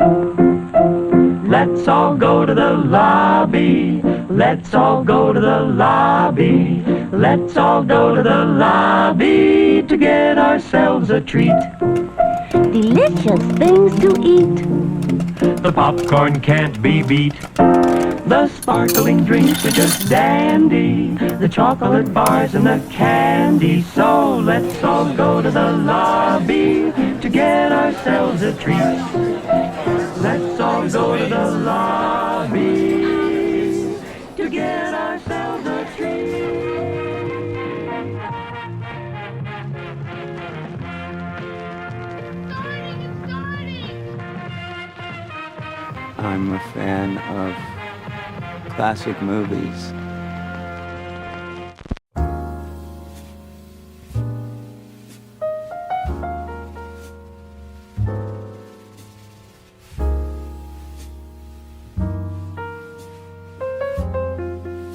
Let's all go to the lobby. Let's all go to the lobby. Let's all go to the lobby to get ourselves a treat. Delicious things to eat. The popcorn can't be beat. The sparkling drinks are just dandy. The chocolate bars and the candy. So let's all go to the lobby to get ourselves a treat. Let's all go to the lobby to get ourselves a treat. I'm a fan of classic movies.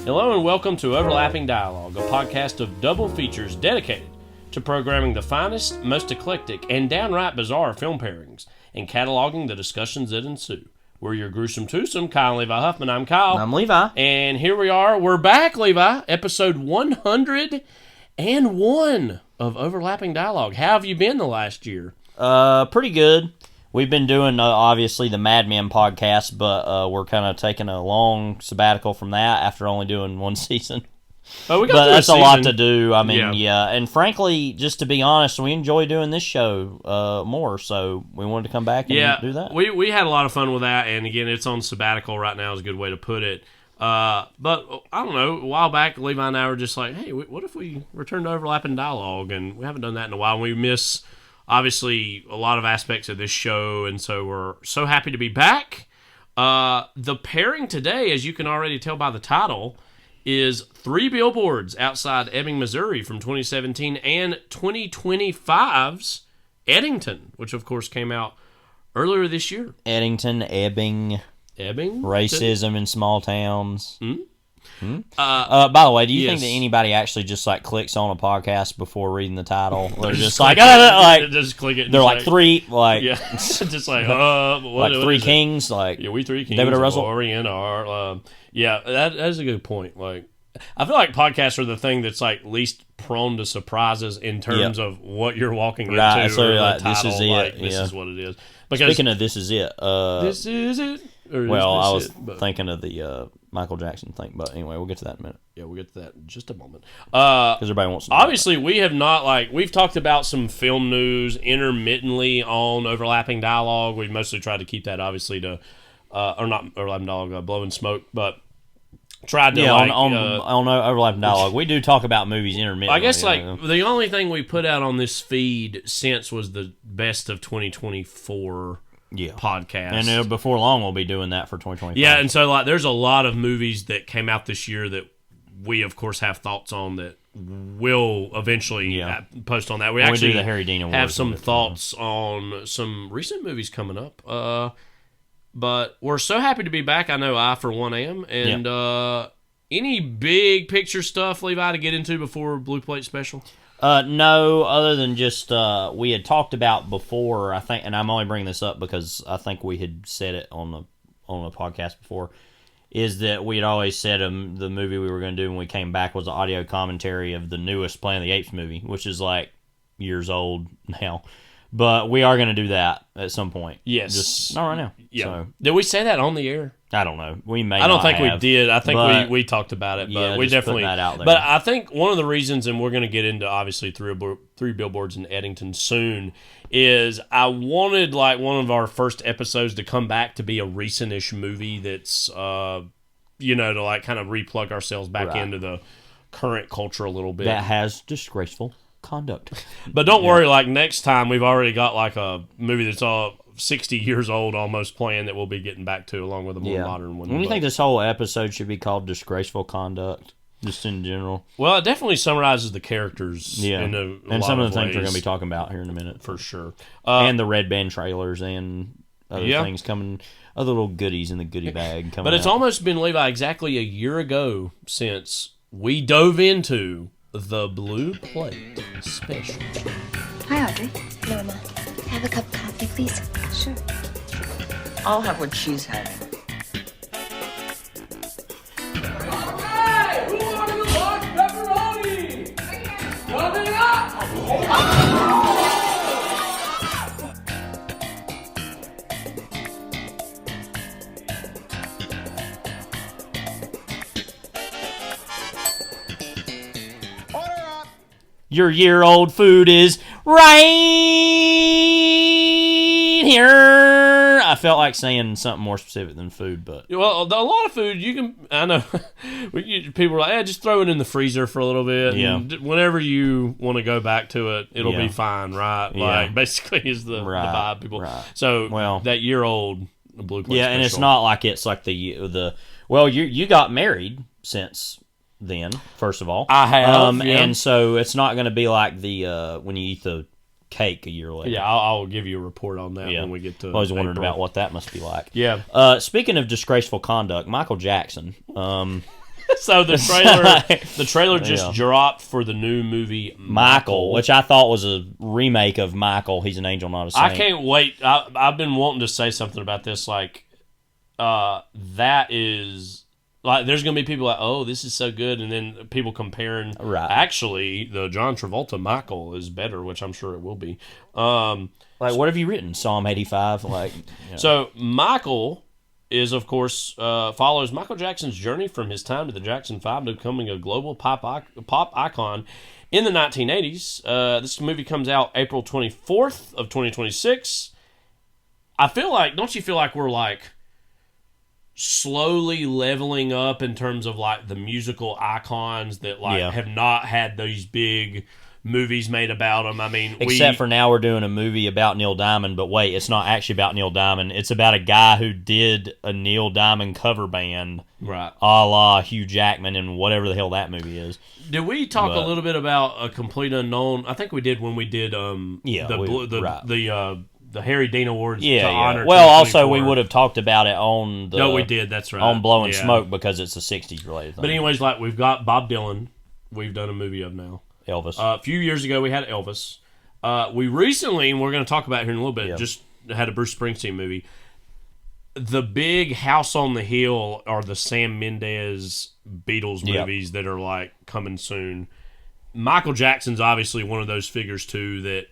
Hello and welcome to Overlapping Dialogue, a podcast of double features dedicated to programming the finest, most eclectic, and downright bizarre film pairings and cataloging the discussions that ensue. We're your gruesome twosome, Kyle and Levi Huffman. I'm Kyle. I'm Levi. And here we are. We're back, Levi. Episode 101 of Overlapping Dialogue. How have you been the last year? Pretty good. We've been doing, obviously, the Mad Men podcast, but we're kind of taking a long sabbatical from that after only doing one season. But that's a lot to do. I mean, yeah. And frankly, just to be honest, we enjoy doing this show more, so we wanted to come back and do that. We had a lot of fun with that, and again, it's on sabbatical right now is a good way to put it. But, I don't know, a while back, Levi and I were just like, hey, what if we return to Overlapping Dialogue? And we haven't done that in a while, and we miss, obviously, a lot of aspects of this show, and so we're so happy to be back. The pairing today, as you can already tell by the title, is Three Billboards Outside Ebbing, Missouri from 2017 and 2025's Eddington, which of course came out earlier this year. Eddington, Ebbing. Racism in small towns. Mm-hmm. By the way, do you think that anybody actually just like clicks on a podcast before reading the title? They're just like, just click it. They're like three, like just like like Three Kings, like we Three Kings. David O. Russell, that is a good point. Like, I feel like podcasts are the thing that's like least prone to surprises in terms of what you're walking into. So or the this title, is it. like, this is what it is. Because speaking of this is it. This is it. Well, I was thinking of the Michael Jackson thing, but anyway, we'll get to that in a minute. Yeah, we'll get to that in just a moment. Because everybody wants to know obviously, we have not, we've talked about some film news intermittently on Overlapping Dialogue. We've mostly tried to keep that, obviously, to, or not Overlapping Dialogue, Blowing Smoke, but tried to, on Overlapping Dialogue, we do talk about movies intermittently. I guess, the only thing we put out on this feed since was the best of 2024 podcast. And before long, we'll be doing that for 2025. Yeah, and so there's a lot of movies that came out this year that we, of course, have thoughts on that will eventually post on that. We actually do the Harry Dean Awards have some thoughts on some recent movies coming up. But we're so happy to be back. I know I, for one, am. And any big picture stuff, Levi, to get into before Blue Plate Special? No, other than just we had talked about before, I think, and I'm only bringing this up because I think we had said it on the podcast before, is that we had always said the movie we were going to do when we came back was the audio commentary of the newest Planet of the Apes movie, which is like years old now. But we are going to do that at some point. Yes. Just not right now. Yeah. So, did we say that on the air? I don't know. We may. I don't think we did. I think we talked about it, but we definitely that out there. But I think one of the reasons, and we're going to get into obviously Three Billboards in Eddington soon, is I wanted one of our first episodes to come back to be a recent-ish movie that's to kind of replug ourselves back into the current culture a little bit. That has disgraceful conduct. But don't worry, next time we've already got a movie that's all 60 years old almost planned that we'll be getting back to along with a more modern one. What do you think this whole episode should be called Disgraceful Conduct, just in general? Well, it definitely summarizes the characters in and some of the things we're going to be talking about here in a minute. For sure. And the Red Band trailers and other things coming, other little goodies in the goodie bag coming But it's out. almost been, Levi, exactly a year ago since we dove into the Blue Plate Special. Hi, Audrey. Norma, have a cup of coffee, please. Sure. I'll have what she's having. Hey, who wants a large pepperoni? Coming up! Your year-old food is right here. I felt like saying something more specific than food, but Well, a lot of food you can. I know people are like, "Yeah, just throw it in the freezer for a little bit. Yeah. And whenever you want to go back to it, it'll Yeah. be fine, right?" Yeah. Like basically is the vibe people. right. So Well, that year-old Blue Plate yeah, and it's special. not like it's like the. Well, you got married since then. First of all, I have, yeah. and so it's not going to be like the when you eat the cake a year later. Yeah, I'll give you a report on that Yeah. when we get to. I always wondered April. about what that must be like. Yeah. Speaking of disgraceful conduct, Michael Jackson. So the trailer just Yeah. dropped for the new movie Michael, which I thought was a remake of Michael. He's an angel, not a saint. I can't wait. I've been wanting to say something about this. Like, that is like, there's gonna be people like, "Oh, this is so good," and then people comparing. Right. Actually, the John Travolta Michael is better, which I'm sure it will be. Like, what have you written? Psalm 85? Like, you know. So Michael is, of course, follows Michael Jackson's journey from his time to the Jackson 5 to becoming a global pop icon in the 1980s. This movie comes out April 24th of 2026. Don't you feel like we're like slowly leveling up in terms of like the musical icons that like Yeah. have not had these big movies made about them? I mean, Except for now we're doing a movie about Neil Diamond, but wait, it's not actually about Neil Diamond. It's about a guy who did a Neil Diamond cover band, right. a la Hugh Jackman and whatever the hell that movie is. Did we talk But- a little bit about A Complete Unknown? I think we did when we did the Harry Dean Awards to honor. Well, also 2024. we would have talked about it on the No, we did. That's right. on Blowing Yeah. Smoke because it's a 60s related thing. But anyways, like we've got Bob Dylan. We've done a movie of now. Elvis. A few years ago, we had Elvis. We recently, and we're going to talk about it here in a little bit, Yeah. just had a Bruce Springsteen movie. The big House on the Hill are the Sam Mendes Beatles Yep. movies that are like coming soon. Michael Jackson's obviously one of those figures too that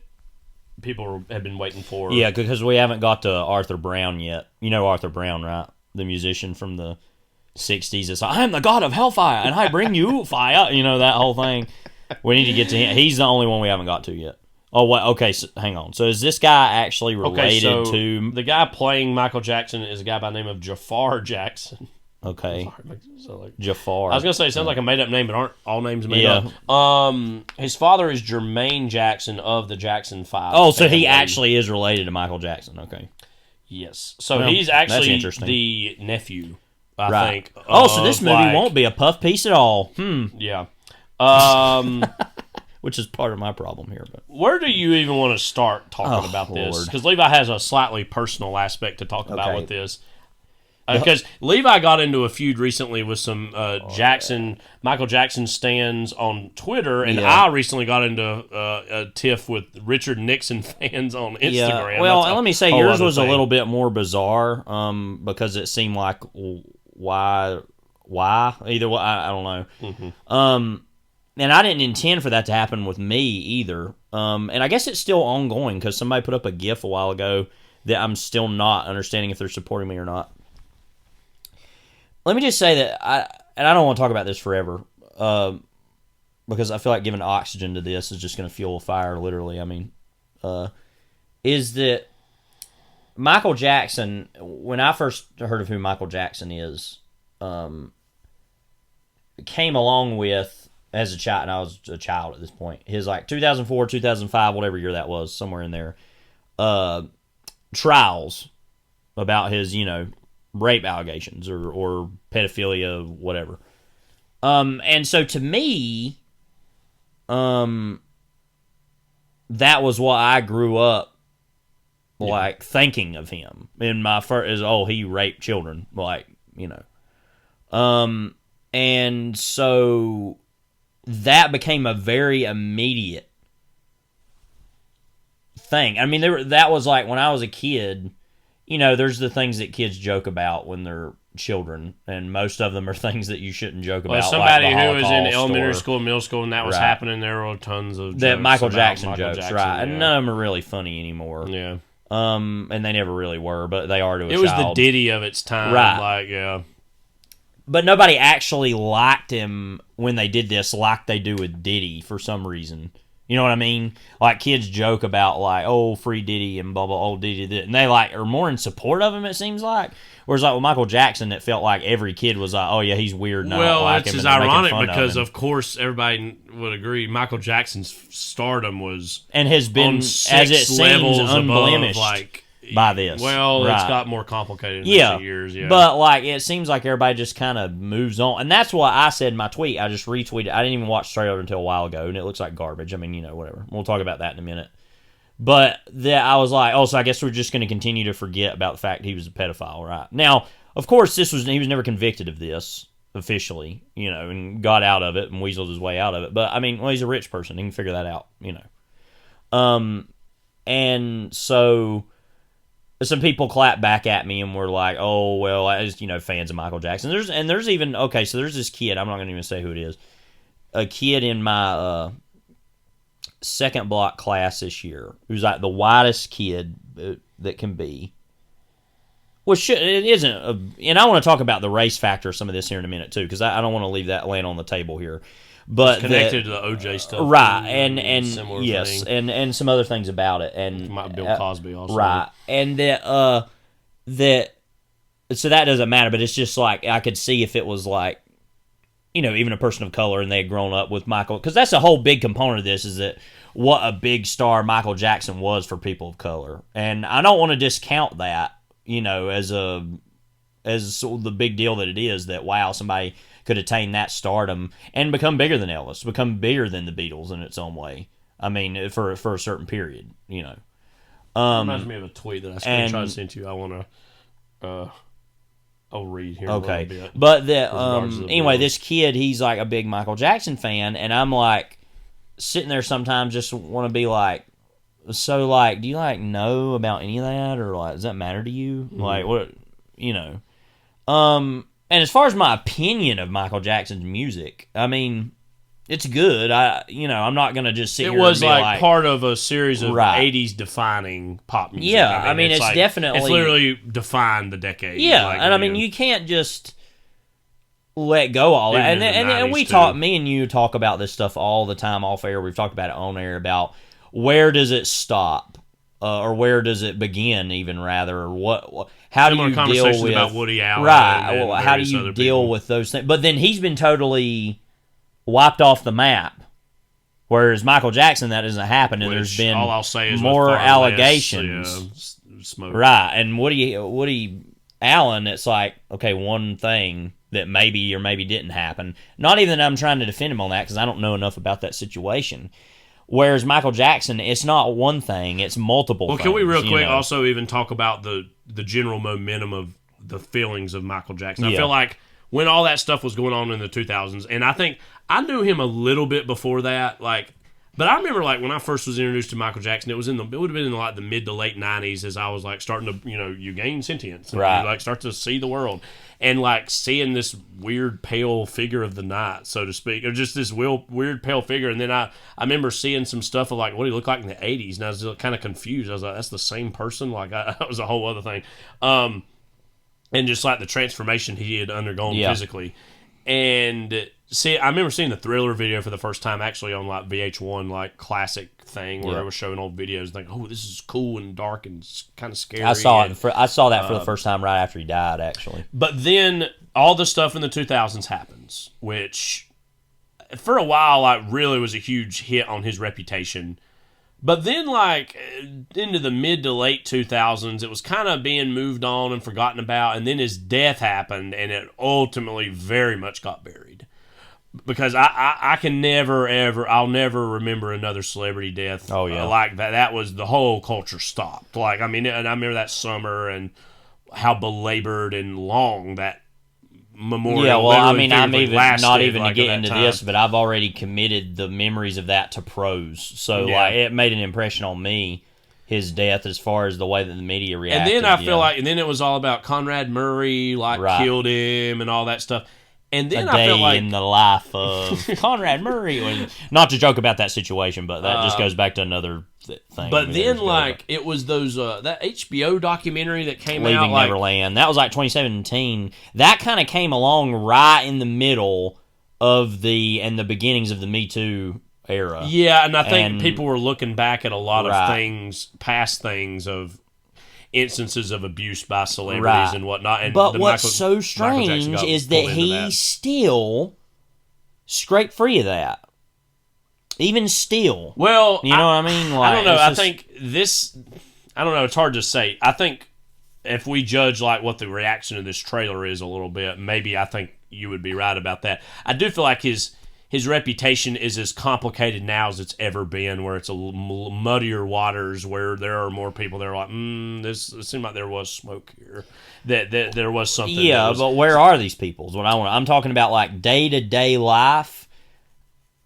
people have been waiting for. Yeah, because we haven't got to Arthur Brown yet. You know Arthur Brown, right? The musician from the 60s. It's like, I am the god of hellfire, and I bring you fire. You know, that whole thing. We need to get to him. He's the only one we haven't got to yet. Oh, wait, okay, so, hang on. So is this guy actually related to... the guy playing Michael Jackson is a guy by the name of Jafar Jackson. Okay, So like, Jafar. I was gonna say it sounds like a made up name, but aren't all names made Yeah. up? His father is Jermaine Jackson of the Jackson 5. Oh, so he family. actually is related to Michael Jackson. Okay. Yes. So Well, he's that's actually interesting. the nephew, I Right. think. Oh, so this of, movie like- won't be a puff piece at all. Yeah. Which is part of my problem here. But Where do you even want to start talking Oh, about this? Lord. Because Levi has a slightly personal aspect to talk about Okay. with this. Because Levi got into a feud recently with some Michael Jackson stands on Twitter, and Yeah. I recently got into a tiff with Richard Nixon fans on Instagram. yeah, well, That's a let me say whole yours other was thing. a little bit more bizarre because it seemed like why either way, I don't know. Mm-hmm. And I didn't intend for that to happen with me either. And I guess it's still ongoing because somebody put up a GIF a while ago that I'm still not understanding if they're supporting me or not. Let me just say that I don't want to talk about this forever because I feel like giving oxygen to this is just going to fuel a fire, literally. I mean, is that Michael Jackson, when I first heard of who Michael Jackson is, came along with, as a child, and I was a child at this point, his like 2004, 2005, whatever year that was, somewhere in there, trials about his, rape allegations or pedophilia, whatever. And so to me, that was what I grew up like thinking of him. In my first is, he raped children, and so that became a very immediate thing. I mean, that was like when I was a kid. there's the things that kids joke about when they're children, and most of them are things that you shouldn't joke Well, about. somebody like the who was in Holocaust elementary or- school, middle school, and that was Right. happening, there were tons of that jokes Michael about Jackson Michael jokes, Jackson, right? yeah. And none of them are really funny anymore. Yeah. And they never really were, but they are to a It was the child. ditty of its time. Right. Like, yeah. But nobody actually liked him when they did this like they do with Diddy for some reason. You know what I mean? Like, kids joke about, like, oh, free Diddy and blah, blah, oh, Diddy did. And they, like, are more in support of him, it seems like. Whereas, like, with Michael Jackson, it felt like every kid was like, oh, yeah, he's weird and I don't Well, like it's him. just and they're making ironic fun because, him. of course, everybody would agree Michael Jackson's stardom was And has been, on as six it seems, levels unblemished above, like, by this. Well, it's Right. got more complicated in Yeah, recent years. Yeah, but like it seems like everybody just kind of moves on, and that's what I said in my tweet. I just retweeted. I didn't even watch the trailer until a while ago, and it looks like garbage. I mean, whatever. We'll talk about that in a minute. But I was like, oh, so I guess we're just going to continue to forget about the fact he was a pedophile, right? Now, of course, he was never convicted of this officially, and got out of it and weaseled his way out of it. But I mean, well, he's a rich person; he can figure that out, And so some people clap back at me and were like, oh, well, as fans of Michael Jackson. There's even, okay, so there's this kid, I'm not going to even say who it is, a kid in my second block class this year who's like the whitest kid that can be. Well, it isn't, and I want to talk about the race factor of some of this here in a minute too, because I don't want to leave that laying on the table here. But it's connected to the OJ stuff, right? And similar yes, thing. and some other things about it, and Bill Cosby also, right? And so that doesn't matter, but it's just like I could see if it was like, even a person of color and they had grown up with Michael, because that's a whole big component of this, is that what a big star Michael Jackson was for people of color, and I don't want to discount that, as the big deal that it is, that wow, somebody could attain that stardom and become bigger than Elvis, become bigger than the Beatles in its own way. I mean, for a certain period, reminds me of a tweet that I screenshot and sent you. I want to, I'll read here. Okay, a little bit. But Beatles. this kid, he's like a big Michael Jackson fan, and I'm like sitting there sometimes just want to be like, so like, do you like know about any of that, or like, does that matter to you? Mm-hmm. Like, what, And as far as my opinion of Michael Jackson's music, I mean, it's good. I'm not gonna just sit It here was and be like part of a series of Right. 80s defining pop music. Yeah, I mean, it's like, definitely- it's literally defined the decade. Yeah, like, and I mean, you can't just let go all that. Even And in the and we 90s, talk, too. me and you talk about this stuff all the time off air. We've talked about it on air about where does it stop, or where does it begin, even rather, or what how Similar do you deal conversations with about Woody Allen, right? and Well, how do various you other deal people. with those things? But then he's been totally wiped off the map. Whereas Michael Jackson, that doesn't happen, and Which, there's been all I'll say is more with far allegations. less, smoke. Right, and Woody Allen, it's like, okay, one thing that maybe or maybe didn't happen. Not even that I'm trying to defend him on that, because I don't know enough about that situation. Whereas Michael Jackson, it's not one thing, it's multiple Well, things. can we real quick know? also even talk about the general momentum of the feelings of Michael Jackson? I Yeah. feel like when all that stuff was going on in the 2000s, and I think I knew him a little bit before that, but I remember when I first was introduced to Michael Jackson, it would have been in the mid to late 90s, as I was starting to, you gain sentience, and Right. you start to see the world, and seeing this weird pale figure of the night, so to speak, or just this weird pale figure. And then I remember seeing some stuff of what he looked like in the 80s, and I was kind of confused. I was like, that's the same person? That was a whole other thing. And just the transformation he had undergone physically. And I remember seeing the Thriller video for the first time, actually on VH1 classic thing, where it was showing old videos, oh, this is cool and dark and kind of scary. I saw that for the first time right after he died, actually. But then all the stuff in the 2000s happens, which for a while really was a huge hit on his reputation. But then into the mid to late 2000s, it was kind of being moved on and forgotten about, and then his death happened, and it ultimately very much got buried. Because I can I'll never remember another celebrity death like that. That was, the whole culture stopped. And I remember that summer and how belabored and long that memorial. Yeah, well, I'm even lasted, not even to at get that into time. this, but I've already committed the memories of that to prose. So Yeah. it made an impression on me. his death as far as the way that the media reacted. And then I feel like, and then it was all about Conrad Murray, killed him and all that stuff. And then I feel like in the life of Conrad Murray. Not to joke about that situation, but that just goes back to another thing. But then, it was those that HBO documentary that came Leaving out, Neverland. That was 2017. That kind of came along right in the middle of the beginnings of the Me Too era. Yeah, and I think people were looking back at a lot of things, past things of instances of abuse by celebrities and whatnot. And but what's so strange is that he still scraped free of that. Even still. Well, you know what I mean? I don't know. I think this... I don't know. It's hard to say. I think if we judge what the reaction to this trailer is a little bit, maybe I think you would be right about that. I do feel like his reputation is as complicated now as it's ever been, where it's a muddier waters, where there are more people that are like, it seemed like there was smoke here, that there was something. Yeah, but where are these people is what I'm talking about, day-to-day life.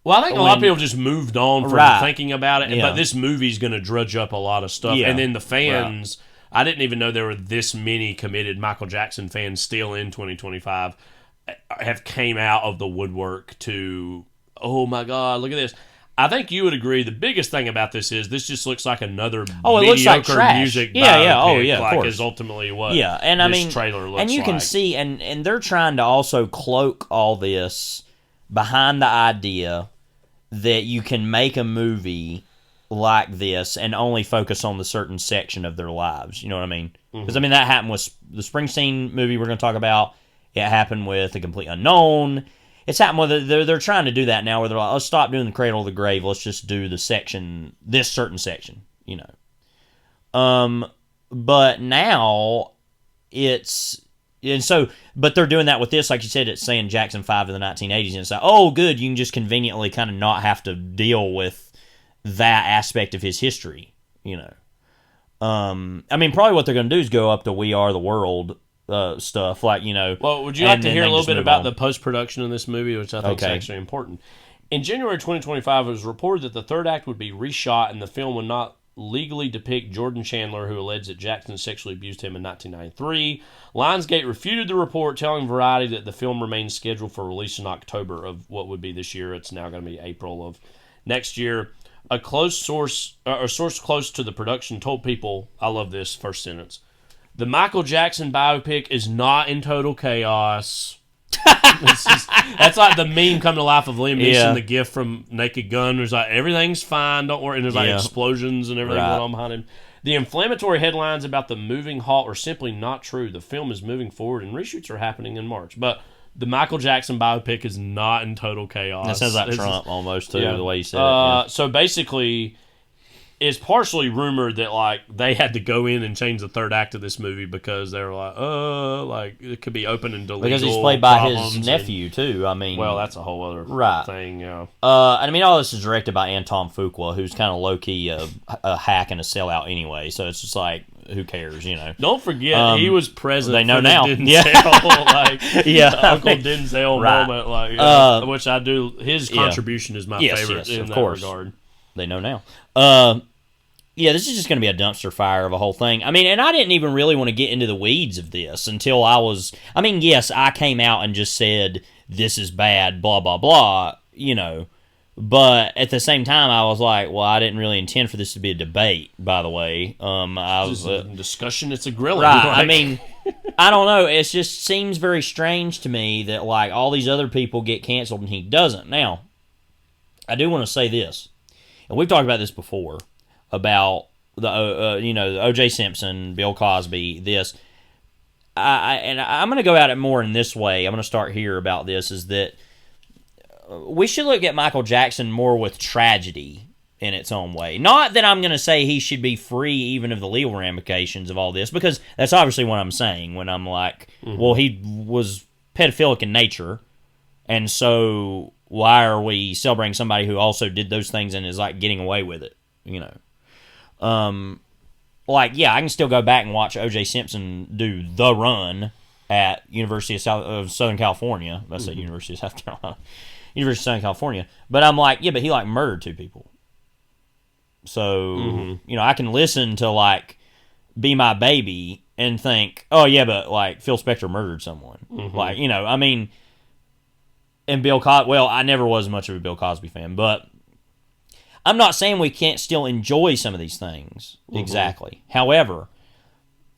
Well, I think a lot of people just moved on from thinking about it, but this movie's going to drudge up a lot of stuff. And then the fans, I didn't even know there were this many committed Michael Jackson fans still in 2025, have came out of the woodwork to, oh my God, look at this. I think you would agree the biggest thing about this is this just looks like another mediocre music biopic, of course. Is ultimately what and this trailer looks like. And you can see, and they're trying to also cloak all this behind the idea that you can make a movie like this and only focus on the certain section of their lives. You know what I mean? Because, that happened with the Springsteen movie we're going to talk about. It happened with The Complete Unknown. It's happened with... They're trying to do that now, where they're like, let's stop doing the cradle of the grave. Let's just do the section, this certain section, But now, it's... And so, but they're doing that with this, like you said, it's saying Jackson 5 to the 1980s, and it's like, oh, good, you can just conveniently kind of not have to deal with that aspect of his history, probably what they're going to do is go up to We Are the World stuff, Well, would you like to hear a little bit about the post-production of this movie, which I think is actually important? In January 2025, it was reported that the third act would be reshot and the film would not legally depict Jordan Chandler, who alleged that Jackson sexually abused him in 1993. Lionsgate refuted the report, telling Variety that the film remains scheduled for release in October of what would be this year. It's now going to be April of next year. A source close to the production told People, I love this first sentence, the Michael Jackson biopic is not in total chaos. That's like the meme come to life of Liam Neeson, the gift from Naked Gun. There's everything's fine, don't worry. And there's explosions and everything going on behind him. The inflammatory headlines about the moving halt are simply not true. The film is moving forward and reshoots are happening in March. But the Michael Jackson biopic is not in total chaos. That sounds like Trump almost, too, the way you said it. So basically, it's partially rumored that they had to go in and change the third act of this movie because they were like it could be open and legal because he's played by his nephew too. Well, that's a whole other thing. All this is directed by Anton Fuqua, who's kind of low key a hack and a sellout anyway. So it's just who cares, Don't forget he was present. They know for now. The Denzel, Uncle Denzel moment, which I do. His contribution is my favorite in that regard. They know now. This is just going to be a dumpster fire of a whole thing. And I didn't even really want to get into the weeds of this until I was... yes, I came out and just said, this is bad, blah, blah, blah, But at the same time, I was like, well, I didn't really intend for this to be a debate, by the way. This is a discussion, it's a grilling. Right, I don't know. It just seems very strange to me that, all these other people get canceled and he doesn't. Now, I do want to say this. And we've talked about this before, about the O.J. Simpson, Bill Cosby, this. I'm going to go at it more in this way. I'm going to start here about this, is that we should look at Michael Jackson more with tragedy in its own way. Not that I'm going to say he should be free even of the legal ramifications of all this, because that's obviously what I'm saying when I'm like, well, he was pedophilic in nature, and so... why are we celebrating somebody who also did those things and is getting away with it? I can still go back and watch O.J. Simpson do The Run at University of Southern California. I said University of South Carolina, University of Southern California. But I'm but he murdered two people. So, I can listen to, like, Be My Baby and think, oh, yeah, but, like, Phil Spector murdered someone. Like, I mean, and Bill Cosby, well, I never was much of a Bill Cosby fan, but I'm not saying we can't still enjoy some of these things. Exactly. However,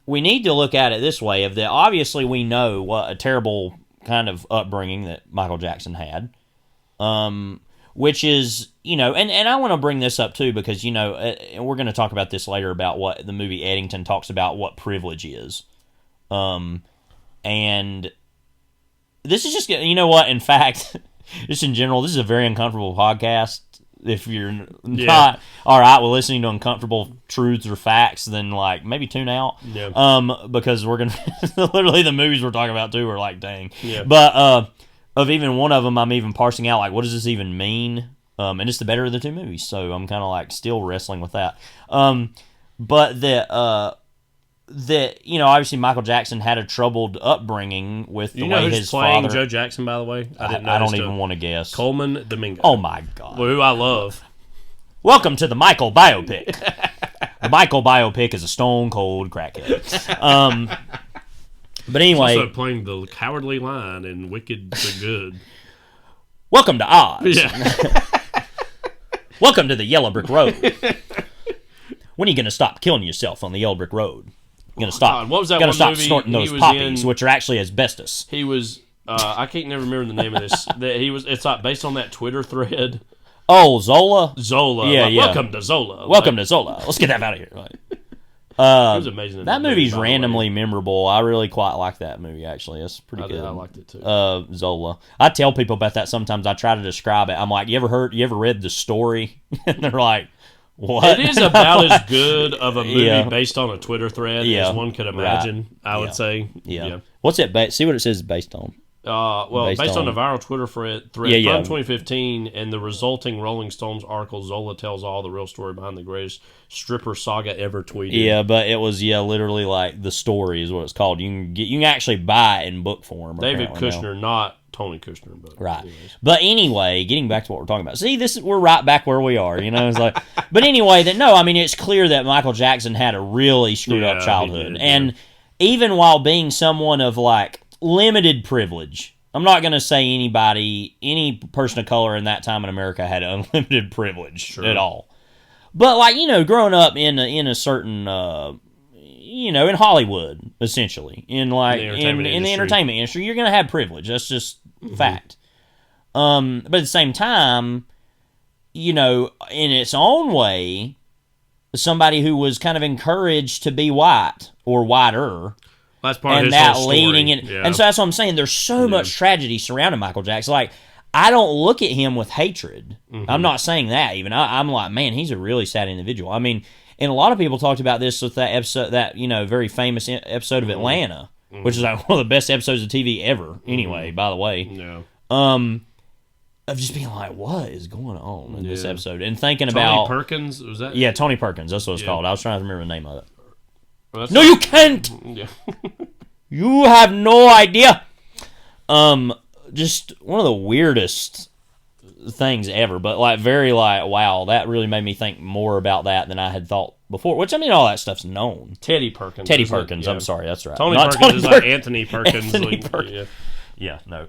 we need to look at it this way, of that obviously we know what a terrible kind of upbringing that Michael Jackson had. Which is, and I want to bring this up too because, and we're going to talk about this later about what the movie Eddington talks about what privilege is. And this is just, what, in fact, just in general, this is a very uncomfortable podcast. If you're not all right with listening to uncomfortable truths or facts, then, like, maybe tune out. Yeah. Because we're going to, literally the movies we're talking about too are like, dang. Yeah. But, of even one of them, I'm even parsing out, like, what does this even mean? And it's the better of the two movies, so I'm kind of, like, still wrestling with that. But that obviously Michael Jackson had a troubled upbringing with the way his playing father... Joe Jackson, by the way? I don't even want to guess. Coleman Domingo. Oh, my God. Well, who I love. Welcome to the Michael biopic. The Michael biopic is a stone-cold crackhead. But anyway... He's also playing the cowardly lion in Wicked for Good. Welcome to Oz. Yeah. Welcome to the Yellow Brick Road. When are you going to stop killing yourself on the Yellow Brick Road? You're going to stop. God, what was that You're one stop movie snorting those he was poppies, in? which are actually asbestos. He was... I can't never remember the name of this. It's like based on that Twitter thread. Oh, Zola? Zola. Yeah, like, yeah. Welcome to Zola. Welcome to Zola. Let's get that out of here. Like, it was amazing. in that movie's movie, by the randomly way. memorable. I really quite like that movie, actually. It's pretty good. I liked it, too. Zola. I tell people about that sometimes. I try to describe it. I'm like, you ever read The Story? And they're like, what? It is about as good of a movie Yeah. based on a Twitter thread Yeah. as one could imagine, I would say. Yeah. What's it see what it says based on. Based on a viral Twitter thread from 2015 and the resulting Rolling Stones article, Zola tells all the real story behind the greatest stripper saga ever tweeted. Yeah, but it was literally like The Story is what it's called. You can actually buy it in book form. David apparently Kushner, not Tony Kushner, but right. anyways. But anyway, getting back to what we're talking about. See, we're right back where we are. It's like, but anyway, it's clear that Michael Jackson had a really screwed up childhood, and even while being someone of like limited privilege. I'm not going to say any person of color in that time in America had unlimited privilege at all. But, like, growing up in a certain, in Hollywood, essentially, in the entertainment industry, you're going to have privilege. That's just fact. But at the same time, in its own way, somebody who was kind of encouraged to be white or whiter. That's part of his that whole leading story. it, Yeah. and so that's what I'm saying. There's so much tragedy surrounding Michael Jackson. Like, I don't look at him with hatred. I'm not saying that even. I'm like, man, he's a really sad individual. I mean, and a lot of people talked about this with that episode, that very famous episode of Atlanta, which is like one of the best episodes of TV ever. Anyway, by the way, of just being like, what is going on in this episode, and thinking about Tony Perkins, was that? Yeah, Tony Perkins. That's what it's called. I was trying to remember the name of it. Well, No, you can't. Yeah. You have no idea. Just one of the weirdest things ever, but like very like, wow, that really made me think more about that than I had thought before. Which, I mean, all that stuff's known. Teddy Perkins. Teddy isn't it? Perkins. Yeah. I'm sorry, that's right. Tony Not Perkins Tony is like Perkins. Anthony Perkins. Anthony like, Perkins. Yeah. No.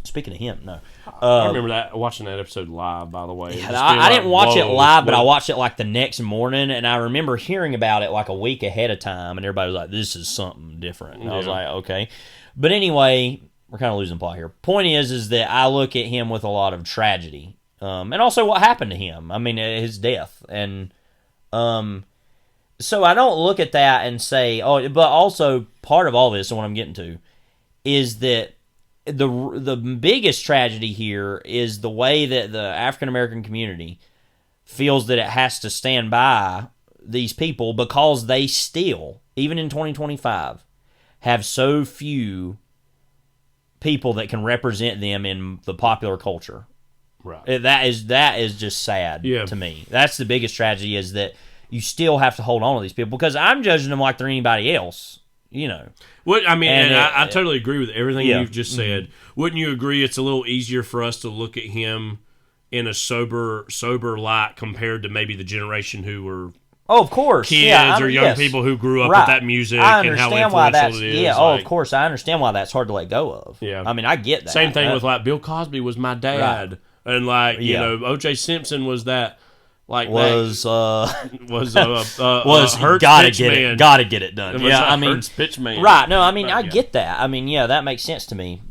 Speaking of him, no. I remember watching that episode live, by the way. Yeah, I didn't watch it live, but I watched it like the next morning, and I remember hearing about it like a week ahead of time, and everybody was like, this is something different. And I was like, okay. But anyway, we're kind of losing plot here. Point is that I look at him with a lot of tragedy, and also what happened to him. I mean, his death. And so I don't look at that and say, oh, but also part of all this, and what I'm getting to, is that the biggest tragedy here is the way that the African American community feels that it has to stand by these people because they still, even in 2025, have so few people that can represent them in the popular culture. Right. That is just sad to me. That's the biggest tragedy, is that you still have to hold on to these people, because I'm judging them like they're anybody else. What I mean, And I totally agree with everything you've just Mm-hmm. said. Wouldn't you agree it's a little easier for us to look at him in a sober light compared to maybe the generation who were Oh, of course. kids or young people who grew up with that music and how influential it is. Yeah, of course. I understand why that's hard to let go of. Yeah. I mean, I get that. Same thing with, like, Bill Cosby was my dad. Right. And, like, you know, O.J. Simpson was that, like, was Hertz gotta pitch get man. it, gotta get it done. Yeah, I mean, Hertz pitch man. right? No, I mean, I get that. I mean, yeah, that makes sense to me.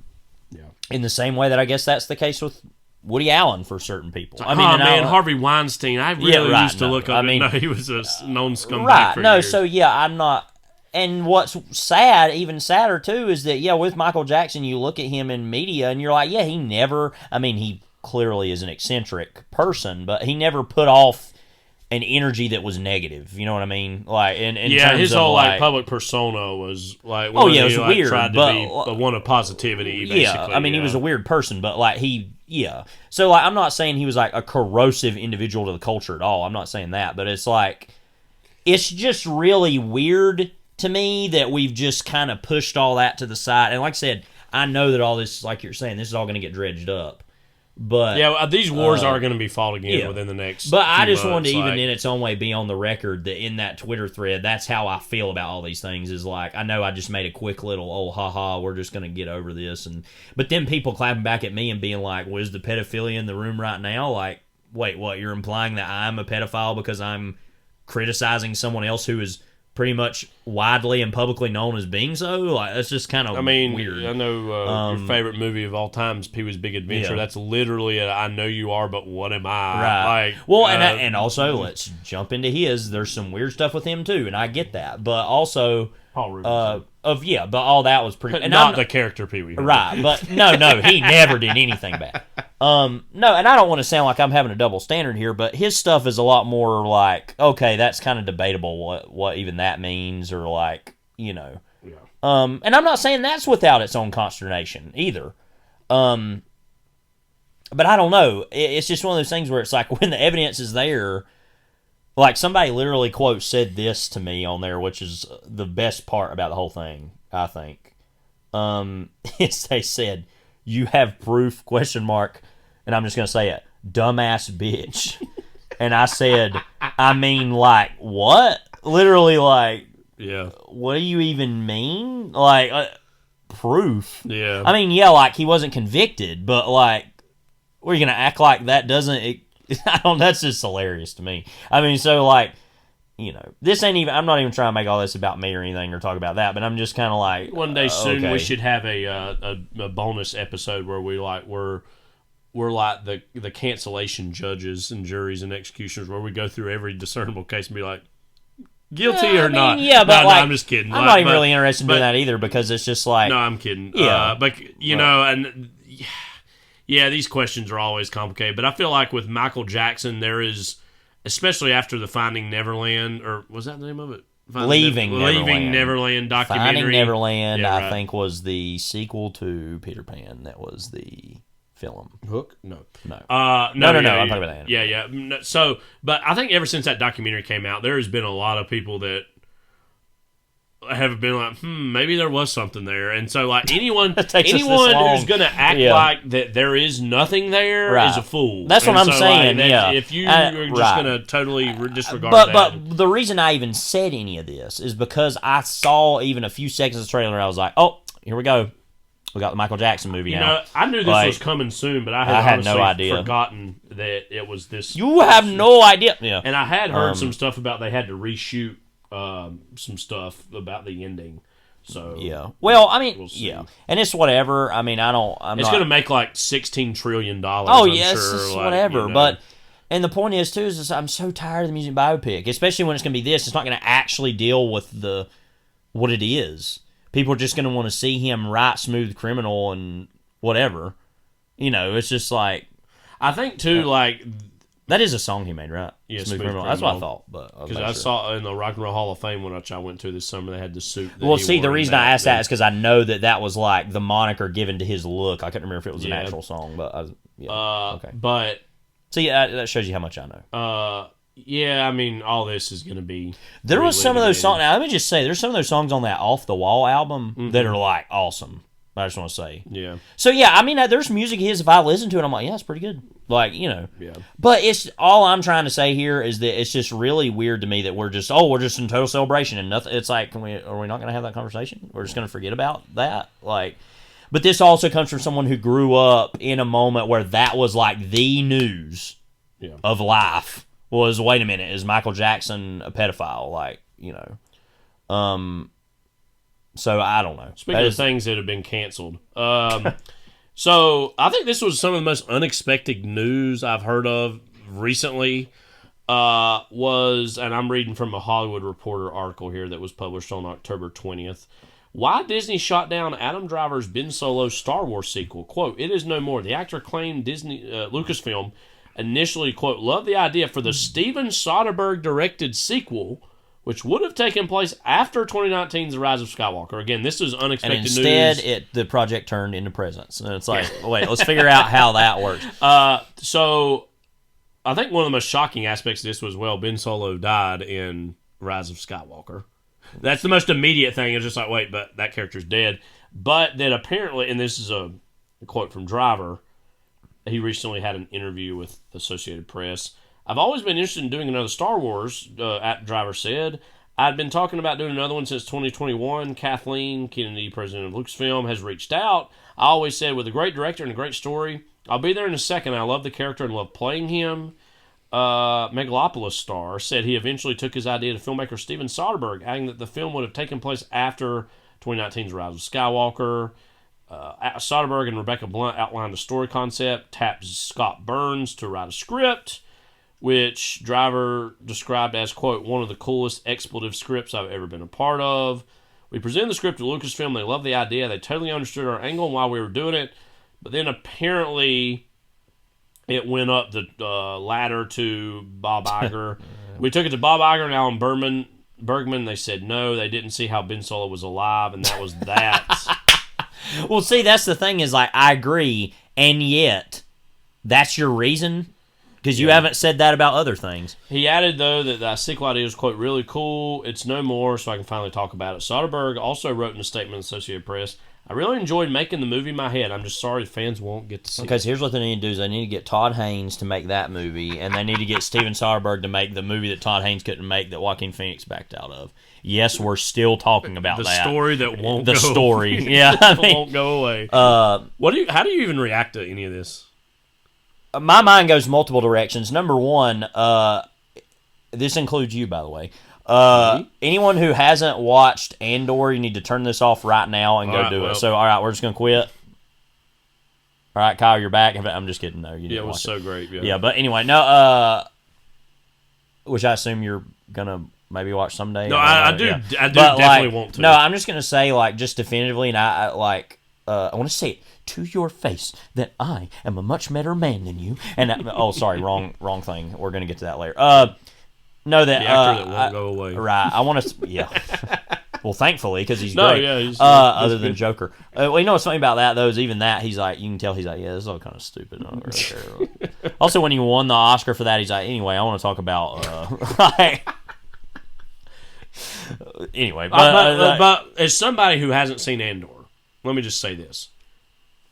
Yeah. In the same way that I guess that's the case with Woody Allen for certain people. I mean, Harvey Weinstein. I really used to look up. I mean, he was a known scumbag. Right? For No, years. so yeah, I'm not. And what's sad, even sadder too, is that with Michael Jackson, you look at him in media and you're like, yeah, he never. I mean, he clearly is an eccentric person, but he never put off an energy that was negative. You know what I mean? Like, in terms his of whole like public persona was like, it was weird. Tried to be the one of positivity. Basically. Yeah, I mean, he was a weird person, but like So like, I'm not saying he was like a corrosive individual to the culture at all. I'm not saying that, but it's like, it's just really weird to me that we've just kind of pushed all that to the side. And like I said, I know that all this, like you're saying, this is all going to get dredged up. But these wars are going to be fought again within the next. But I just months, wanted to, even in its own way, be on the record that in that Twitter thread, that's how I feel about all these things. Is like, I know I just made a quick little, haha, we're just going to get over this, but then people clapping back at me and being like, "Was the pedophilia in the room right now?" Like, wait, what? You're implying that I'm a pedophile because I'm criticizing someone else who is pretty much widely and publicly known as being so? Like, that's just kind of weird. I know your favorite movie of all time is Pee-wee's Big Adventure. Yeah. That's literally I know you are, but what am I? Right. Like, well, and also, let's jump into his. There's some weird stuff with him, too, and I get that. But also, Paul Rubens. but all that was pretty... And not the character Pee-wee. Right, but no, he never did anything bad. No, and I don't want to sound like I'm having a double standard here, but his stuff is a lot more like, okay, that's kind of debatable what even that means, or like, you know. Yeah. And I'm not saying that's without its own consternation either. But I don't know. It's just one of those things where it's like, when the evidence is there, like, somebody literally, quote, said this to me on there, which is the best part about the whole thing, I think. They said, "You have proof, ? And I'm just going to say it, dumbass bitch." And I said, I mean, like, what? Literally, like, yeah. What do you even mean? Like, proof? Yeah. I mean, yeah, like, he wasn't convicted, but, like, we're going to act like that doesn't... that's just hilarious to me. I mean, so, like, you know, this ain't even... I'm not even trying to make all this about me or anything or talk about that, but I'm just kind of like... One day soon okay. we should have a bonus episode where we're like the cancellation judges and juries and executioners, where we go through every discernible case and be like, guilty or not. Yeah, but no, like, I'm just kidding. I'm not even really interested in doing that either, because it's just like... No, I'm kidding. Yeah. But, you know, and... Yeah, these questions are always complicated, but I feel like with Michael Jackson, there is, especially after the Finding Neverland, or was that the name of it? Leaving Neverland documentary. Finding Neverland, yeah, I think, was the sequel to Peter Pan. That was the film. Hook? No. No. No. I'm talking about that. Yeah. No, so, but I think ever since that documentary came out, there has been a lot of people that have been like, maybe there was something there. And so, like, anyone who's going to act like that there is nothing there is a fool. That's what I'm saying, like, If you are just going to totally disregard that. But the reason I even said any of this is because I saw even a few seconds of the trailer and I was like, oh, here we go. We got the Michael Jackson movie now. You know, I knew this was coming soon, but I had no idea. Forgotten that it was this. You have no idea. Yeah. And I had heard some stuff about they had to reshoot some stuff about the ending. So yeah, well, I mean, and it's whatever. I mean, it's going to make like $16 trillion. Oh yes, sure. It's like, whatever. You know. But and the point is too is I'm so tired of the music biopic, especially when it's going to be this. It's not going to actually deal with what it is. People are just going to want to see him write Smooth Criminal and whatever. You know, it's just like, I think too, like. That is a song he made, right? Yeah, Smooth Criminal. That's what I thought. Because I saw in the Rock and Roll Hall of Fame, which I went to this summer, they had the suit. Well, see, the reason I asked that is because I know that was like the moniker given to his look. I couldn't remember if it was an actual song, but okay. But see, that shows you how much I know. Yeah, I mean, all this is going to be. There was some of those songs. Now, let me just say, there's some of those songs on that Off the Wall album that are like awesome. I just want to say. Yeah. So yeah, I mean, there's music of his. If I listen to it, I'm like, yeah, it's pretty good. Like, you know. Yeah. But it's all I'm trying to say here is that it's just really weird to me that we're just in total celebration and nothing. It's like, are we not going to have that conversation? We're just going to forget about that, like. But this also comes from someone who grew up in a moment where that was like the news of life. Was, wait a minute, is Michael Jackson a pedophile? Like, you know. So I don't know. Speaking of things that have been canceled, so I think this was some of the most unexpected news I've heard of recently. Was, and I'm reading from a Hollywood Reporter article here that was published on October 20th. Why Disney shot down Adam Driver's Ben Solo Star Wars sequel? Quote, "It is no more." The actor claimed Lucasfilm initially, quote, "loved the idea for the Steven Soderbergh directed sequel, which would have taken place after 2019's The Rise of Skywalker." Again, this is unexpected news. And instead, the project turned into presents. And it's like, wait, let's figure out how that works. So, I think one of the most shocking aspects of this was, well, Ben Solo died in Rise of Skywalker. That's the most immediate thing. It's just like, wait, but that character's dead. But then apparently, and this is a quote from Driver, he recently had an interview with the Associated Press. "I've always been interested in doing another Star Wars," Driver said. "I'd been talking about doing another one since 2021. Kathleen Kennedy, president of Lucasfilm, has reached out. I always said, with a great director and a great story, I'll be there in a second. I love the character and love playing him." Megalopolis star said he eventually took his idea to filmmaker Steven Soderbergh, adding that the film would have taken place after 2019's Rise of Skywalker. Soderbergh and Rebecca Blunt outlined a story concept, tapped Scott Burns to write a script, which Driver described as, quote, "one of the coolest expletive scripts I've ever been a part of. We presented the script to Lucasfilm. They loved the idea. They totally understood our angle and why we were doing it. But then apparently it went up the ladder to Bob Iger. We took it to Bob Iger and Alan Bergman. They said no. They didn't see how Ben Solo was alive, and that was that." Well, see, that's the thing is, like, I agree, and yet that's your reason? Because you haven't said that about other things. He added, though, that the sequel idea was, quote, "really cool. It's no more, so I can finally talk about it." Soderbergh also wrote in a statement in the Associated Press, "I really enjoyed making the movie in my head. I'm just sorry fans won't get to see it." Because here's what they need to do is they need to get Todd Haynes to make that movie, and they need to get Steven Soderbergh to make the movie that Todd Haynes couldn't make that Joaquin Phoenix backed out of. Yes, we're still talking about the that. story that won't the go story. away. Yeah, I mean, won't go away. How do you even react to any of this? My mind goes multiple directions. Number one, this includes you, by the way. Anyone who hasn't watched Andor, you need to turn this off right now and go do it. So, all right, we're just going to quit. All right, Kyle, you're back. I'm just kidding. No, you didn't. It was so great. Yeah, but anyway, no. Which I assume you're going to maybe watch someday. No, I do. Yeah. I do but, definitely want to. No, I'm just going to say, like, just definitively, and I want to say it to your face that I am a much better man than you. And sorry, wrong thing. We're going to get to that later. No, that the actor that won't go away. Right. I want to. Yeah. Well, thankfully, because he's no, great. Yeah, he's other than good. Joker. Well, you know what's funny about that though is even that he's like, you can tell he's like, yeah, this is all kind of stupid. I don't really care. Also, when he won the Oscar for that, he's like, anyway, I want to talk about. Anyway, but as somebody who hasn't seen Andor, let me just say this: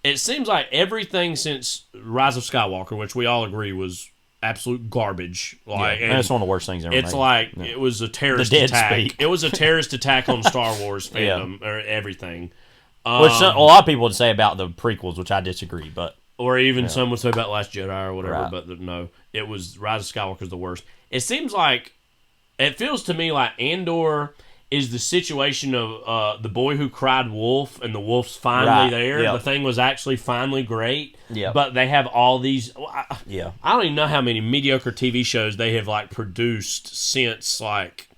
it seems like everything since Rise of Skywalker, which we all agree was absolute garbage. Like, and it's one of the worst things ever. It's made. Like it was a terrorist attack. It was a terrorist attack on Star Wars fandom or everything. Which a lot of people would say about the prequels, which I disagree. But or even some would say about Last Jedi or whatever. Right. But no, it was Rise of Skywalker is the worst. It seems like it feels to me like Andor is the situation of the boy who cried wolf, and the wolf's finally there. Yep. The thing was actually finally great. Yep. But they have all these. I don't even know how many mediocre TV shows they have like produced since like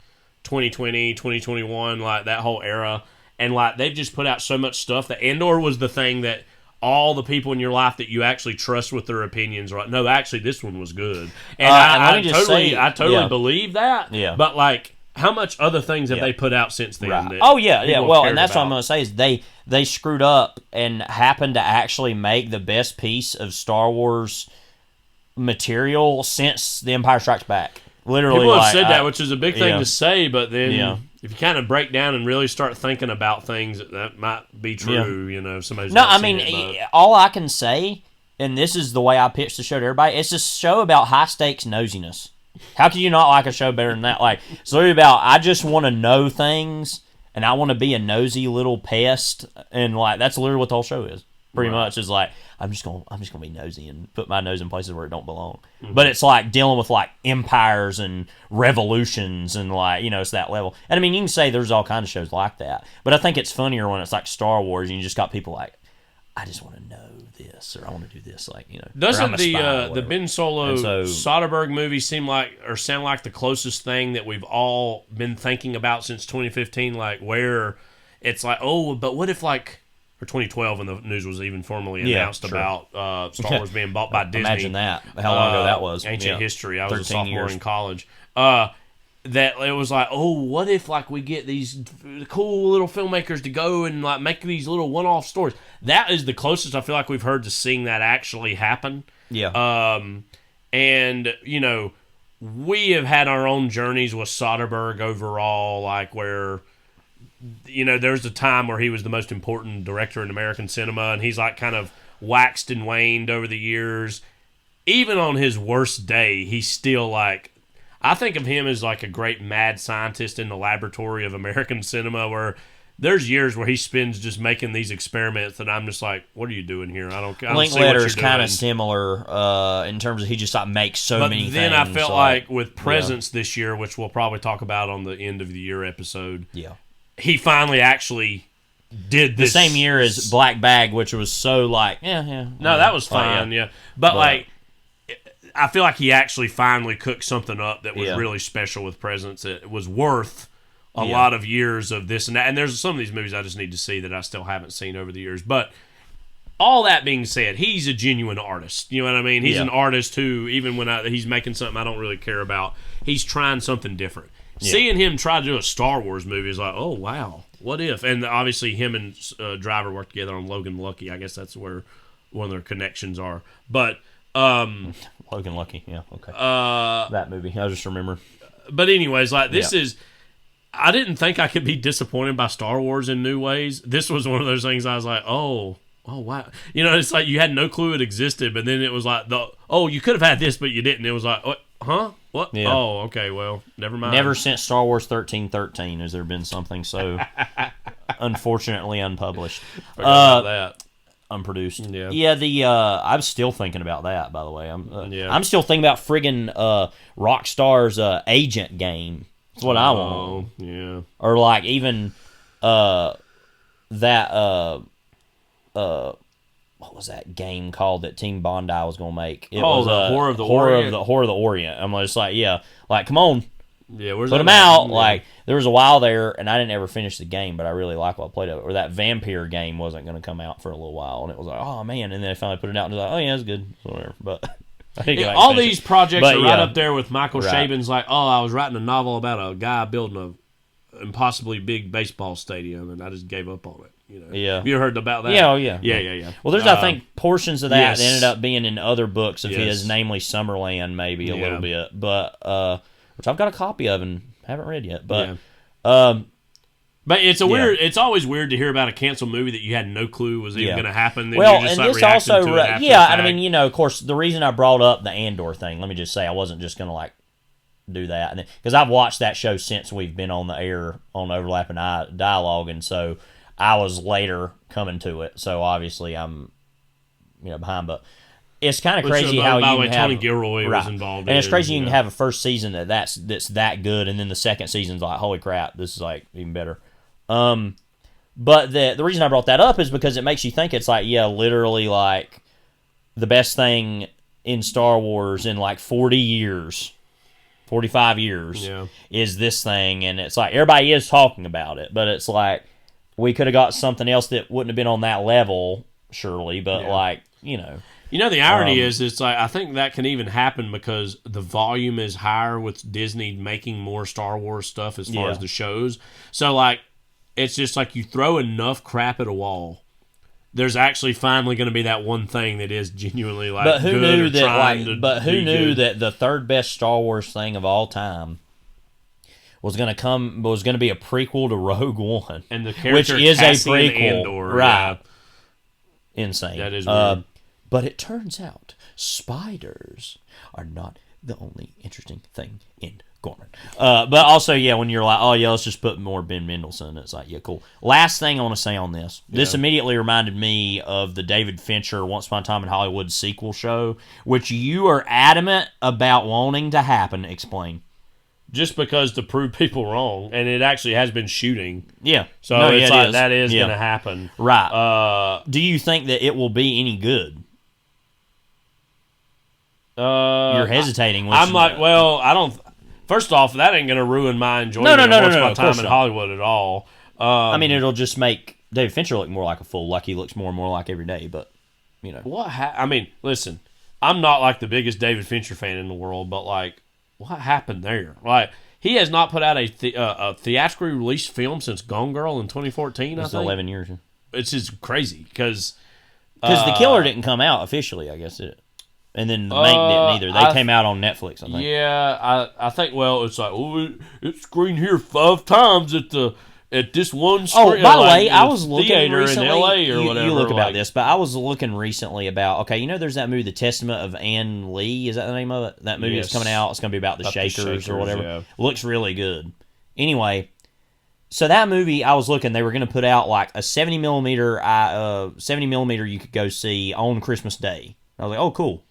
2020, 2021, like that whole era. And like they've just put out so much stuff that Andor was the thing that all the people in your life that you actually trust with their opinions are like, no, actually this one was good. And I totally believe that. Yeah. But like, how much other things have they put out since then? Right. Oh yeah. Well, and that's about? what I'm going to say is they screwed up and happened to actually make the best piece of Star Wars material since The Empire Strikes Back. Literally, people have said that, which is a big thing to say, but then if you kind of break down and really start thinking about things, that might be true. You know, if somebody's No, not I seen mean, it, all I can say, and this is the way I pitch the show to everybody, it's a show about high stakes nosiness. How can you not like a show better than that? Like, it's literally about, I just want to know things, and I want to be a nosy little pest, and like that's literally what the whole show is. Pretty much is like I'm just gonna be nosy and put my nose in places where it don't belong. Mm-hmm. But it's like dealing with like empires and revolutions and like, you know, it's that level. And I mean, you can say there's all kinds of shows like that, but I think it's funnier when it's like Star Wars and you just got people like, I just want to know this, or I want to do this, like, you know. doesn't the Ben Solo Soderbergh movie sound like the closest thing that we've all been thinking about since 2015? Like where it's like, oh, but what if like. Or 2012 when the news was even formally announced about Star Wars being bought by Disney. Imagine that. How long ago that was. Ancient history. I was a sophomore years. in college. That it was like, oh, what if like we get these cool little filmmakers to go and like make these little one-off stories? That is the closest I feel like we've heard to seeing that actually happen. Yeah. And, you know, we have had our own journeys with Soderbergh overall, like where... You know, there's a time where he was the most important director in American cinema, and he's like kind of waxed and waned over the years. Even on his worst day, he's still like, I think of him as like a great mad scientist in the laboratory of American cinema, where there's years where he spends just making these experiments that I'm just like, what are you doing here? I don't see what you're Linklater's doing. kind of similar in terms of he just like makes so many things. But then I felt like with Presence this year, which we'll probably talk about on the end of the year episode, he finally actually did this. The same year as Black Bag, which was so like, No, that was fine, But like, I feel like he actually finally cooked something up that was really special with Presence. It was worth a lot of years of this and that. And there's some of these movies I just need to see that I still haven't seen over the years. But all that being said, he's a genuine artist. You know what I mean? He's an artist who, even when he's making something I don't really care about, he's trying something different. Seeing him try to do a Star Wars movie is like, oh, wow, what if? And obviously him and Driver worked together on Logan Lucky. I guess that's where one of their connections are. But Logan Lucky, okay. That movie, I just remember. But anyways, like this is, I didn't think I could be disappointed by Star Wars in new ways. This was one of those things I was like, oh, wow. You know, it's like you had no clue it existed, but then it was like, you could have had this, but you didn't. It was like, what? Huh? What? Yeah. Oh, okay. Well, never mind. Never since Star Wars 1313 has there been something so unfortunately unpublished. Forgot about that. Unproduced. Yeah. I'm still thinking about that. By the way, I'm still thinking about friggin' Rockstar's Agent game. That's what I want. Yeah. Or like even that what was that game called that Team Bondi was going to make? It was the Horror of the Orient. Horror of the Orient. I'm just like, like, come on. Yeah, where's put them out. Yeah. Like, there was a while there, and I didn't ever finish the game, but I really like what I played of it. Or that Vampire game wasn't going to come out for a little while, and it was like, oh, man. And then I finally put it out, and it was like, oh, yeah, it's good. Whatever. But I think all these projects are right up there with Michael Chabon's like, oh, I was writing a novel about a guy building a impossibly big baseball stadium, and I just gave up on it. You know? Yeah. Have you heard about that? Yeah. Well, there's, I think, portions of that that ended up being in other books of his, namely Summerland, maybe a little bit. But, which I've got a copy of and haven't read yet. But, but it's weird. It's always weird to hear about a canceled movie that you had no clue was even going to happen. Then well, just, and like, this also, to it after and I mean, you know, of course, the reason I brought up the Andor thing, let me just say, I wasn't just going to like do that, because I've watched that show since we've been on the air on Overlapping Dialogue, and so I was later coming to it, so obviously I'm, behind. But it's kind of crazy how you can have Tony Gilroy was involved, and it's crazy you can have a first season that's that good, and then the second season's like, holy crap, this is like even better. But the reason I brought that up is because it makes you think it's like, literally like the best thing in Star Wars in like 40 years. 45 years is this thing, and it's like everybody is talking about it, but it's like we could have got something else that wouldn't have been on that level, surely, but like, the irony is, it's like, I think that can even happen because the volume is higher with Disney making more Star Wars stuff as far as the shows. So, like, it's just like you throw enough crap at a wall, there's actually finally going to be that one thing that is genuinely like. But who good knew or that? trying But who knew good. that the third best Star Wars thing of all time was going to be a prequel to Rogue One, And the which character is a Cassian prequel, Andor, right? Insane. That is weird. But it turns out spiders are not the only interesting thing in Gorman. But also, yeah, when you're like, oh yeah, let's just put more Ben Mendelsohn, it's like, yeah, cool. Last thing I want to say on this. This immediately reminded me of the David Fincher Once Upon a Time in Hollywood sequel show, which you are adamant about wanting to happen. Explain. Just because to prove people wrong, and it actually has been shooting. Yeah. So it's like that is going to happen. Right. Do you think that it will be any good? You're hesitating. I'm like, well, I don't. First off, that ain't going to ruin my enjoyment of Once Upon a Time in Hollywood at all. I mean, it'll just make David Fincher look more like a fool, like he looks more and more like every day. But you know, I mean, listen, I'm not like the biggest David Fincher fan in the world, but like, what happened there? Like, he has not put out a theatrically released film since Gone Girl in 2014. It's 11 years. It's just crazy because The Killer didn't come out officially, I guess it. And then the Mank didn't either. They came out on Netflix, I think. Yeah, I think. Well, it's like, it's screened here 5 times at this one screen. Oh, by the way, I was looking recently. In LA or whatever. You look about this, but I was looking recently about. Okay, you know, there's that movie, The Testament of Anne Lee. Is that the name of it? That movie that's coming out. It's going to be about the Shakers or whatever. Yeah. Looks really good. Anyway, so that movie, I was looking. They were going to put out like a 70 millimeter you could go see on Christmas Day. I was like, oh, cool.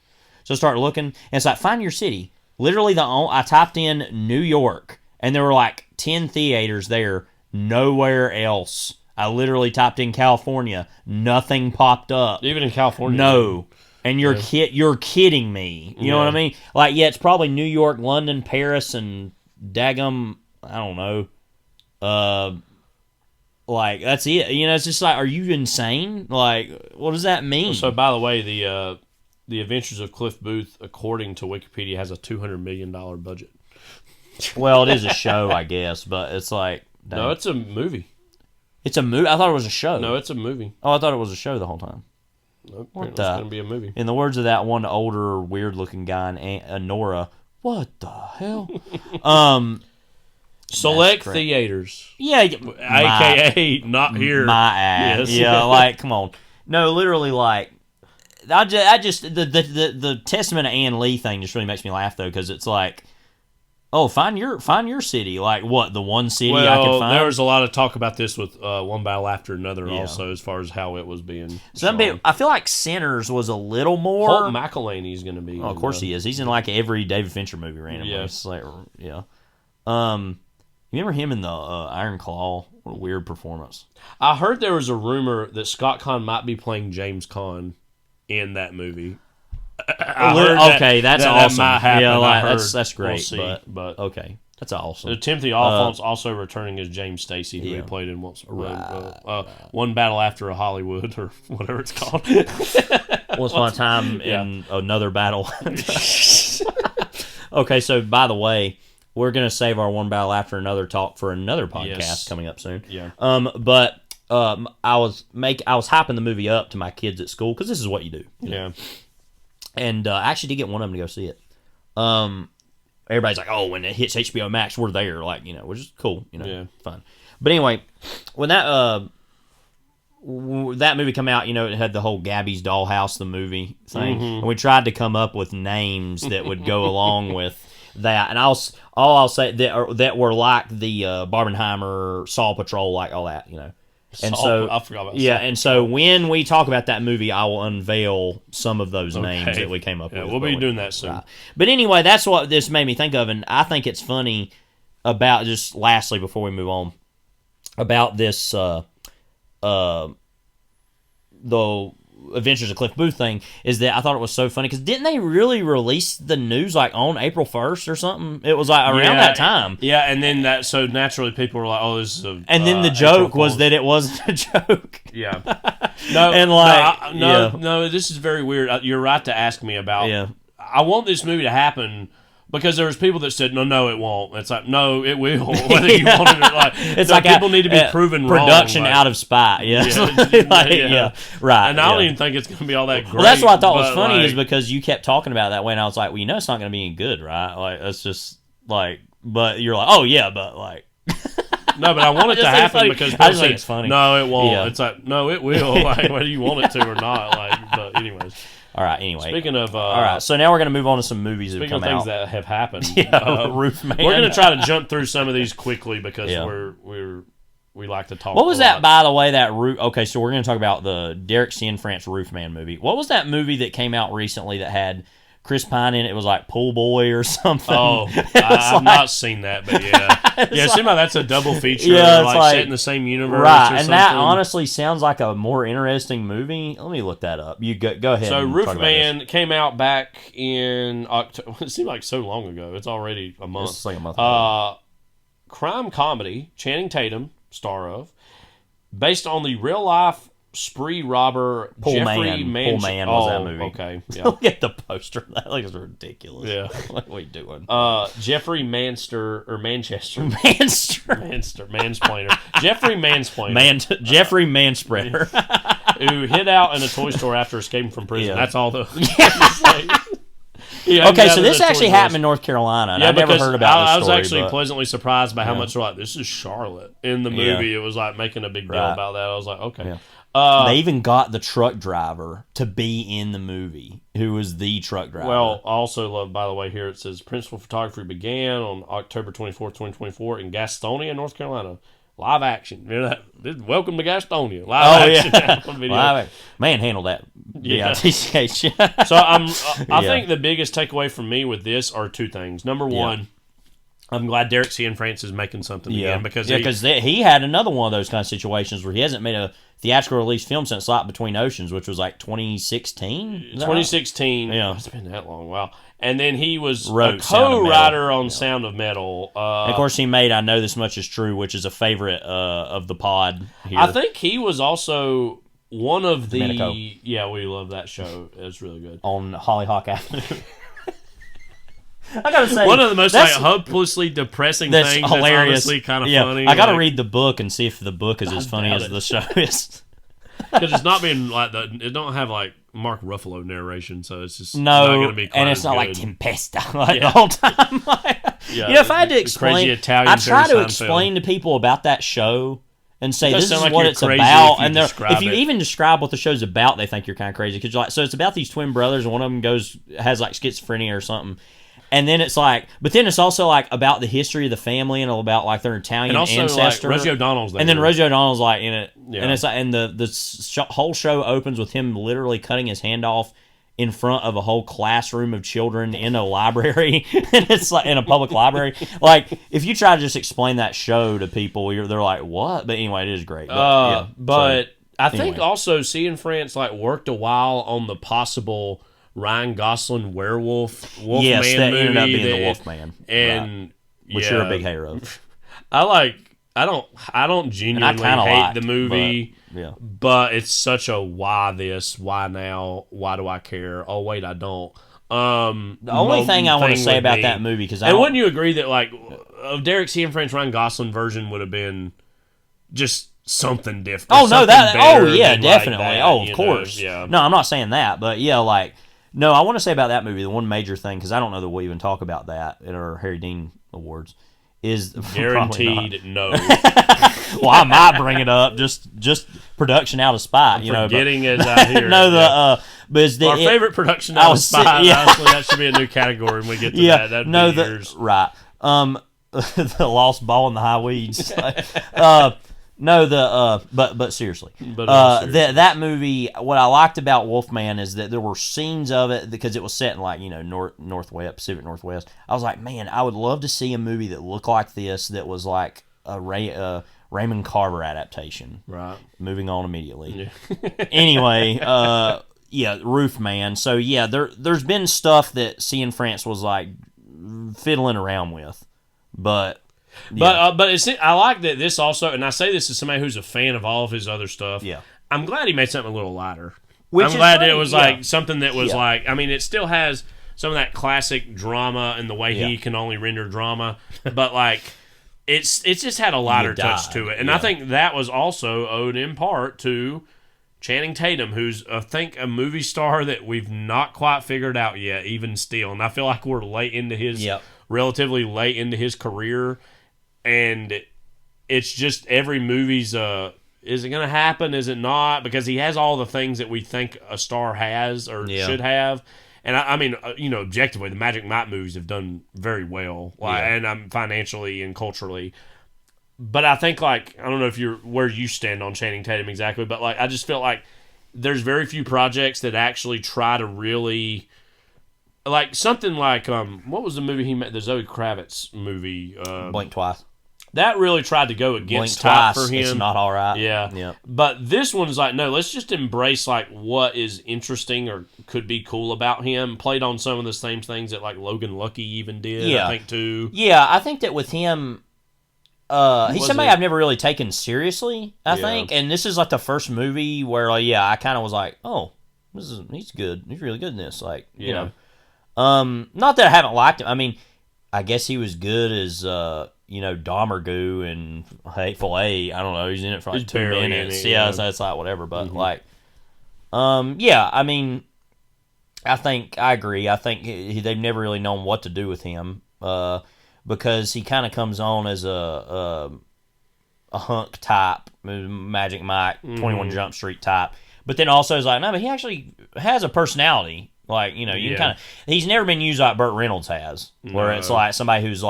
So I started looking, and it's like, find your city. Literally, I typed in New York, and there were like 10 theaters there. Nowhere else. I literally typed in California. Nothing popped up. Even in California. No. And you're kidding me. You know what I mean? Like, yeah, it's probably New York, London, Paris, and daggum, I don't know. Like, that's it. You know, it's just like, are you insane? Like, what does that mean? So, by the way, the Adventures of Cliff Booth, according to Wikipedia, has a $200 million budget. Well, it is a show, I guess, but it's like... Dang. No, it's a movie. It's a movie? I thought it was a show. No, it's a movie. Oh, I thought it was a show the whole time. Nope, it's going to be a movie. In the words of that one older, weird-looking guy, Nora, what the hell? Select theaters. Yeah. AKA not here. My ass. Yes. Yeah, like, come on. No, literally, like... I just the Testament of Ann Lee thing just really makes me laugh though, because it's like, oh, find your city. Like what, the one city I can find? There was a lot of talk about this with One Battle After Another also, as far as how it was being. I feel like Sinners was a little more. Holt McElhaney is going to be. Oh, of course he is. He's in like every David Fincher movie randomly. Yeah. It's like, yeah. You remember him in the Iron Claw? What a weird performance. I heard there was a rumor that Scott Conn might be playing James Conn in that movie. That's awesome. That might happen. Yeah, like, that's great. We'll see, but okay, that's awesome. Timothy Olyphant's also returning as James Stacy, who he played in One Battle After a Hollywood, or whatever it's called. Once upon a time in another battle. Okay, so by the way, we're gonna save our One Battle After Another talk for another podcast coming up soon. Yeah. But I was hyping the movie up to my kids at school, because this is what you do. Yeah. And I actually did get one of them to go see it. Everybody's like, oh, when it hits HBO Max, we're there, like, you know, which is cool, you know, fun. But anyway, when that movie come out, you know, it had the whole Gabby's Dollhouse, the movie thing, and we tried to come up with names that would go along with that. And I'll say that were like the Barbenheimer, Saw Patrol, like all that, you know. And so I forgot about that. And so when we talk about that movie, I will unveil some of those names that we came up with. We'll be doing that soon. Right. But anyway, that's what this made me think of, and I think it's funny about, just lastly before we move on, about this the Adventures of Cliff Booth thing, is that I thought it was so funny, because didn't they really release the news like on April 1st or something? It was like around that time. Yeah, and then so naturally people were like, oh, this is a... And then the joke was that it wasn't a joke. Yeah. No, and like, no, this is very weird. You're right to ask me about... Yeah. I want this movie to happen... Because there was people that said, no, it won't. It's like, no, it will. Whether you want it or not. It's like people need to be proven wrong. Production out of spite. Yeah. Right. And I don't even think it's going to be all that great. Well, that's what I thought was funny, is because you kept talking about it that way, and I was like, well, you know it's not going to be any good, right? Like, that's just, like, but you're like, oh yeah, but like. No, but I want it to just think it's happen funny. because I people just think say, it's funny. no, it won't. Yeah. It's like, no, it will. Like, whether you want it to or not. Like, but anyways. All right. Anyway. Speaking of, all right. So now we're gonna move on to some movies that have speaking come of things out. that have happened, Roofman. we're gonna try to jump through some of these quickly because Yeah. we like to talk. What was a that, lot. by the way? That roof. Okay, so we're gonna talk about the Derek Cianfrance Roofman movie. What was that movie that came out recently that had Chris Pine in it? It was like Pool Boy or something. Oh, I've not seen that, but yeah, yeah. It seems like that's a double feature. Yeah, it's like like- set in the same universe, Right, or and something. that honestly sounds like a more interesting movie. Let me look that up. You go ahead. So and talk about this. Roofman came out back in October. It seemed like so long ago. It's already a month. It's like a month ago. Crime comedy. Channing Tatum, star of, based on the real life spree robber Pool Jeffrey Man. Pool Man was that movie. Okay, yeah. Look at the poster. That looks ridiculous. Yeah. What are we doing? Jeffrey Manchester Mansplainer. Jeffrey Mansplainer. Jeffrey Manspreader. Who hid out in a toy store after escaping from prison. Yeah. That's all the. Okay, so this actually happened in North Carolina, and I never because heard about this I was story, actually but- pleasantly surprised by how much they're like, this is Charlotte. In the movie, Yeah. it was like making a big deal Right. about that. I was like, okay. Yeah. Uh, they even got the truck driver to be in the movie, who was the truck driver. Well, I also love, by the way, here it says principal photography began on October 24th, 2024 in Gastonia, North Carolina. Live action. You know that? Welcome to Gastonia. Live action. Video. Manhandle that. Yeah. BITCH. So I Yeah. think the biggest takeaway for me with this are two things. Number one, I'm glad Derek Cianfrance is making something again because he had another one of those kind of situations where he hasn't made a theatrical release film since Light Between Oceans, which was like 2016. 2016. Right? Yeah. It's been that long. Wow. And then he was Wrote a Sound of co-writer Metal. on Sound of Metal. And of course, he made I Know This Much Is True, which is a favorite of the pod here. I think he was also one of the... Domenico. Yeah, we love that show. It's really good. On Hollyhock Avenue. I gotta say, One of the most that's- hopelessly depressing that's things hilarious. that's honestly kind of Yeah, funny. I gotta like, read the book and see if the book is as funny doubt as it. the show is. Because it's not being like the... It don't have like Mark Ruffalo narration, so it's just No, not going to be quite and it's as not like good. Tempesta like Yeah. the whole time. Yeah, you know, if I had to the explain, crazy Italian I try to Jerry Seinfeld. explain to people about that show and say It does this is sound like what you're it's crazy about. if you And describe if you it. even describe what the show's about, they think you're kind of crazy because you're like, so it's about these twin brothers, and one of them has like schizophrenia or something. And then it's like, but then it's also like about the history of the family and about like their Italian And also, ancestor. like, Rosie O'Donnell's there. And then Rosie O'Donnell's like in it, Yeah. and it's like, and the whole show opens with him literally cutting his hand off in front of a whole classroom of children in a library, and it's like in a public library. Like if you try to just explain that show to people, they're like, "What?" But anyway, it is great. But I think anyway. also Cianfrance like worked a while on the possible Ryan Gosling Wolfman yes, that movie ended up being that- the Wolfman, and which you're a big hater of. I don't genuinely kinda hate liked, the movie, Yeah. but it's such a why this, why now, why do I care? Oh wait, I don't. The only thing I want to say about that movie, because and wouldn't you agree that like of Derek Cianfrance Ryan Gosling version would have been just something different? Oh no, something that. better Oh yeah, than like definitely. that, Oh, of you course. know? Yeah. No, I'm not saying that, but yeah, like no, I want to say about that movie. The one major thing, because I don't know that we'll even talk about that at our Harry Dean Awards, is Guaranteed no. Well, I might bring it up just production out of spite, you know. Forgetting as I hear. No, it, but it's our favorite production out of spite. yeah. Honestly, that should be a new category when we get to that. That'd be yours. right. The lost ball in the high weeds. But seriously, that movie. What I liked about Wolfman is that there were scenes of it because it was set in like Northwest, Pacific Northwest. I was like, man, I would love to see a movie that looked like this that was like a Raymond Carver adaptation. Right. Moving on immediately. Anyway, Roofman. So yeah, there's been stuff that Cianfrance was like fiddling around with, but. Yeah. But I like that this also, and I say this as somebody who's a fan of all of his other stuff. Yeah. I'm glad he made something a little lighter. Which I'm is glad that funny, it was yeah. like something that was Yeah. like, I mean, it still has some of that classic drama and the way he Yeah. can only render drama, but like it's just had a lighter touch to it. And I think that was also owed in part to Channing Tatum, who's I think a movie star that we've not quite figured out yet, even still. And I feel like we're late into his relatively late into his career, and it's just every movie's is it going to happen? Is it not? Because he has all the things that we think a star has or should have. And I mean, objectively, the Magic Mike movies have done very well, and financially and culturally. But I think, I don't know where you stand on Channing Tatum exactly, but I just feel like there's very few projects that actually try to really, something what was the movie he made? The Zoe Kravitz movie, Blink Twice. That really tried to go against Blink type Twice, for him. It's not all right. Yeah. But this one's no, let's just embrace what is interesting or could be cool about him. Played on some of the same things that Logan Lucky even did, I think, too. Yeah, I think that with him, he's somebody I've never really taken seriously, I think. And this is the first movie where, I kind of was oh, he's good. He's really good in this. You know. Not that I haven't liked him. I mean, I guess he was good as... Domergue and Hateful Eight. I don't know. He's in it for 2 minutes. So it's whatever. But I mean, I agree. I think they've never really known what to do with him because he kind of comes on as a hunk type, Magic Mike, 21 Jump Street type. But then also is no, but he actually has a personality. You can kind of. He's never been used like Burt Reynolds has, where it's somebody who's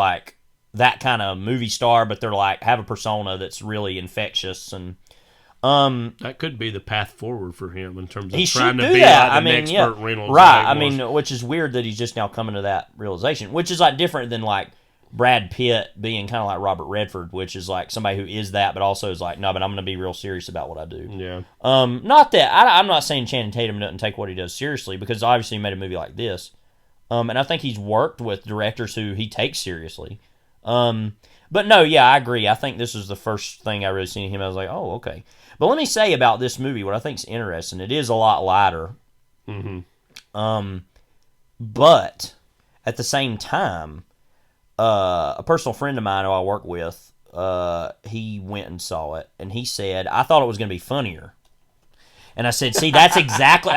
that kind of movie star, but they're have a persona that's really infectious, and that could be the path forward for him in terms of he trying to do be that. the next Burt Reynolds, right? I mean, which is weird that he's just now coming to that realization, which is different than Brad Pitt being kind of like Robert Redford, which is somebody who is that, but also is no, but I'm going to be real serious about what I do. Yeah. Not that I'm not saying Channing Tatum doesn't take what he does seriously, because obviously he made a movie like this, and I think he's worked with directors who he takes seriously. But no, I agree. I think this is the first thing I really seen him. I was oh, okay. But let me say about this movie what I think is interesting. It is a lot lighter. But at the same time, a personal friend of mine who I work with, he went and saw it, and he said, I thought it was going to be funnier. And I said, that's exactly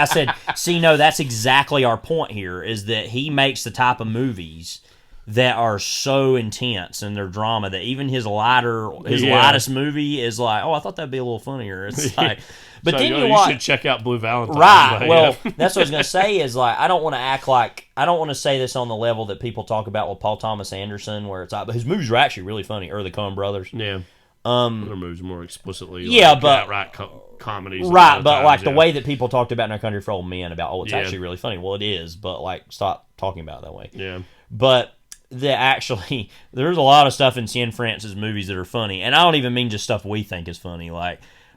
our point here, is that he makes the type of movies that are so intense in their drama that even his lightest movie is oh, I thought that'd be a little funnier. It's but so, then you should check out Blue Valentine. Right. Well, that's what I was going to say is I don't want to act I don't want to say this on the level that people talk about with Paul Thomas Anderson, where it's but his movies are actually really funny, or the Coen Brothers. Yeah. Other movies more explicitly but outright comedies. Right, but the way that people talked about No Country for Old Men about it's actually really funny. Well, it is, but stop talking about it that way. Yeah. But there's a lot of stuff in Cian France's movies that are funny, and I don't even mean just stuff we think is funny.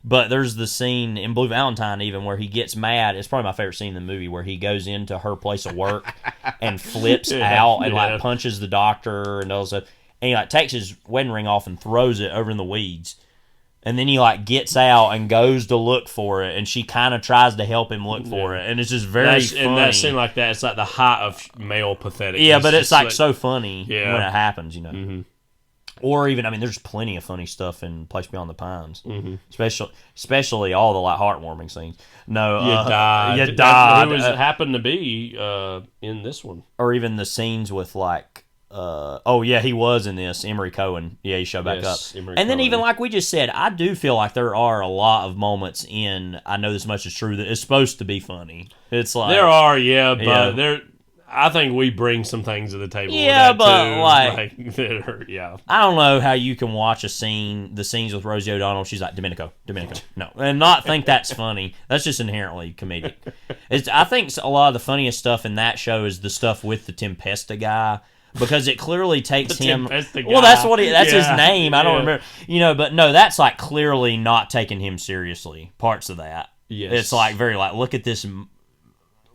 But there's the scene in Blue Valentine even where he gets mad. It's probably my favorite scene in the movie, where he goes into her place of work and flips out and punches the doctor and all that. And he takes his wedding ring off and throws it over in the weeds. And then he gets out and goes to look for it, and she kind of tries to help him look for it, and it's just very funny. And that scene like that, it's the height of male pathetic. Yeah, but it's so funny when it happens, Mm-hmm. Or even, there's plenty of funny stuff in Place Beyond the Pines, especially all the heartwarming scenes. No, you died. You died. Who happened to be in this one, or even the scenes with he was in this. Emery Cohen. Yeah, he showed back up. And then even we just said, I do feel there are a lot of moments in I Know This Much Is True that is supposed to be funny. It's there are, but there. I think we bring some things to the table. Yeah, with that but that are, I don't know how you can watch the scenes with Rosie O'Donnell. She's Domenico, no, and not think that's funny. That's just inherently comedic. I think a lot of the funniest stuff in that show is the stuff with the Tempesta guy. Because it clearly takes him. Well, that's that's his name. I don't remember. But no, that's clearly not taking him seriously. Parts of that. Yes. It's very look at this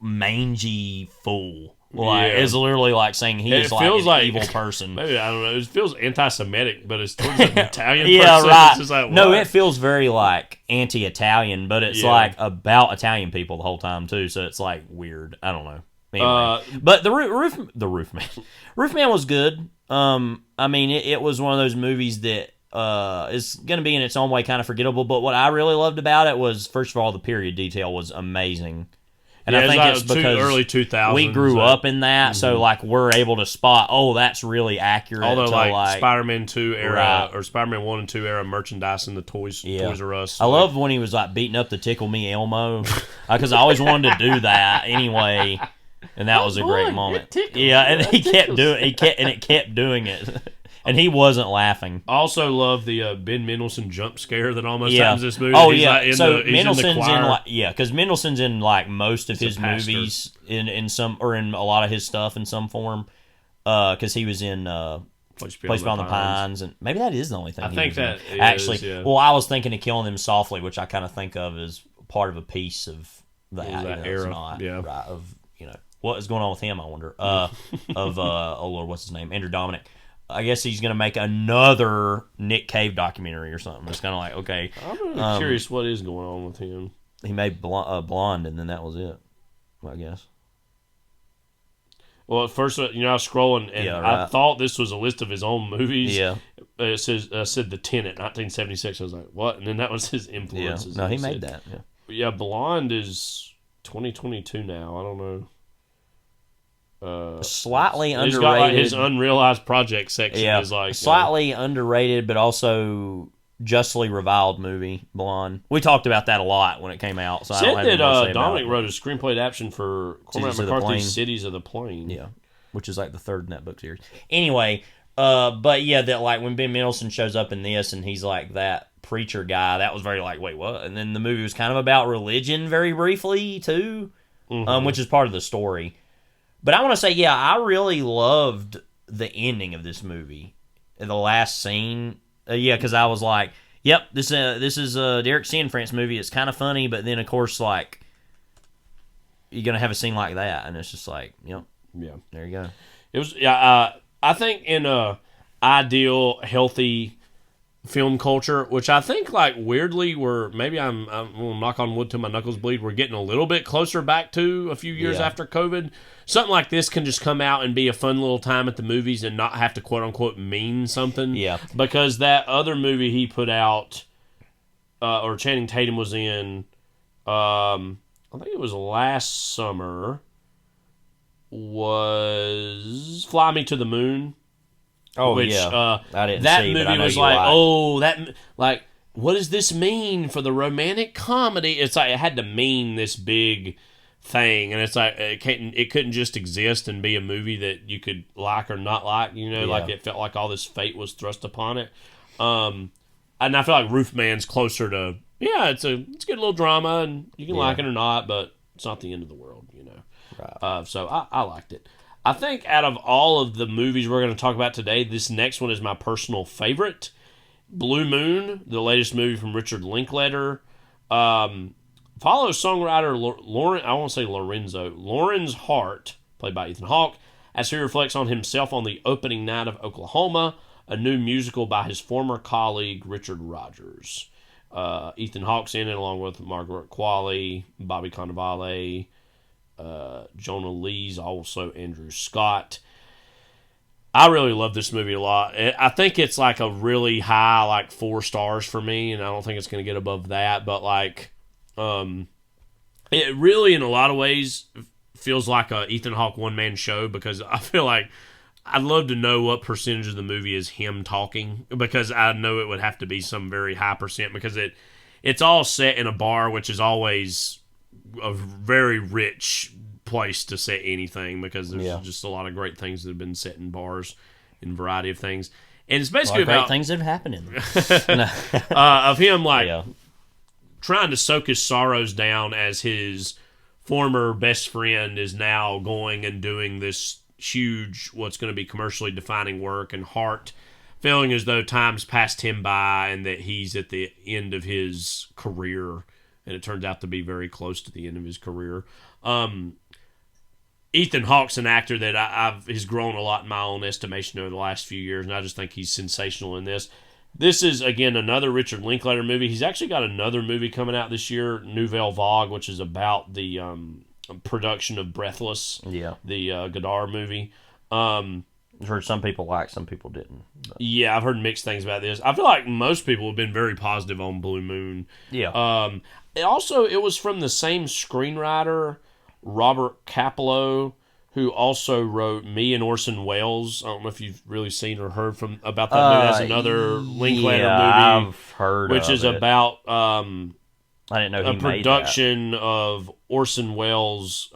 mangy fool. It's literally saying he's an evil person. Maybe, I don't know. It feels anti-Semitic, but it's towards an Italian person. Right. It's just no, it feels very anti-Italian, but it's about Italian people the whole time too. So it's weird. I don't know. Anyway, but the Roofman was good. It was one of those movies that is going to be in its own way kind of forgettable. But what I really loved about it was, first of all, the period detail was amazing. And I think it's because early 2000s. we grew up in that, so like we're able to spot. Oh, that's really accurate. Although to, like Spider-Man 2 era Right. or Spider-Man 1 and 2 era merchandise in the Toys R Us. I loved when he was like beating up the Tickle Me Elmo because I always wanted to do that anyway, and that was a great moment. Yeah, and he kept doing it kept doing it. And he wasn't laughing. I also love the Ben Mendelsohn jump scare that almost Yeah. happens in this movie. Oh, He's yeah. like So he's Mendelsohn's in the choir. because Mendelsohn's in like most of his a pastor. movies in some or in a lot of his stuff in some form. Because he was in Place Beyond the Pines, and maybe that is the only thing. I think that is, actually. yeah. Well, I was thinking of Killing Them Softly, which I kind of think of as part of a piece of that, that it's era. not, Yeah. right, of what is going on with him. I wonder. Of oh Lord, what's his name? Andrew Dominic. I guess he's going to make another Nick Cave documentary or something. It's kind of like, okay. I'm really curious what is going on with him. He made Blonde, and then that was it, I guess. Well, at first, I was scrolling, and Yeah, I right. thought this was a list of his own movies. Yeah. It said The Tenant, 1976. I was like, what? And then that was his Yeah. influences. No, he It made said- that. Yeah. Yeah, Blonde is 2022 now. I don't know. Slightly He's underrated. got like his unrealized project section. Yeah. Is like Slightly underrated, but also justly reviled movie, Blonde. We talked about that a lot when it came out. So I said don't have that anything to say about Dominic it. wrote a screenplay adaptation for Cormac Cities of the Plain. McCarthy's Cities of the Plain. Yeah, which is like the third in that book series. Anyway, but yeah, that like when Ben Mendelsohn shows up in this and he's like that preacher guy, that was very like, wait, what? And then the movie was kind of about religion very briefly too, which is part of the story. But I want to say, yeah, I really loved the ending of this movie, the last scene. Because I was like, yep, this is a Derek Cianfrance movie. It's kind of funny, but then of course like you're gonna have a scene like that, and it's just like, yep. Yeah. There you go. It was I think in a ideal healthy film culture, which I think like weirdly we're maybe I'm gonna knock on wood till my knuckles bleed, we're getting a little bit closer back to a few years after COVID. Something like this can just come out and be a fun little time at the movies and not have to quote unquote mean something. Yeah. Because that other movie he put out or Channing Tatum was in I think it was last summer, was Fly Me to the Moon. Oh, Which, yeah. I didn't that see, movie but I know was you like, like. oh, that like, what does this mean for the romantic comedy? It's like it had to mean this big thing, and it's like it couldn't just exist and be a movie that you could like or not like. Like it felt like all this fate was thrust upon it. And I feel like Roofman's closer to it's a good little drama, and you can like it or not, but it's not the end of the world, Right. So I liked it. I think out of all of the movies we're going to talk about today, this next one is my personal favorite. Blue Moon, the latest movie from Richard Linklater, follows songwriter Lorenz Hart, played by Ethan Hawke, as he reflects on himself on the opening night of Oklahoma, a new musical by his former colleague Richard Rodgers. Ethan Hawke's in it along with Margaret Qualley, Bobby Cannavale, Jonah Lee's, also Andrew Scott. I really love this movie a lot. I think it's like a really high, like 4 stars for me, and I don't think it's going to get above that. But like, it really, in a lot of ways, feels like a Ethan Hawke one-man show, because I feel like I'd love to know what percentage of the movie is him talking, because I know it would have to be some very high percent, because it's all set in a bar, which is always a very rich place to set anything, because there's just a lot of great things that have been set in bars in a variety of things. And it's basically about great things that have happened in them. of him trying to soak his sorrows down as his former best friend is now going and doing this huge, what's going to be commercially defining work, and Hart feeling as though time's passed him by and that he's at the end of his career, and it turns out to be very close to the end of his career. Ethan Hawke's an actor that has grown a lot in my own estimation over the last few years, and I just think he's sensational in this. This is, again, another Richard Linklater movie. He's actually got another movie coming out this year, Nouvelle Vague, which is about the production of Breathless, the Godard movie. I've heard some people liked, some people didn't. But. Yeah, I've heard mixed things about this. I feel like most people have been very positive on Blue Moon. Yeah. It was from the same screenwriter Robert Capello, who also wrote Me and Orson Welles. I don't know if you've really seen or heard about that movie. That's another Linklater movie. I've heard which of is it. about I didn't know he a made production of Orson Welles'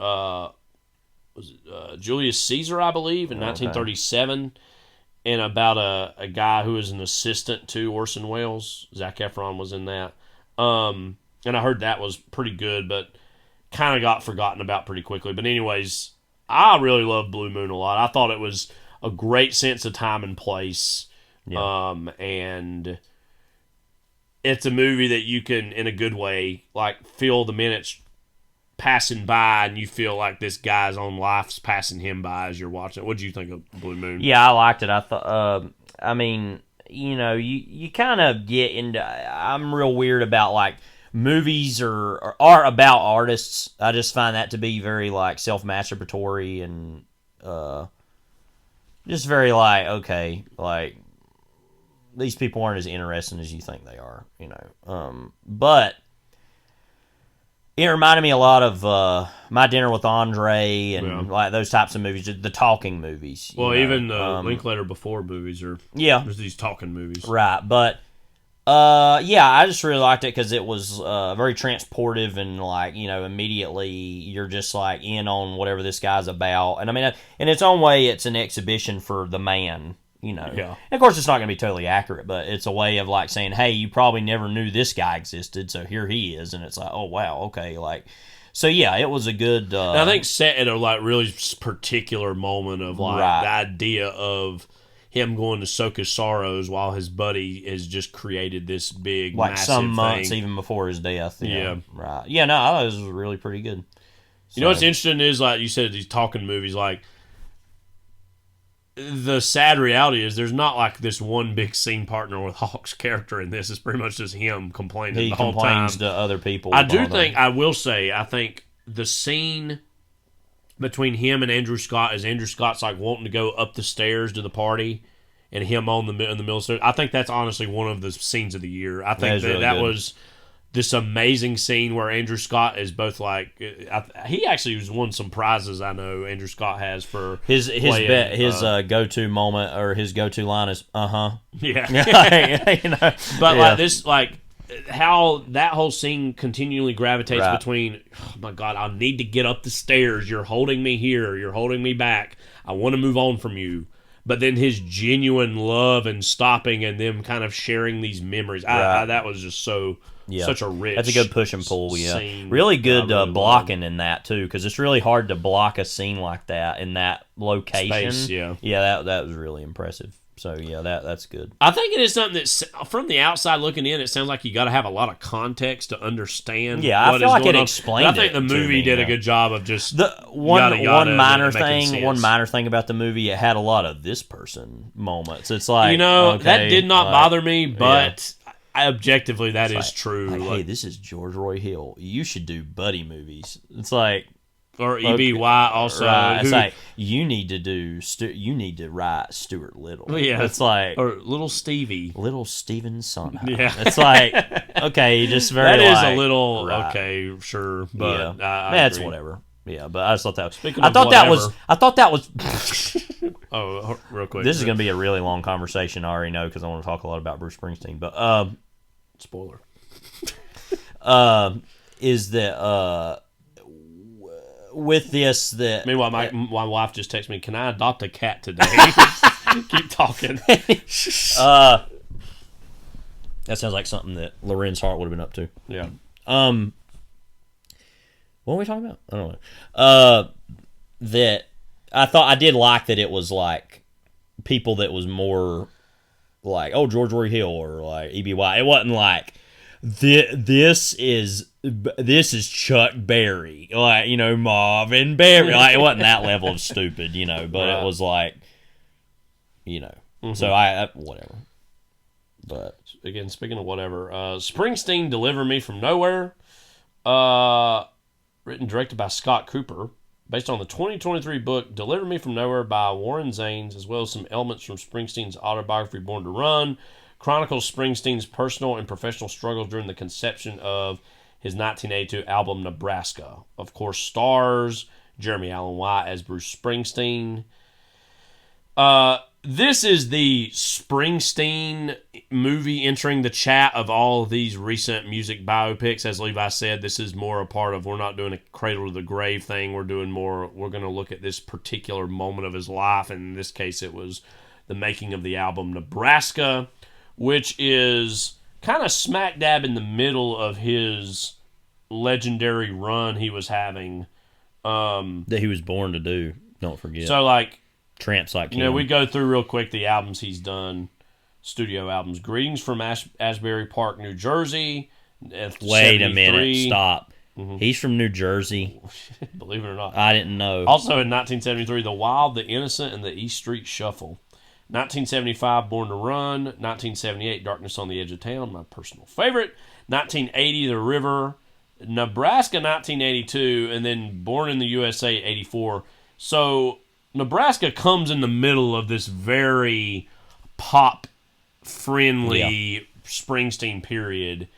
Julius Caesar, I believe, in 1937, and about a guy who is an assistant to Orson Welles. Zac Efron was in that. And I heard that was pretty good, but kind of got forgotten about pretty quickly. But anyways, I really love Blue Moon a lot. I thought it was a great sense of time and place. Yeah. And it's a movie that you can, in a good way, like feel the minutes passing by, and you feel like this guy's own life's passing him by as you're watching it. What did you think of Blue Moon? Yeah, I liked it. I thought, I mean, you know, you kind of get into. I'm real weird about like movies or art about artists. I just find that to be very like self-masturbatory and just very like, okay, like these people aren't as interesting as you think they are, you know. But it reminded me a lot of My Dinner with Andre and like those types of movies, the talking movies. Well, you know? even the Linklater before movies are there's these talking movies, right? But yeah, I just really liked it because it was very transportive and like, you know, immediately you're just like in on whatever this guy's about. And I mean, in its own way, it's an exhibition for the man. You know, yeah. And of course, it's not going to be totally accurate, but it's a way of like saying, "Hey, you probably never knew this guy existed, so here he is," and it's like, "Oh wow, okay." Like, so yeah, it was a good. I think set at a like really particular moment of like the idea of him going to soak his sorrows while his buddy has just created this big, like massive some months thing. Even before his death. Yeah, right. Yeah, no, I thought it was really pretty good. You know what's interesting is like you said, these talking movies like. The sad reality is there's not like this one big scene partner with Hawk's character in this. It's pretty much just him complaining the whole time. He complains to other people. I think the scene between him and Andrew Scott is Andrew Scott's like wanting to go up the stairs to the party and him in the middle of the stairs. I think that's honestly one of the scenes of the year. I think that was this amazing scene where Andrew Scott is both like he actually has won some prizes. I know Andrew Scott has for his playing, go-to moment or his go-to line is yeah. You know? But like this, like how that whole scene continually gravitates between, oh my God, I need to get up the stairs. You're holding me here. You're holding me back. I want to move on from you. But then his genuine love and stopping and them kind of sharing these memories. That was just so. Yeah. Such a rich. That's a good push and pull. Yeah, scene. Really good blocking in that too, because it's really hard to block a scene like that in that location. Space, that was really impressive. So yeah, that's good. I think it is something that, from the outside looking in, it sounds like you got to have a lot of context to understand. Yeah, I feel like it explained. I think the movie did a good job of just the one minor thing about the movie. It had a lot of this person moments. It's like that did not bother me, but. Objectively, that is true. Like, hey, this is George Roy Hill. You should do buddy movies. It's like, or EBY also. Right. It's like you need to write Stuart Little. Yeah, it's like or Little Stevie, Little Steven Soderbergh. Yeah, it's like okay, just very. That is a little okay, sure, but that's whatever. Yeah, but I just thought that. I thought that was. Oh, real quick. This is going to be a really long conversation. I already know because I want to talk a lot about Bruce Springsteen. But spoiler. Is that with this that? Meanwhile, my wife just texted me. Can I adopt a cat today? Keep talking. That sounds like something that Lorenz Hart would have been up to. Yeah. What are we talking about? I don't know. That I did like that it was like people that was more like George Roy Hill or like EBY. It wasn't like this is Chuck Berry, like Marvin Berry. Like it wasn't that level of stupid, But it was like, So I whatever. But again, speaking of whatever, Springsteen, Deliver Me From Nowhere. Written and directed by Scott Cooper, based on the 2023 book Deliver Me From Nowhere by Warren Zanes, as well as some elements from Springsteen's autobiography Born to Run, chronicles Springsteen's personal and professional struggles during the conception of his 1982 album Nebraska. Of course, stars Jeremy Allen White as Bruce Springsteen. This is the Springsteen movie entering the chat of all of these recent music biopics. As Levi said, this is more a part of, we're not doing a cradle to the grave thing. We're going to look at this particular moment of his life. And in this case, it was the making of the album Nebraska, which is kind of smack dab in the middle of his legendary run he was having. That he was born to do. Don't forget. So, like, tramps like him. you know, we go through real quick the albums he's done, studio albums. Greetings from Asbury Park, New Jersey. Wait a minute, stop. Mm-hmm. He's from New Jersey. Believe it or not. I didn't know. Also in 1973, The Wild, The Innocent, and The East Street Shuffle. 1975, Born to Run. 1978, Darkness on the Edge of Town, my personal favorite. 1980, The River. Nebraska, 1982, and then Born in the USA, 84. So Nebraska comes in the middle of this very pop-friendly Springsteen period.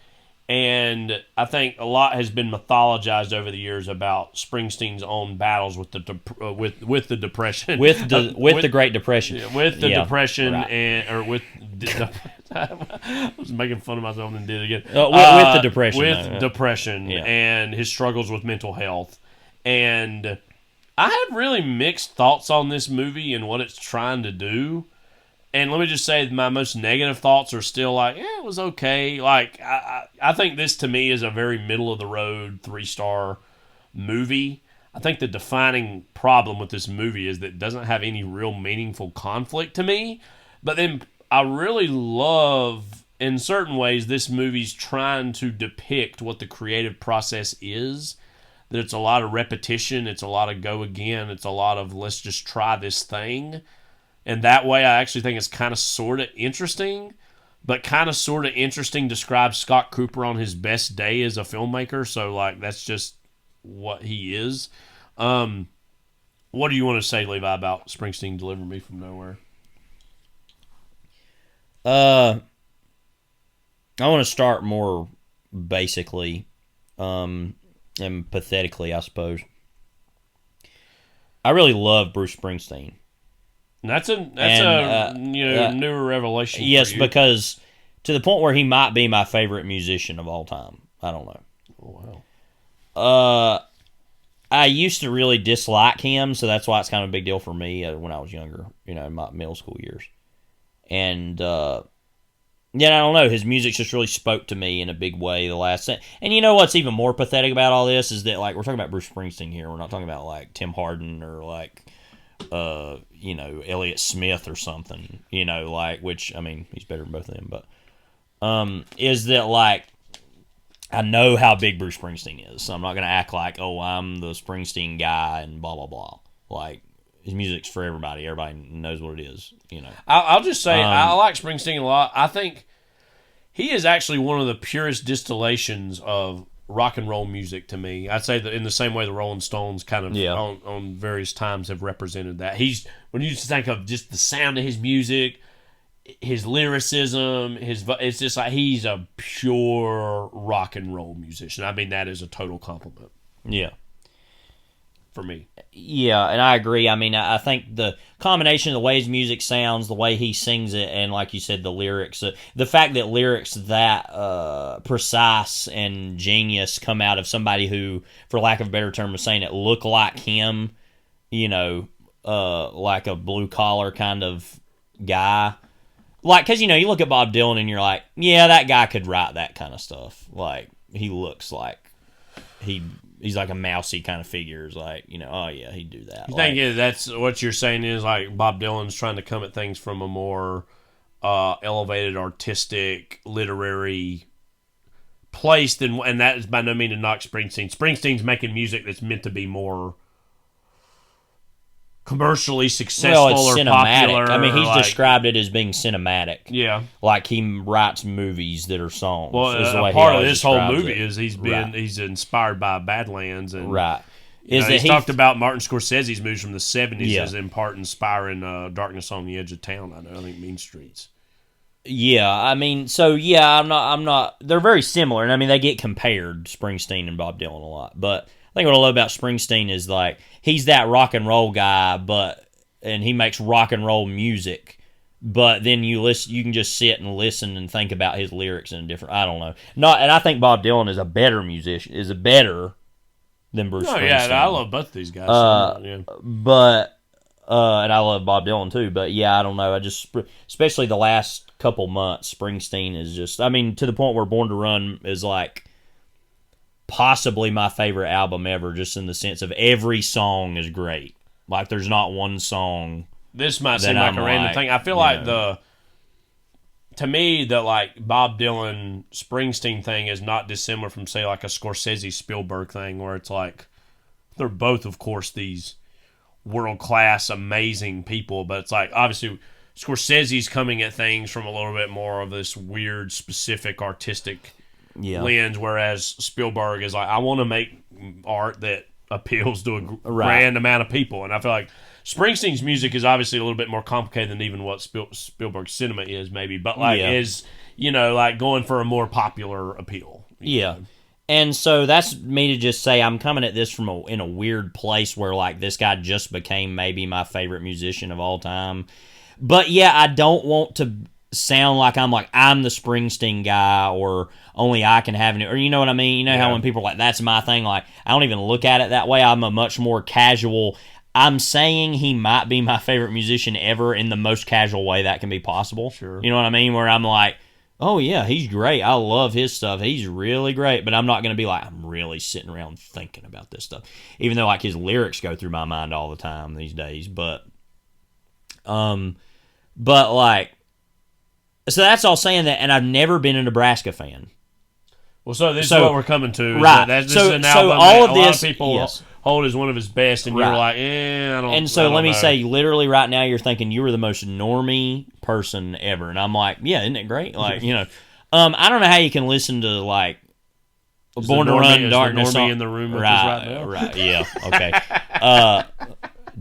And I think a lot has been mythologized over the years about Springsteen's own battles with the depression, with the Great Depression, with the depression, right. I was making fun of myself and did it again. With the depression, depression, and his struggles with mental health. And I have really mixed thoughts on this movie and what it's trying to do. And let me just say, my most negative thoughts are still like, it was okay. Like, I think this, to me, is a very middle-of-the-road, 3-star movie. I think the defining problem with this movie is that it doesn't have any real meaningful conflict to me. But then I really love, in certain ways, this movie's trying to depict what the creative process is. That it's a lot of repetition, it's a lot of go again, it's a lot of let's just try this thing. And that way, I actually think it's kind of sort of interesting, but kind of sort of interesting describes Scott Cooper on his best day as a filmmaker. So, like, that's just what he is. What do you want to say, Levi, about Springsteen Deliver Me From Nowhere? I want to start more basically, and pathetically, I suppose. I really love Bruce Springsteen. That's a newer revelation. Yes, for you. because to the point where he might be my favorite musician of all time. I don't know. Oh, wow. I used to really dislike him, so that's why it's kind of a big deal for me when I was younger, in my middle school years. And I don't know. His music just really spoke to me in a big way the last. And you know what's even more pathetic about all this is that, like, we're talking about Bruce Springsteen here. We're not talking about like Tim Hardin or like. Elliott Smith or something, which, I mean, he's better than both of them, but, is that, like, I know how big Bruce Springsteen is, so I'm not going to act like, oh, I'm the Springsteen guy and blah, blah, blah. Like, his music's for everybody. Everybody knows what it is, I'll just say, I like Springsteen a lot. I think he is actually one of the purest distillations of rock and roll music to me. I'd say that in the same way the Rolling Stones kind of on various times have represented that. When you think of just the sound of his music, his lyricism, it's just like he's a pure rock and roll musician. I mean that is a total compliment. Yeah. For me. Yeah, and I agree. I mean, I think the combination of the way his music sounds, the way he sings it, and like you said, the lyrics, the fact that lyrics that precise and genius come out of somebody who, for lack of a better term of saying it, look like him, like a blue-collar kind of guy. Like, because, you look at Bob Dylan and you're like, yeah, that guy could write that kind of stuff. Like, he looks like he's like a mousy kind of figure. It's like, oh yeah, he'd do that. You think that's what you're saying is like Bob Dylan's trying to come at things from a more elevated, artistic, literary place and that is by no means to knock Springsteen. Springsteen's making music that's meant to be more commercially successful or cinematic. Popular. I mean, he's described it as being cinematic. Yeah, like he writes movies that are songs. Well, a part of this whole movie is he's inspired by Badlands and right. He's talked about Martin Scorsese's movies from the 70s as in part inspiring Darkness on the Edge of Town. I think Mean Streets. Yeah, I mean, so yeah, I'm not. They're very similar, and I mean they get compared, Springsteen and Bob Dylan, a lot. But I think what I love about Springsteen is like he's that rock and roll guy, and he makes rock and roll music. But then you can just sit and listen and think about his lyrics in a different. I don't know. And I think Bob Dylan is a better musician, better than Bruce. Oh Springsteen. yeah, I love both these guys. But and I love Bob Dylan too. But yeah, I don't know. Especially the last couple months, Springsteen is just, I mean, to the point where Born to Run is like possibly my favorite album ever, just in the sense of every song is great. Like there's not one song. This might seem like a random thing. I feel like to me, the like Bob Dylan Springsteen thing is not dissimilar from say like a Scorsese Spielberg thing, where it's like they're both, of course, these world class, amazing people, but it's like obviously Scorsese's coming at things from a little bit more of this weird, specific, artistic lens, whereas Spielberg is like, I want to make art that appeals to a grand amount of people. And I feel like Springsteen's music is obviously a little bit more complicated than even what Spielberg's cinema is, maybe, but like is, like going for a more popular appeal. Yeah. And so that's me to just say I'm coming at this in a weird place where like this guy just became maybe my favorite musician of all time. But yeah, I don't want to sound like I'm the Springsteen guy, or only I can have it, or you know what I mean? You know how when people are like, that's my thing, like I don't even look at it that way. I'm a much more casual. I'm saying he might be my favorite musician ever in the most casual way that can be possible. Sure. You know what I mean? Where I'm like, oh yeah, he's great. I love his stuff. He's really great. But I'm not going to be like, I'm really sitting around thinking about this stuff. Even though like his lyrics go through my mind all the time these days. But like, so that's all saying that, and I've never been a Nebraska fan. Well, so this is what we're coming to. Right. This is an album all that of a lot this, of people hold as one of his best, and you're like, I don't. And so let me know. say, literally right now, you're thinking you were the most normie person ever, and I'm like, yeah, isn't it great? Like, I don't know how you can listen to like Born to Run, Darkness in the room with us right now. Right, yeah, okay.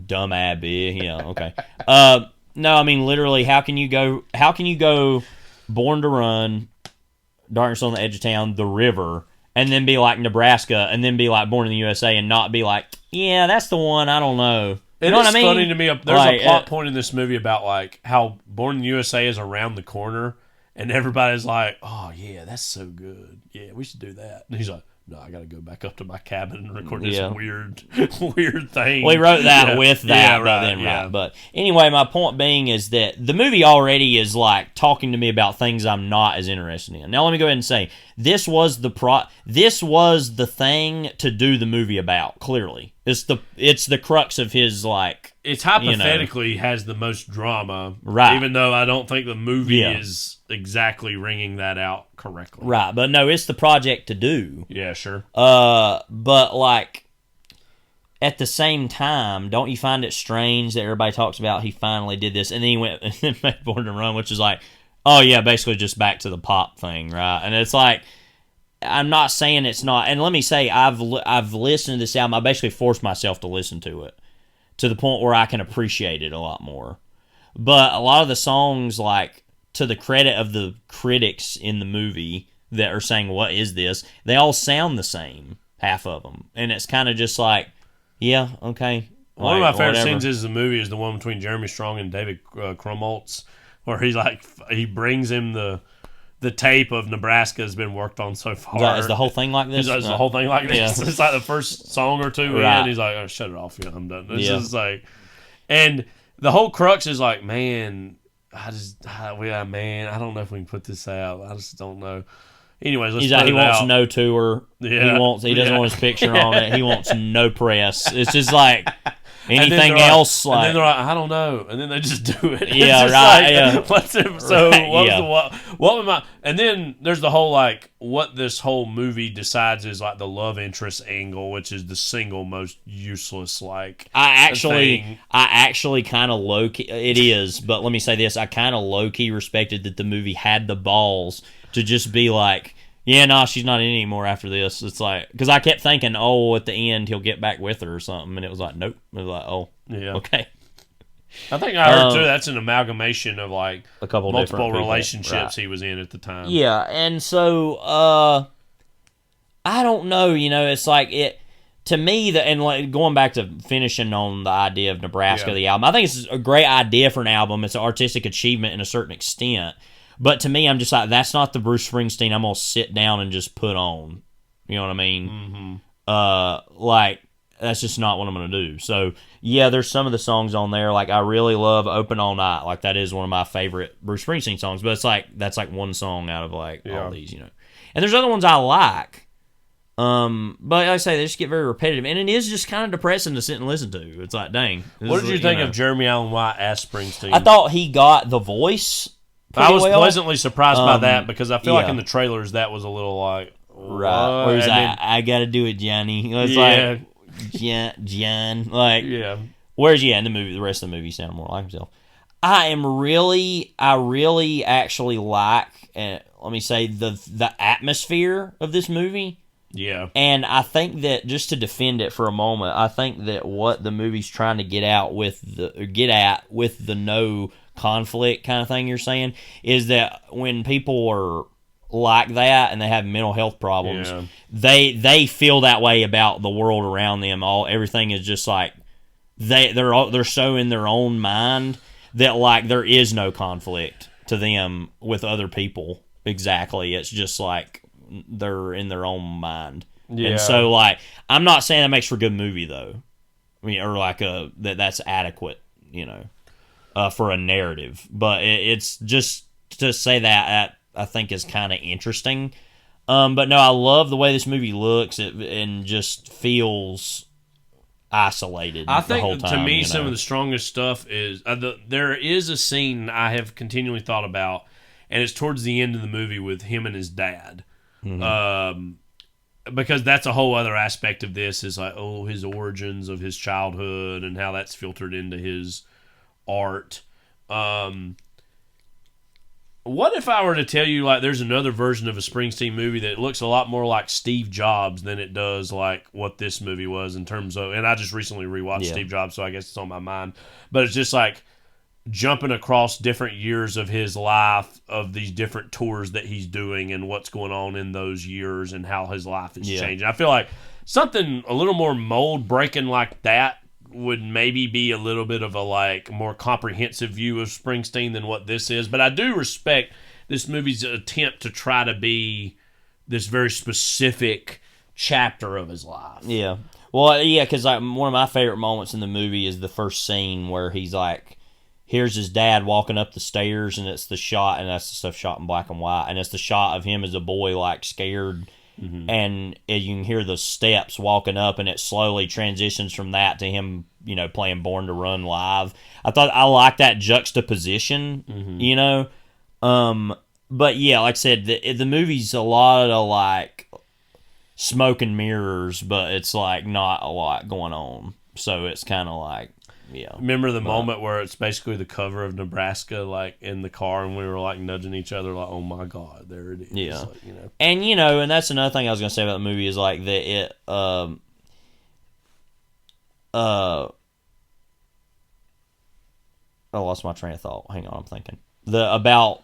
Dumb Abby, yeah, okay. No, I mean literally, how can you go Born to Run, Darkness on the Edge of Town, The River, and then be like Nebraska, and then be like Born in the USA, and not be like, yeah, that's the one, I don't know. You know what I mean? It's funny to me. There's a plot point in this movie about like how Born in the USA is around the corner, and everybody's like, oh yeah, that's so good. Yeah, we should do that. And he's like, no, I got to go back up to my cabin and record this weird thing. We wrote that with that, right. But anyway, my point being is that the movie already is like talking to me about things I'm not as interested in. Now let me go ahead and say this was the thing to do the movie about. Clearly, it's the crux of his like. It's hypothetically has the most drama, right? Even though I don't think the movie is exactly ringing that out correctly, right? But no, it's the project to do. Yeah, sure. But like at the same time, don't you find it strange that everybody talks about he finally did this, and then he went and then made Born to Run, which is like, oh yeah, basically just back to the pop thing, right? And it's like, I'm not saying it's not. And let me say, I've listened to this album. I basically forced myself to listen to it, to the point where I can appreciate it a lot more. But a lot of the songs, like, to the credit of the critics in the movie that are saying, what is this? They all sound the same, half of them. And it's kind of just like, yeah, okay. One of my favorite scenes is the movie is the one between Jeremy Strong and David Krumholtz, where he brings him the tape of Nebraska has been worked on so far. Is the whole thing like this? Is the whole thing like this? Yeah. It's like the first song or two, and he's like, oh, shut it off, I'm done. This is like, and the whole crux is like, man, I don't know if we can put this out. I just don't know. Anyways, let's put it out. He wants no tour. Yeah. He doesn't want his picture on it. He wants no press. It's just like anything else. And then they're like, I don't know. And then they just do it. Yeah, right. What am I? And then there's the whole like what this whole movie decides is like the love interest angle, which is the single most useless like. I actually kind of low key. It is, but let me say this: I kind of low key respected that the movie had the balls to just be like, yeah, no, she's not in anymore after this. It's like, because I kept thinking, oh, at the end he'll get back with her or something, and it was like, nope. It was like, oh, yeah, okay. I think I heard too. That's an amalgamation of like a couple multiple different people, relationships right. he was in at the time. Yeah, and so I don't know. It's like it to me. And like going back to finishing on the idea of Nebraska, the album. I think it's a great idea for an album. It's an artistic achievement in a certain extent. But to me, I'm just like, that's not the Bruce Springsteen I'm gonna sit down and just put on. You know what I mean? Mm-hmm. Like that's just not what I'm gonna do. So yeah, there's some of the songs on there. Like I really love "Open All Night." Like that is one of my favorite Bruce Springsteen songs. But it's like that's like one song out of like all these, And there's other ones I like. But like I say, they just get very repetitive, and it is just kind of depressing to sit and listen to. It's like, dang. What did you think of Jeremy Allen White as Springsteen? I thought he got the voice. I was well. pleasantly surprised by that because I feel like in the trailers that was a little like right. Where's I got to do it, Johnny. It's like John. Like Whereas in the movie, the rest of the movie sounded more like himself. I really actually like. Let me say the atmosphere of this movie. Yeah. And I think that just to defend it for a moment, I think that what the movie's trying to get at with the no conflict kind of thing you're saying is that when people are like that and they have mental health problems, they feel that way about the world around them. Everything is just like they're so in their own mind that like there is no conflict to them with other people. Exactly. It's just like they're in their own mind. Yeah. And so like I'm not saying that makes for a good movie though. I mean, or like that's adequate, for a narrative. But it's just to say that I think is kind of interesting. But no, I love the way this movie looks and just feels isolated. I think the whole time, to me some of the strongest stuff is there is a scene I have continually thought about, and it's towards the end of the movie with him and his dad. Mm-hmm. Because that's a whole other aspect of this is like his origins of his childhood and how that's filtered into his art. What if I were to tell you like there's another version of a Springsteen movie that looks a lot more like Steve Jobs than it does like what this movie was in terms of, and I just recently rewatched Steve Jobs, so I guess it's on my mind, but it's just like jumping across different years of his life, of these different tours that he's doing and what's going on in those years and how his life is changing. I feel like something a little more mold breaking like that would maybe be a little bit of a like more comprehensive view of Springsteen than what this is. But I do respect this movie's attempt to try to be this very specific chapter of his life. Yeah. Well, yeah, because like, one of my favorite moments in the movie is the first scene where he's like, here's his dad walking up the stairs, and it's the shot, and that's the stuff shot in black and white, and it's the shot of him as a boy, like, scared, and you can hear the steps walking up, and it slowly transitions from that to him, playing Born to Run live. I like that juxtaposition, but yeah, like I said, the movie's a lot of, like, smoke and mirrors, but it's, like, not a lot going on, so it's kind of like, yeah. Remember the moment where it's basically the cover of Nebraska, like in the car, and we were like nudging each other, like, "Oh my God, there it is!" Yeah, like, and and that's another thing I was gonna say about the movie is like that it, I lost my train of thought. Hang on, I'm thinking about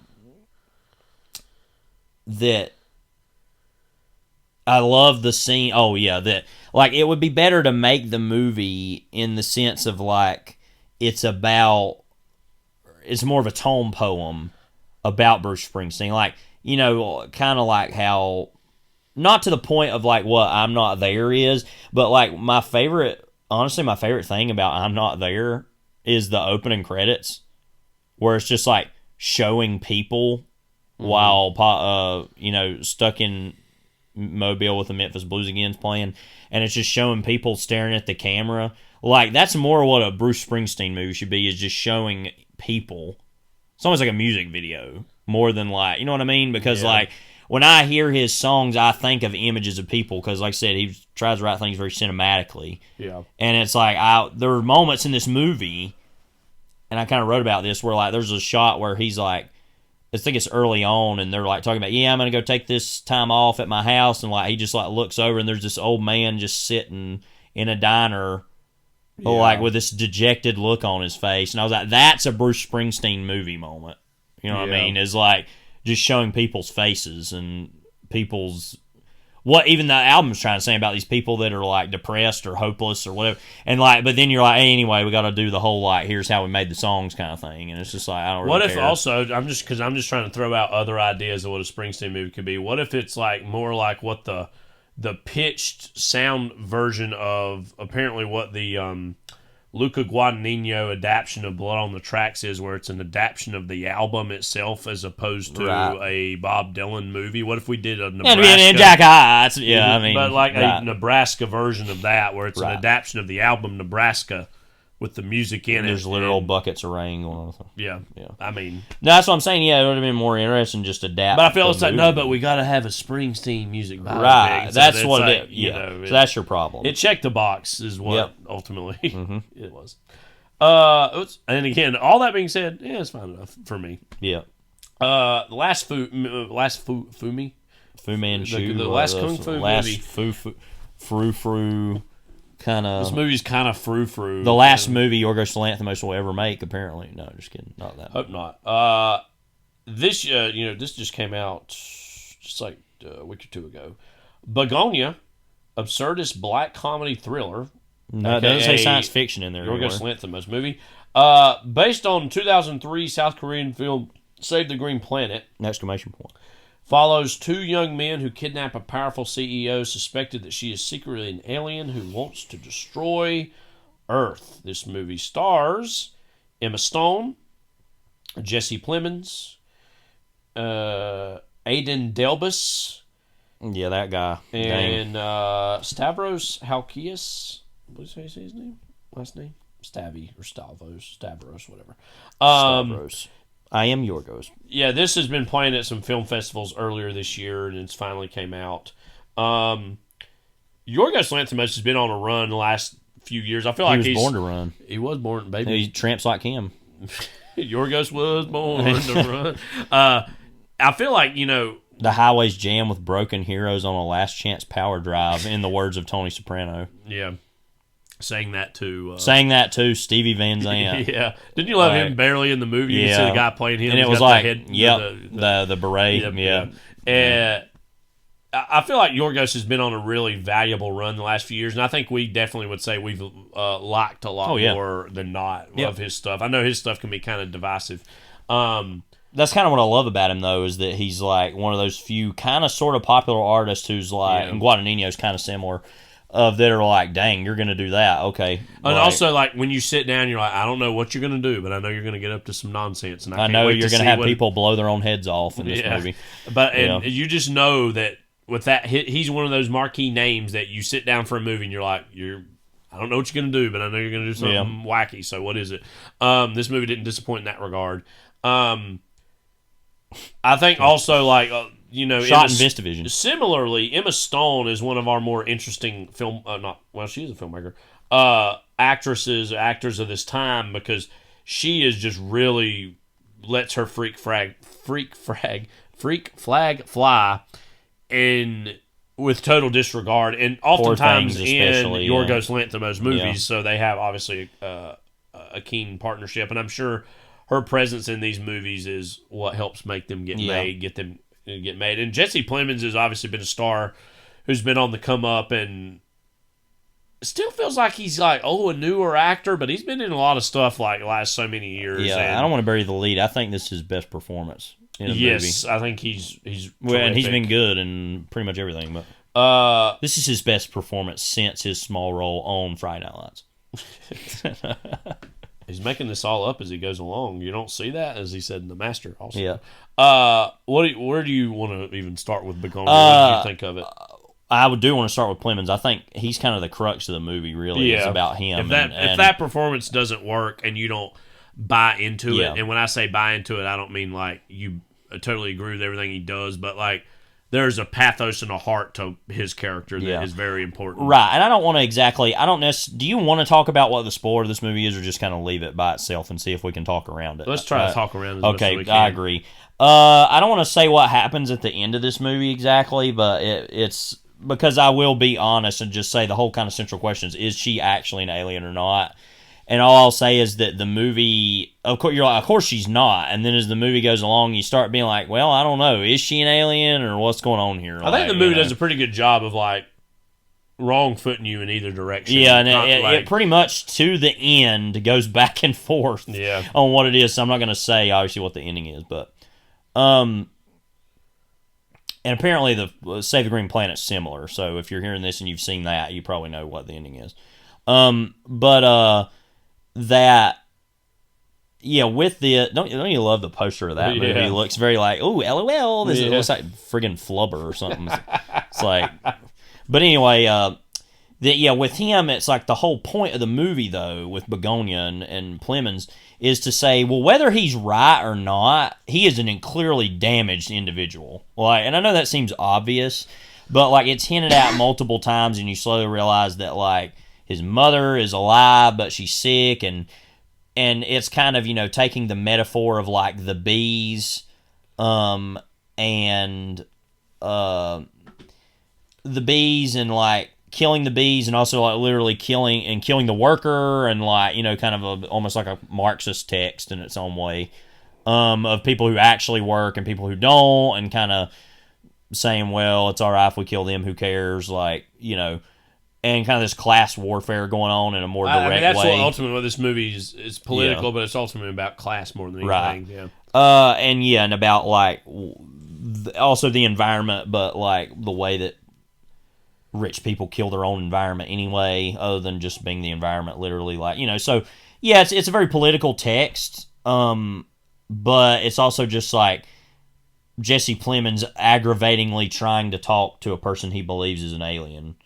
that. I love the scene. Oh yeah, that like it would be better to make the movie in the sense of like it's more of a tone poem about Bruce Springsteen, like kind of like how not to the point of like what I'm Not There is, but like my favorite thing about I'm Not There is the opening credits where it's just like showing people while stuck in Mobile with the Memphis Blues Again's playing, and it's just showing people staring at the camera. Like that's more what a Bruce Springsteen movie should be, is just showing people. It's almost like a music video more than like, you know what I mean? Because like when I hear his songs, I think of images of people because, like I said, he tries to write things very cinematically. Yeah, and it's like there are moments in this movie, and I kind of wrote about this where like there's a shot where he's like, I think it's early on, and they're like talking about, I'm gonna go take this time off at my house, and like he just like looks over, and there's this old man just sitting in a diner, like with this dejected look on his face, and I was like, that's a Bruce Springsteen movie moment. You know what I mean? Is like just showing people's faces and people's what even the album's trying to say about these people that are like depressed or hopeless or whatever, and like, but then you're like, hey, anyway, we got to do the whole like, here's how we made the songs kind of thing, and it's just like, I don't really What if care. also, I'm just trying to throw out other ideas of what a Springsteen movie could be. What if it's like more like what the pitched sound version of apparently what the Luca Guadagnino adaptation of Blood on the Tracks is, where it's an adaptation of the album itself as opposed to a Bob Dylan movie. What if we did a Nebraska? But like a Nebraska version of that, where it's an adaptation of the album Nebraska with the music in it. There's literal buckets of rain going on. Yeah. I mean, no, that's what I'm saying. Yeah, it would have been more interesting just adapt. But I feel it's like, no, but we got to have a Springsteen music biopic. Right, So that's it's what like, it is. Yeah, so that's your problem. It checked the box is what ultimately it was. And again, all that being said, yeah, it's fine enough for me. Yeah. The last Fu Manchu. The last Kung Fu movie. Frou kind of. This movie's kind of frou-frou. The last movie Yorgos Lanthimos will ever make, apparently. No, just kidding. Not that. Hope not. This just came out just like a week or two ago. Bugonia, absurdist black comedy thriller. No, it doesn't say science fiction in there. Yorgos Lanthimos movie. Based on 2003 South Korean film Save the Green Planet. Exclamation point. Follows two young men who kidnap a powerful CEO suspected that she is secretly an alien who wants to destroy Earth. This movie stars Emma Stone, Jesse Plemons, Aidan Delbus. Yeah, that guy. And Stavros Halkias. What did I say his name? Last name? Stavros, Stavros, whatever. Stavros. I am Yorgos. Yeah, this has been playing at some film festivals earlier this year, and it's finally came out. Yorgos Lanthimos has been on a run the last few years. I feel like he was born to run. He was born, baby. He tramps like him. Yorgos was born to run. I feel like, the highways jam with broken heroes on a last chance power drive, in the words of Tony Soprano. Yeah. Saying that to Stevie Van Zandt. Yeah. Didn't you love him barely in the movie? You see the guy playing him. And it was like, the beret. Yeah. And I feel like Yorgos has been on a really valuable run the last few years, and I think we definitely would say we've liked a lot more than not of his stuff. I know his stuff can be kind of divisive. That's kind of what I love about him, though, is that he's like one of those few kind of sort of popular artists who's like, and Guadagnino's kind of similar, that are like, dang, you're going to do that. Okay. And also, like, when you sit down, you're like, I don't know what you're going to do, but I know you're going to get up to some nonsense. And I know you're going to have people blow their own heads off in this movie. But you just know that with that, he's one of those marquee names that you sit down for a movie and you're like, I don't know what you're going to do, but I know you're going to do something wacky. So what is it? This movie didn't disappoint in that regard. I think also, like, shot in VistaVision. Similarly, Emma Stone is one of our more interesting she is a filmmaker. Actors of this time, because she is just really lets her freak flag fly, and with total disregard, and oftentimes in Yorgos Lanthimos movies, so they have obviously a keen partnership, and I'm sure her presence in these movies is what helps make them get made. And Jesse Plemons has obviously been a star who's been on the come up, and still feels like he's like a newer actor, but he's been in a lot of stuff like the last so many years. Yeah, I don't want to bury the lead. I think this is his best performance in a movie. Yes, I think he's and he's been good in pretty much everything. But this is his best performance since his small role on Friday Night Lights. He's making this all up as he goes along. You don't see that, as he said in The Master also. Yeah. Where do you want to even start with Bugonia? What do you think of it? I do want to start with Plemons. I think he's kind of the crux of the movie, really. It's about him. If that performance doesn't work and you don't buy into it, and when I say buy into it, I don't mean like you totally agree with everything he does, but like there's a pathos and a heart to his character that is very important. Right, and I don't want to do you want to talk about what the spoiler of this movie is, or just kind of leave it by itself and see if we can talk around it? Let's try to talk around it as much as we can. I agree. I don't want to say what happens at the end of this movie exactly, but because I will be honest and just say the whole kind of central question is she actually an alien or not? And all I'll say is that the movie, of course, you're like, of course she's not. And then as the movie goes along, you start being like, well, I don't know, is she an alien or what's going on here? I think the movie does a pretty good job of like wrong footing you in either direction. Yeah, and it pretty much to the end goes back and forth on what it is. So I'm not going to say obviously what the ending is, but and apparently the Save the Green Planet's similar. So if you're hearing this and you've seen that, you probably know what the ending is. That, yeah, with the don't you love the poster of that movie? It looks very like, oh, LOL. This looks like friggin' Flubber or something. It's like, but anyway, with him, it's like the whole point of the movie though, with Bugonia and Plemons, is to say, well, whether he's right or not, he is an clearly damaged individual. Like, and I know that seems obvious, but like it's hinted at multiple times, and you slowly realize that like, his mother is alive, but she's sick, and it's kind of, taking the metaphor of like the bees, and the bees and like killing the bees, and also like literally killing the worker, and like kind of almost like a Marxist text in its own way, of people who actually work and people who don't, and kind of saying, well, it's all right if we kill them, who cares, like and kind of this class warfare going on in a more direct way. That's ultimately what this movie is political, but it's ultimately about class more than anything. Right. Yeah. And about like also the environment, but like the way that rich people kill their own environment anyway, other than just being the environment literally. Like so yeah, it's a very political text, but it's also just like Jesse Plemons aggravatingly trying to talk to a person he believes is an alien.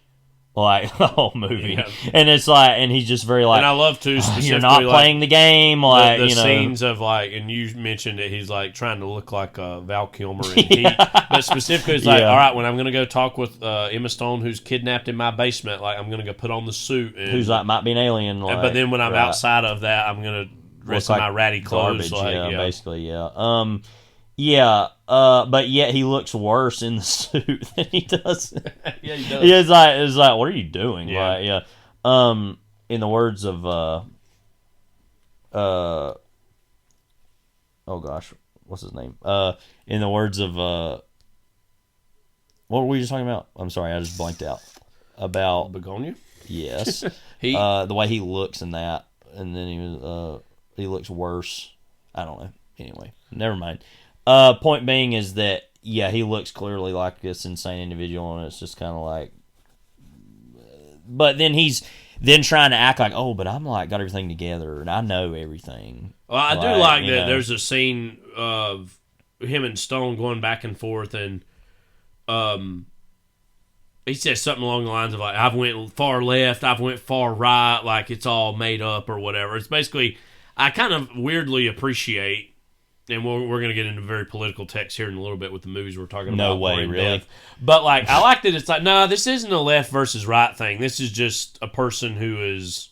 Like the whole movie, and it's like, and he's just very like, and I love to specifically you're not playing the game, like the scenes of like, and you mentioned that he's like trying to look like Val Kilmer in Heat, but specifically it's like, all right, when I'm gonna go talk with Emma Stone, who's kidnapped in my basement, like I'm gonna go put on the suit, and, who's like might be an alien, like, but then when I'm outside of that, I'm gonna dress in my ratty clothes, garbage, basically, but yet he looks worse in the suit than he does. Yeah, he does. It's like, what are you doing? Yeah. Like, in the words of, oh gosh, what's his name? In the words of, what were we just talking about? I'm sorry, I just blanked out. About Bugonia? Yes. The way he looks in that, and then he looks worse. I don't know. Anyway, never mind. Point being is that, yeah, he looks clearly like this insane individual, and it's just kind of like, but then he's then trying to act like, oh, but I'm like got everything together and I know everything. Well, I do like that. There's a scene of him and Stone going back and forth, and he says something along the lines of like, I've went far left, I've went far right, like it's all made up or whatever. It's basically, I kind of weirdly appreciate. And we're going to get into very political text here in a little bit with the movies we're talking about. No way, really. Depth. But like, I like that it's like, no, this isn't a left versus right thing. This is just a person who is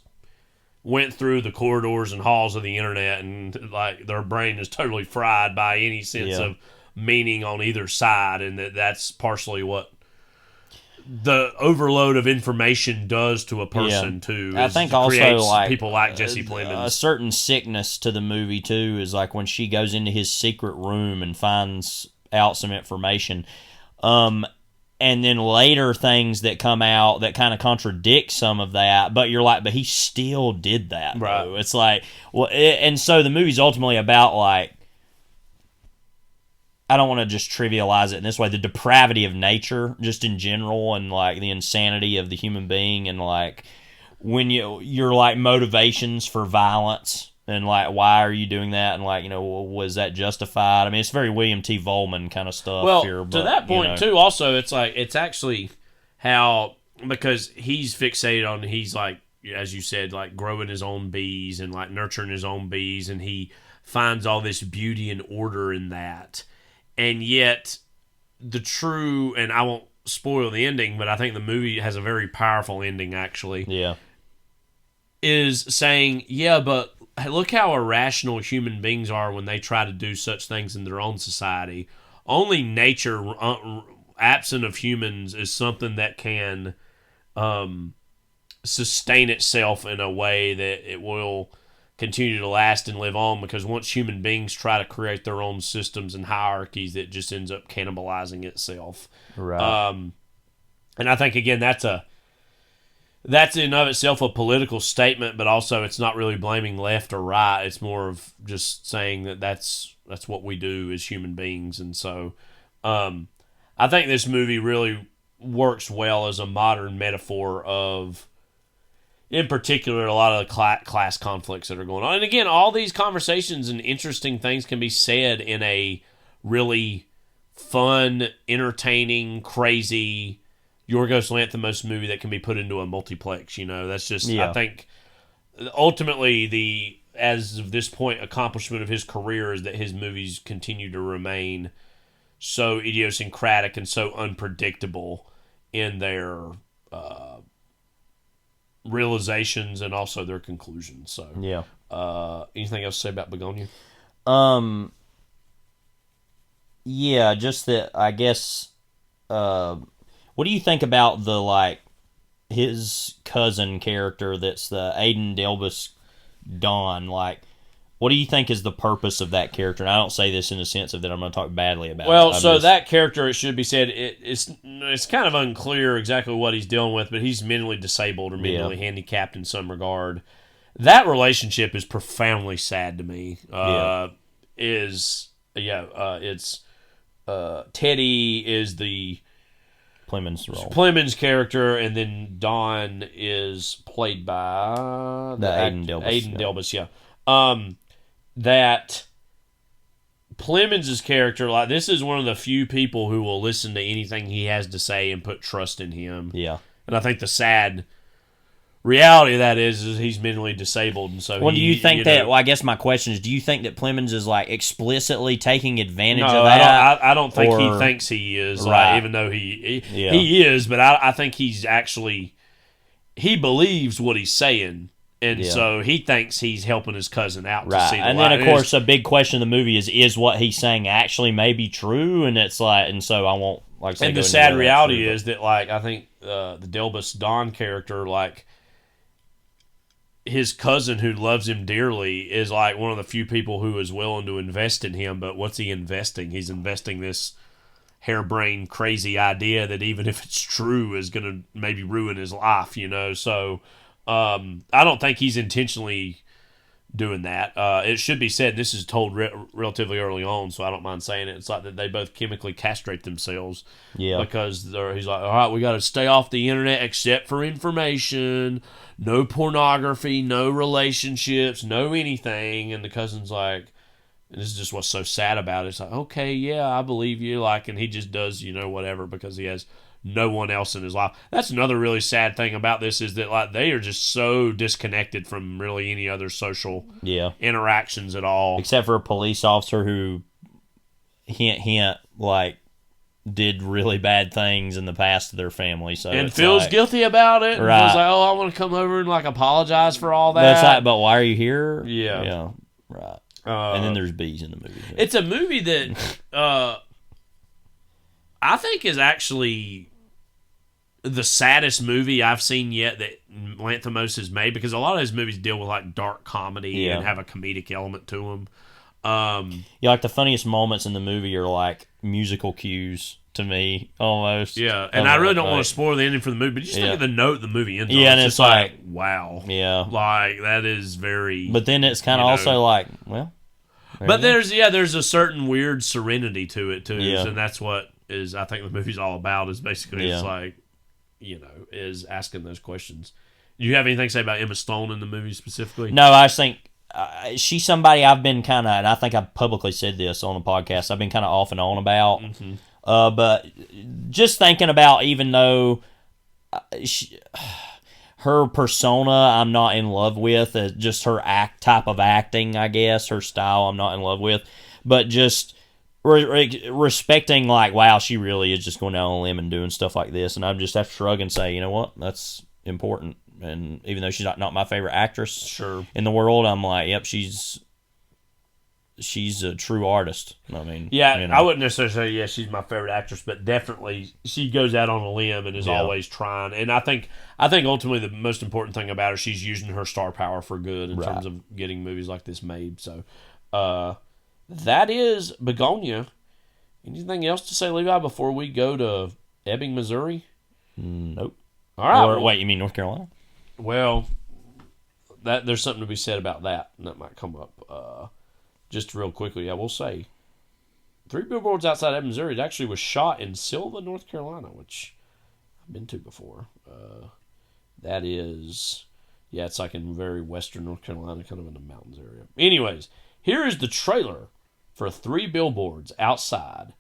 went through the corridors and halls of the internet, and like their brain is totally fried by any sense of meaning on either side, and that's partially what the overload of information does to a person too. I think also like people like Jesse Plemons. A certain sickness to the movie too is like when she goes into his secret room and finds out some information, and then later things that come out that kind of contradict some of that. But you're like, but he still did that, right? Though. It's like, well, and so the movie's ultimately about like. I don't want to just trivialize it in this way. The depravity of nature, just in general, and like the insanity of the human being, and like when you're like motivations for violence, and like why are you doing that, and like was that justified? I mean, it's very William T. Vollman kind of stuff. Well, here, but, to that point too. Also, it's like it's actually how because he's fixated on he's like as you said like growing his own bees and like nurturing his own bees, and he finds all this beauty and order in that. And yet, the true, and I won't spoil the ending, but I think the movie has a very powerful ending, actually. Yeah. Is saying, yeah, but look how irrational human beings are when they try to do such things in their own society. Only nature absent of humans is something that can sustain itself in a way that it will continue to last and live on, because once human beings try to create their own systems and hierarchies, it just ends up cannibalizing itself. Right. And I think, again, that's in and of itself a political statement, but also it's not really blaming left or right. It's more of just saying that that's what we do as human beings. And so I think this movie really works well as a modern metaphor of, in particular, a lot of the class conflicts that are going on. And again, all these conversations and interesting things can be said in a really fun, entertaining, crazy Yorgos Lanthimos movie that can be put into a multiplex. That's just, I think, ultimately, as of this point, accomplishment of his career is that his movies continue to remain so idiosyncratic and so unpredictable in their realizations and also their conclusions. So, anything else to say about Bugonia? Yeah, just that, I guess, what do you think about his cousin character that's the Aidan Delbus Don? What do you think is the purpose of that character? And I don't say this in the sense of that I'm going to talk badly about it. That character, it should be said, it's kind of unclear exactly what he's dealing with, but he's mentally disabled or mentally handicapped in some regard. That relationship is profoundly sad to me. It's Teddy is the Plemons character, and then Don is played by Aidan Delbus. That Plemons' character, this is one of the few people who will listen to anything he has to say and put trust in him. Yeah. And I think the sad reality of that is he's mentally disabled, and so. Well, do you think that? Well, I guess my question is: do you think that Plemons is explicitly taking advantage of that? I don't think he thinks he is. Right. Even though he is, but I think he's actually he believes what he's saying. And so he thinks he's helping his cousin out to see the light. And then, of course, a big question of the movie is what he's saying actually may be true? And it's and so I won't, and the sad reality is that, I think the Delbus Don character, his cousin who loves him dearly is, one of the few people who is willing to invest in him. But what's he investing? He's investing this harebrained, crazy idea that even if it's true is going to maybe ruin his life, So... I don't think he's intentionally doing that. It should be said, this is told relatively early on, so I don't mind saying it. It's that they both chemically castrate themselves. Yeah. Because he's like, all right, we got to stay off the internet except for information, no pornography, no relationships, no anything. And the cousin's like, and this is just what's so sad about it. It's like, okay, yeah, I believe you. And he just does, whatever because he has no one else in his life. That's another really sad thing about this is that they are just so disconnected from really any other social interactions at all. Except for a police officer who hint did really bad things in the past to their family. So and feels guilty about it. Right. And feels like, I want to come over and apologize for all that. That's but why are you here? Yeah. Yeah. Right. And then there's bees in the movie. It's a movie that I think is actually the saddest movie I've seen yet that Lanthimos has made, because a lot of his movies deal with dark comedy and have a comedic element to them. The funniest moments in the movie are musical cues to me, almost. Yeah, and I really don't want to spoil the ending for the movie, but just think of the note the movie ends on. Yeah, and it's just wow. Yeah. That is very... But then it's kind of also well... But there's a certain weird serenity to it, too. Yeah. And that's what is, I think, the movie's all about, is basically is asking those questions. Do you have anything to say about Emma Stone in the movie specifically? No, I just think she's somebody I've been kind of, and I think I've publicly said this on the podcast, I've been kind of off and on about. Mm-hmm. But just thinking about, even though her persona I'm not in love with, just her type of acting, I guess, her style I'm not in love with, but just respecting, wow, she really is just going down on a limb and doing stuff like this, and I just have to shrug and say, you know what, that's important. And even though she's not my favorite actress in the world, I'm like, yep, she's she's a true artist. I mean, Yeah, you know. I wouldn't necessarily say, she's my favorite actress, but definitely she goes out on a limb and is always trying. And I think ultimately the most important thing about her, she's using her star power for good in terms of getting movies like this made. So that is Bugonia. Anything else to say, Levi, before we go to Ebbing, Missouri? Nope. All right. Or, wait, you mean North Carolina? Well, there's something to be said about that, and that might come up just real quickly. I will say, Three Billboards Outside Ebbing, Missouri, it actually was shot in Silva, North Carolina, which I've been to before. That is, it's like in very western North Carolina, kind of in the mountains area. Anyways, here is the trailer for Three Billboards Outside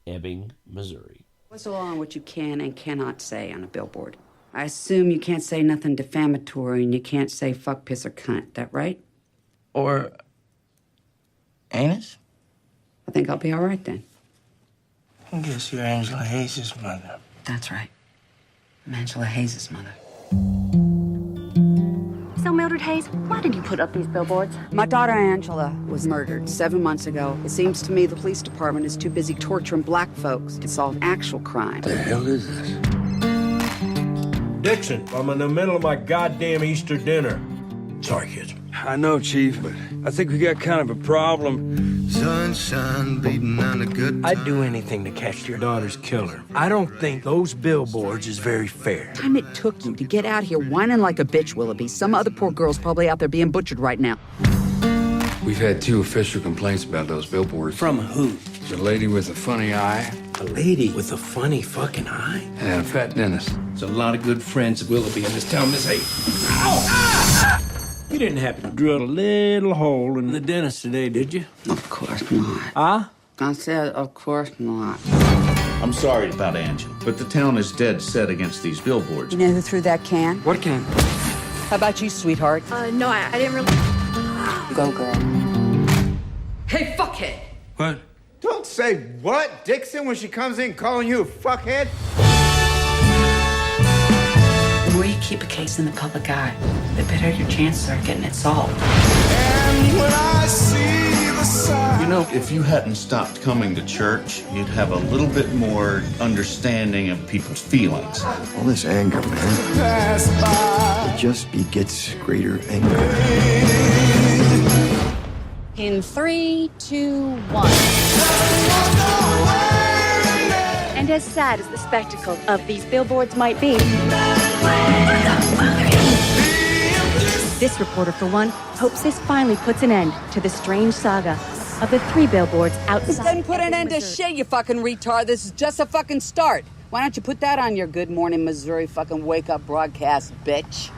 Ebbing, Missouri. What's the law on what you can and cannot say on a billboard? I assume you can't say nothing defamatory and you can't say fuck, piss, or cunt. That right? Or anus? I think I'll be all right then. I guess you're Angela Hayes' mother. That's right. I'm Angela Hayes' mother. So, Mildred Hayes, why did you put up these billboards? My daughter Angela was murdered 7 months ago. It seems to me the police department is too busy torturing black folks to solve actual crime. The hell is this? Dixon, I'm in the middle of my goddamn Easter dinner. Sorry, kids. I know, Chief, but I think we got kind of a problem. Sunshine beating on a good I'd do anything to catch your daughter's killer. I don't think those billboards is very fair. The time it took you to get out here whining like a bitch, Willoughby. Some other poor girl's probably out there being butchered right now. We've had 2 official complaints about those billboards. From who? The lady with a funny eye A lady with a funny fucking eye? and a fat dentist. There's a lot of good friends of Willoughby in this town, Miss Hayes. Ow! Ah! You didn't happen to drill a little hole in the dentist today, did you? Of course not. Huh? I said, of course not. I'm sorry about Angela, but the town is dead set against these billboards. You know who threw that can? What can? How about you, sweetheart? No, I didn't really... Go, girl. Hey, fuckhead! What? Don't say what, Dixon, when she comes in calling you a fuckhead. The more you keep a case in the public eye, the better your chances are getting it solved. You know, if you hadn't stopped coming to church, you'd have a little bit more understanding of people's feelings. All this anger, man. It just begets greater anger. In 3, 2, 1. And as sad as the spectacle of these billboards might be, this reporter, for one, hopes this finally puts an end to the strange saga of the Three Billboards Outside. This doesn't put an end to Missouri. shit, you fucking retard. This is just a fucking start. Why don't you put that on your Good Morning Missouri fucking wake-up broadcast, bitch?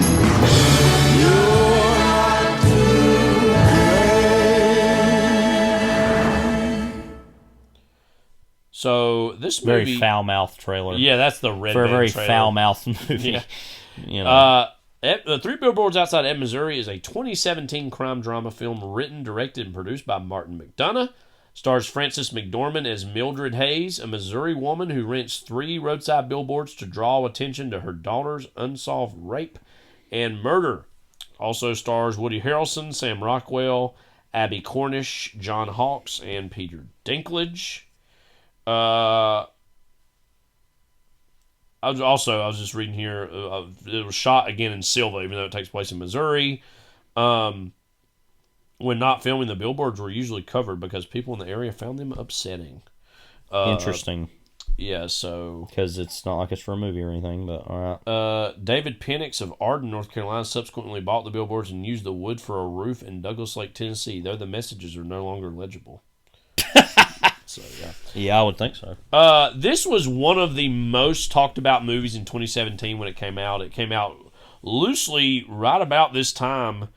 So this movie, Very foul-mouthed trailer. Yeah, that's the Red For a Band very trailer. foul-mouthed movie. Yeah. You know. The Three Billboards Outside Ebbing, Missouri is a 2017 crime drama film written, directed, and produced by Martin McDonagh. Stars Frances McDormand as Mildred Hayes, a Missouri woman who rents 3 roadside billboards to draw attention to her daughter's unsolved rape and murder. Also stars Woody Harrelson, Sam Rockwell, Abby Cornish, John Hawkes, and Peter Dinklage. I was just reading here. It was shot again in Silva, even though it takes place in Missouri. When not filming, the billboards were usually covered because people in the area found them upsetting. Interesting. Yeah, so Because it's not like it's for a movie or anything, but all right. David Penix of Arden, North Carolina, subsequently bought the billboards and used the wood for a roof in Douglas Lake, Tennessee, though the messages are no longer legible. So yeah. Yeah, I would think so. This was one of the most talked about movies in 2017 when it came out. It came out loosely right about this time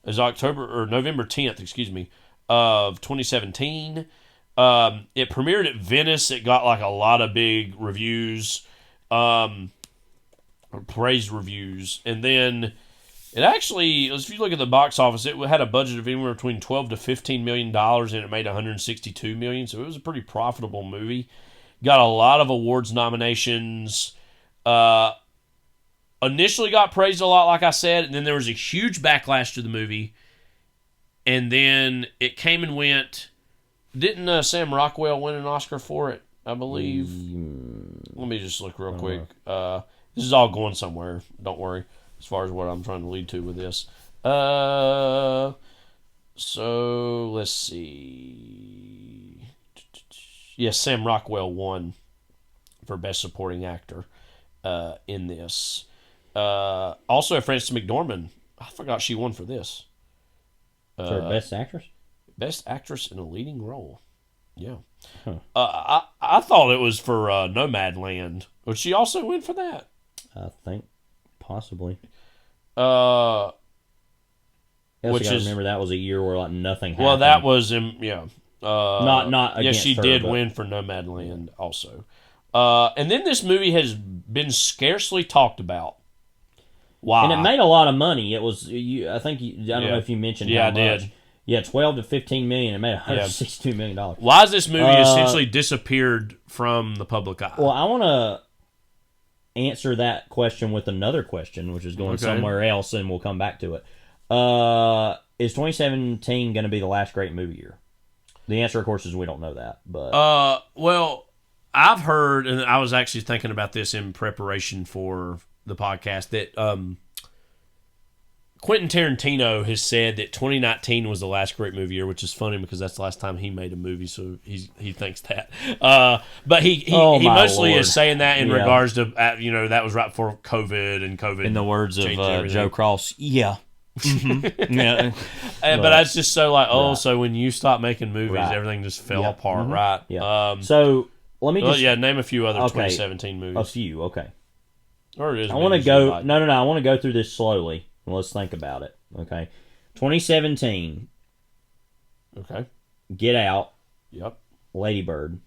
as November 10th, of 2017. It premiered at Venice. It got like a lot of big reviews, praise reviews, and then it actually, if you look at the box office, it had a budget of anywhere between $12 to $15 million, and it made $162 million. So it was a pretty profitable movie. Got a lot of awards nominations. Initially got praised a lot, like I said, and then there was a huge backlash to the movie. and then it came and went. Didn't Sam Rockwell win an Oscar for it? I believe. Let me just look real quick. This is all going somewhere. Don't worry. As far as what I'm trying to lead to with this. So let's see. Yes, Sam Rockwell won for Best Supporting Actor in this. Also, Frances McDormand. I forgot she won for this. For Best Actress? Best Actress in a Leading Role. Yeah. Huh. I thought it was for Nomadland. Would she also win for that? I think possibly. Which is, remember that was a year where like nothing happened. Well, that was yeah. Not yes, she did win for Nomadland also. And then this movie has been scarcely talked about. Wow. And it made a lot of money. It was I think I don't know if you mentioned how much. Did. Yeah, 12 to 15 million. It made $162 million. Why has this movie essentially disappeared from the public eye? Well, I want to answer that question with another question, which is going somewhere else, and we'll come back to it. Is 2017 going to be the last great movie year? The answer, of course, is we don't know that. But well, I've heard, and I was actually thinking about this in preparation for the podcast, that Quentin Tarantino has said that 2019 was the last great movie year, which is funny because that's the last time he made a movie, so he thinks that. But he mostly is saying that in regards to that was right before COVID and COVID. In the words of Joe Cross, yeah. Mm-hmm. Yeah, but that's just so like so when you stop making movies, everything just fell apart, right? Yeah. So let me just name a few other 2017 movies. A few, okay. Or it is. I want to go. No. I want to go through this slowly. Let's think about it. Okay, 2017. Okay. Get Out. Yep. Lady Bird.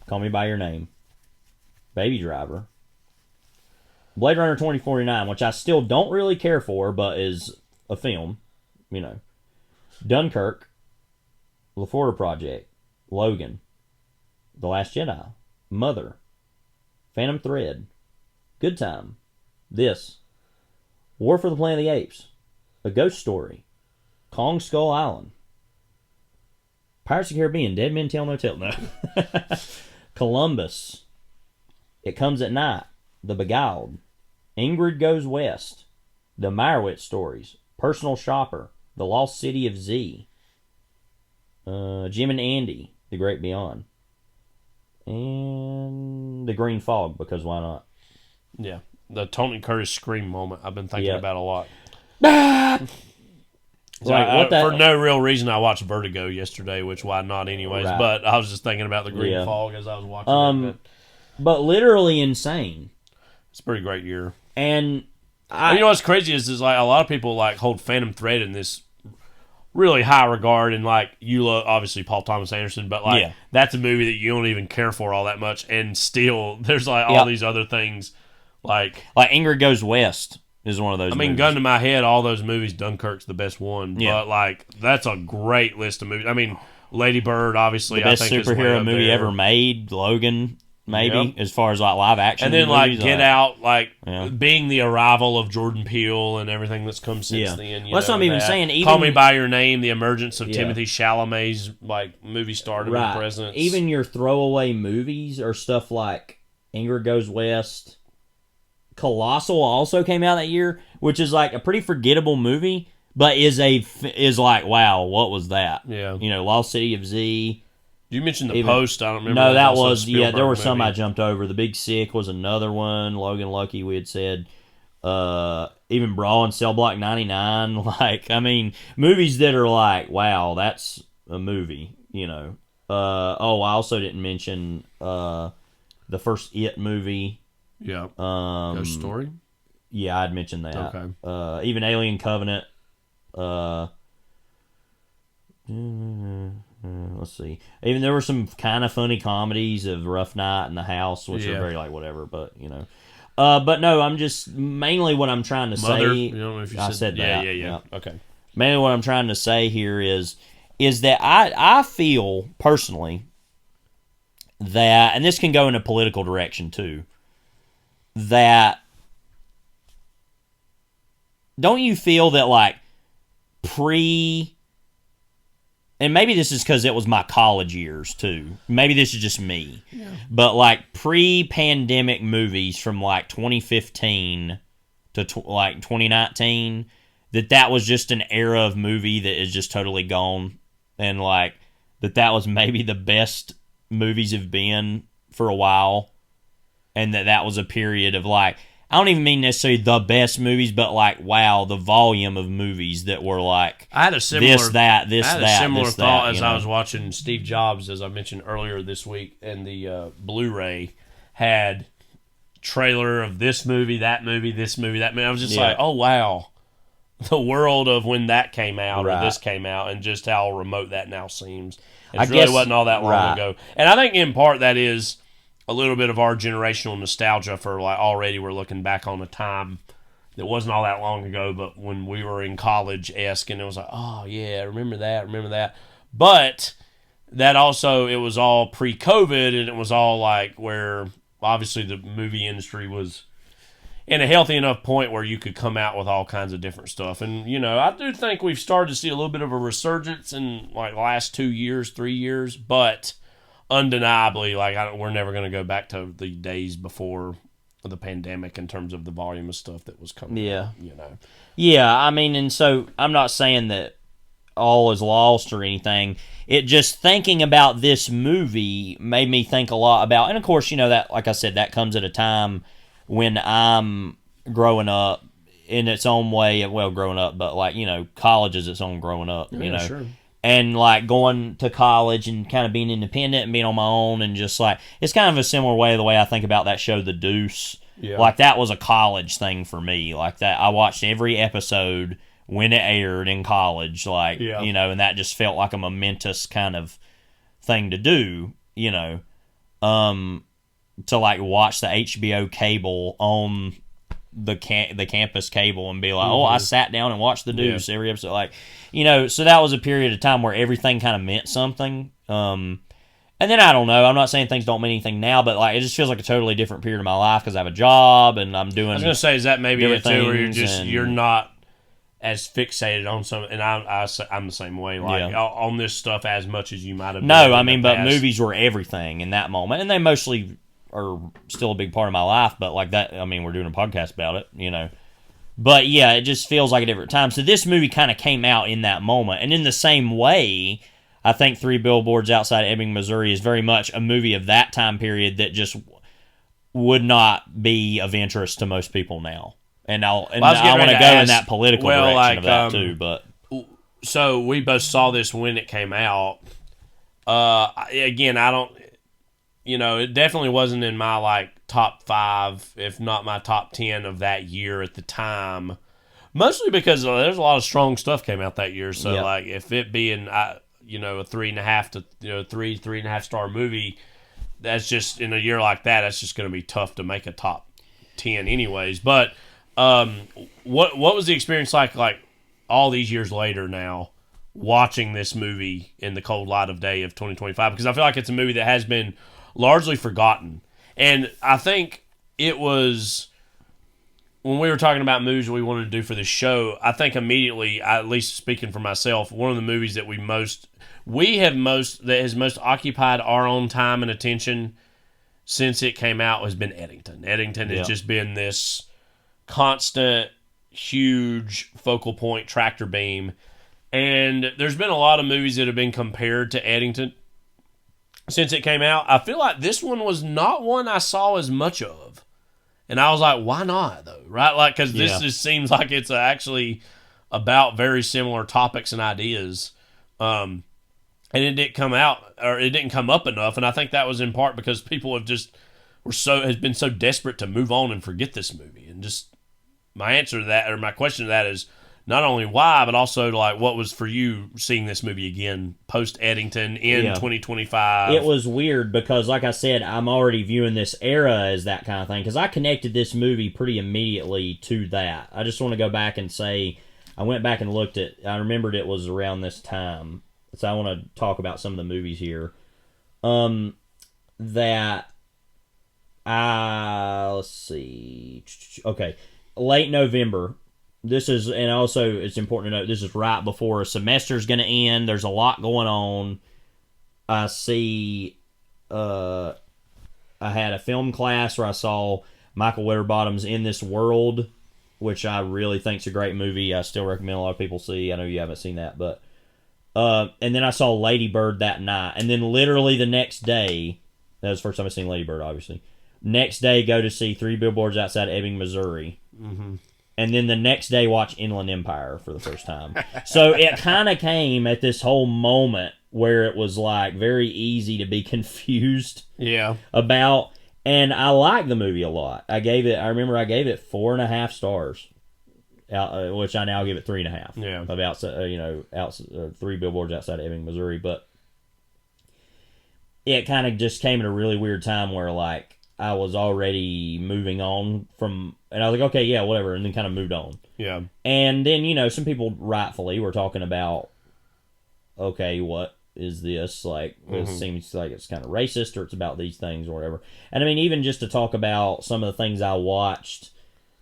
Call Me by Your Name. Baby Driver. Blade Runner 2049, which I still don't really care for, but is a film. Dunkirk. The Florida Project. Logan. The Last Jedi. Mother. Phantom Thread. Good Time. This. War for the Planet of the Apes. A Ghost Story. Kong Skull Island. Pirates of the Caribbean. Dead Men Tell No Tale. No. Columbus. It Comes at Night. The Beguiled. Ingrid Goes West. The Meyerowitz Stories. Personal Shopper. The Lost City of Z. Jim and Andy. The Great Beyond. And The Green Fog, because why not? Yeah. The Tony Curtis scream moment I've been thinking about a lot. For no real reason, I watched Vertigo yesterday, which why not anyways, but I was just thinking about The Green Fog as I was watching it. But literally insane. It's a pretty great year. And you know what's crazy is like a lot of people like hold Phantom Thread in this really high regard, and like you love obviously Paul Thomas Anderson, but like that's a movie that you don't even care for all that much, and still there's like all these other things like Ingrid Goes West is one of those. I mean, movies. gun to my head, all those movies, Dunkirk's the best one, but like that's a great list of movies. I mean, Lady Bird, obviously, the best I think superhero movie ever made. Logan, maybe as far as like live action, and then movies, like Get Out, being the arrival of Jordan Peele and everything that's come since then. That's what I'm even saying. Even, Call Me by Your Name, the emergence of Timothée Chalamet's like movie stardom and presence. Even your throwaway movies or stuff like Ingrid Goes West. Colossal also came out that year, which is like a pretty forgettable movie, but is like, wow, what was that? Yeah, Lost City of Z. You mentioned The Post. I don't remember. No, that was there were some I jumped over. The Big Sick was another one. Logan Lucky, we had said. Even Brawl and Cell Block 99. Like, I mean, movies that are like, wow, that's a movie. I also didn't mention the first It movie. Yeah. Ghost Story? Yeah, I'd mentioned that. Okay. Even Alien Covenant. Let's see. Even there were some kind of funny comedies of Rough Night and The House, which are very like whatever, but but no, I'm just mainly what I'm trying to Mother, say. You don't know if you said that. Yeah. Okay. Mainly what I'm trying to say here is that I feel personally that, and this can go in a political direction too, that don't you feel that like pre and maybe this is because it was my college years too. Maybe this is just me. Yeah. But like pre-pandemic movies from like 2015 to like 2019, that was just an era of movie that is just totally gone, and like that was maybe the best movies have been for a while, and that was a period of like, I don't even mean necessarily the best movies, but like, wow, the volume of movies that were like, I had a similar this, thought that, as I was watching Steve Jobs, as I mentioned earlier this week, and the Blu-ray had trailer of this movie, that movie, this movie, that movie. I was just like, oh wow, the world of when that came out or this came out, and just how remote that now seems. It really wasn't all that long ago, and I think in part that is a little bit of our generational nostalgia for like already we're looking back on a time that wasn't all that long ago, but when we were in college-esque, and it was like, oh yeah, remember that. But that also, it was all pre-COVID, and it was all like where obviously the movie industry was in a healthy enough point where you could come out with all kinds of different stuff. And, you know, I do think we've started to see a little bit of a resurgence in like the last 2 years, 3 years, but undeniably, like we're never going to go back to the days before the pandemic in terms of the volume of stuff that was coming out, you know. Yeah, I mean, and so I'm not saying that all is lost or anything. It just, thinking about this movie made me think a lot about, and of course, you know, that, like I said, that comes at a time when I'm growing up in its own way, well, growing up, but like, you know, college is its own growing up, you know. Sure. And like going to college and kind of being independent and being on my own, and just like, it's kind of a similar way, the way I think about that show, The Deuce. Yeah. Like that was a college thing for me. Like that, I watched every episode when it aired in college, like, you know, and that just felt like a momentous kind of thing to do, you know, to like watch the HBO cable on the campus cable and be like, oh, I sat down and watched The Deuce every episode, like, you know. So that was a period of time where everything kind of meant something. And then I don't know, I'm not saying things don't mean anything now, but like it just feels like a totally different period of my life because I have a job and I'm doing. I was gonna say, is that maybe it too, where you're not as fixated on some, and I'm the same way, like on this stuff as much as you might have been. No, I mean, but movies were everything in that moment, and they mostly are still a big part of my life, but like that, I mean, we're doing a podcast about it, you know. But yeah, it just feels like a different time. So this movie kind of came out in that moment, and in the same way, I think Three Billboards Outside Ebbing, Missouri is very much a movie of that time period that just would not be of interest to most people now. And I want to go in that political direction of that too. But so we both saw this when it came out. Again, I don't. You know, it definitely wasn't in my like top 5, if not my top 10 of that year at the time. Mostly because there's a lot of strong stuff came out that year. So like, if it being you know, a 3.5 to 3.5 star movie, that's just, in a year like that, that's just going to be tough to make a top 10 anyways. But what was the experience like all these years later now, watching this movie in the cold light of day of 2025? Because I feel like it's a movie that has been largely forgotten. And I think it was, when we were talking about movies we wanted to do for this show, I think immediately, at least speaking for myself, one of the movies that has most occupied our own time and attention since it came out has been Eddington. Eddington has just been this constant, huge focal point tractor beam. And there's been a lot of movies that have been compared to Eddington since it came out. I feel like this one was not one I saw as much of. And I was like, why not, though? Right? Like, because this just seems like it's actually about very similar topics and ideas. And it didn't come out, or it didn't come up enough. And I think that was in part because people has been so desperate to move on and forget this movie. And just my answer to that, or my question to that, is not only why, but also like, what was for you seeing this movie again post Eddington in 2025? It was weird because, like I said, I'm already viewing this era as that kind of thing, because I connected this movie pretty immediately to that. I just want to go back and say, I went back and looked at, I remembered it was around this time. So I want to talk about some of the movies here. Let's see. Okay. Late November this is, and also it's important to note, this is right before a semester's going to end. There's a lot going on. I see, I had a film class where I saw Michael Winterbottom's In This World, which I really think is a great movie. I still recommend a lot of people see. I know you haven't seen that, but and then I saw Lady Bird that night, and then literally the next day, that was the first time I've seen Lady Bird, obviously. Next day, go to see Three Billboards Outside Ebbing, Missouri, and then the next day watch Inland Empire for the first time. So it kind of came at this whole moment where it was like very easy to be confused about. And I like the movie a lot. I remember I gave it 4.5 stars, which I now give it 3.5. Yeah. Of outside, Three Billboards Outside Ebbing, Missouri. But it kind of just came at a really weird time where like I was already moving on from, and I was like, okay, yeah, whatever, and then kind of moved on. Yeah. And then some people rightfully were talking about, okay, what is this? Like, it seems like it's kind of racist, or it's about these things, or whatever. And I mean, even just to talk about some of the things I watched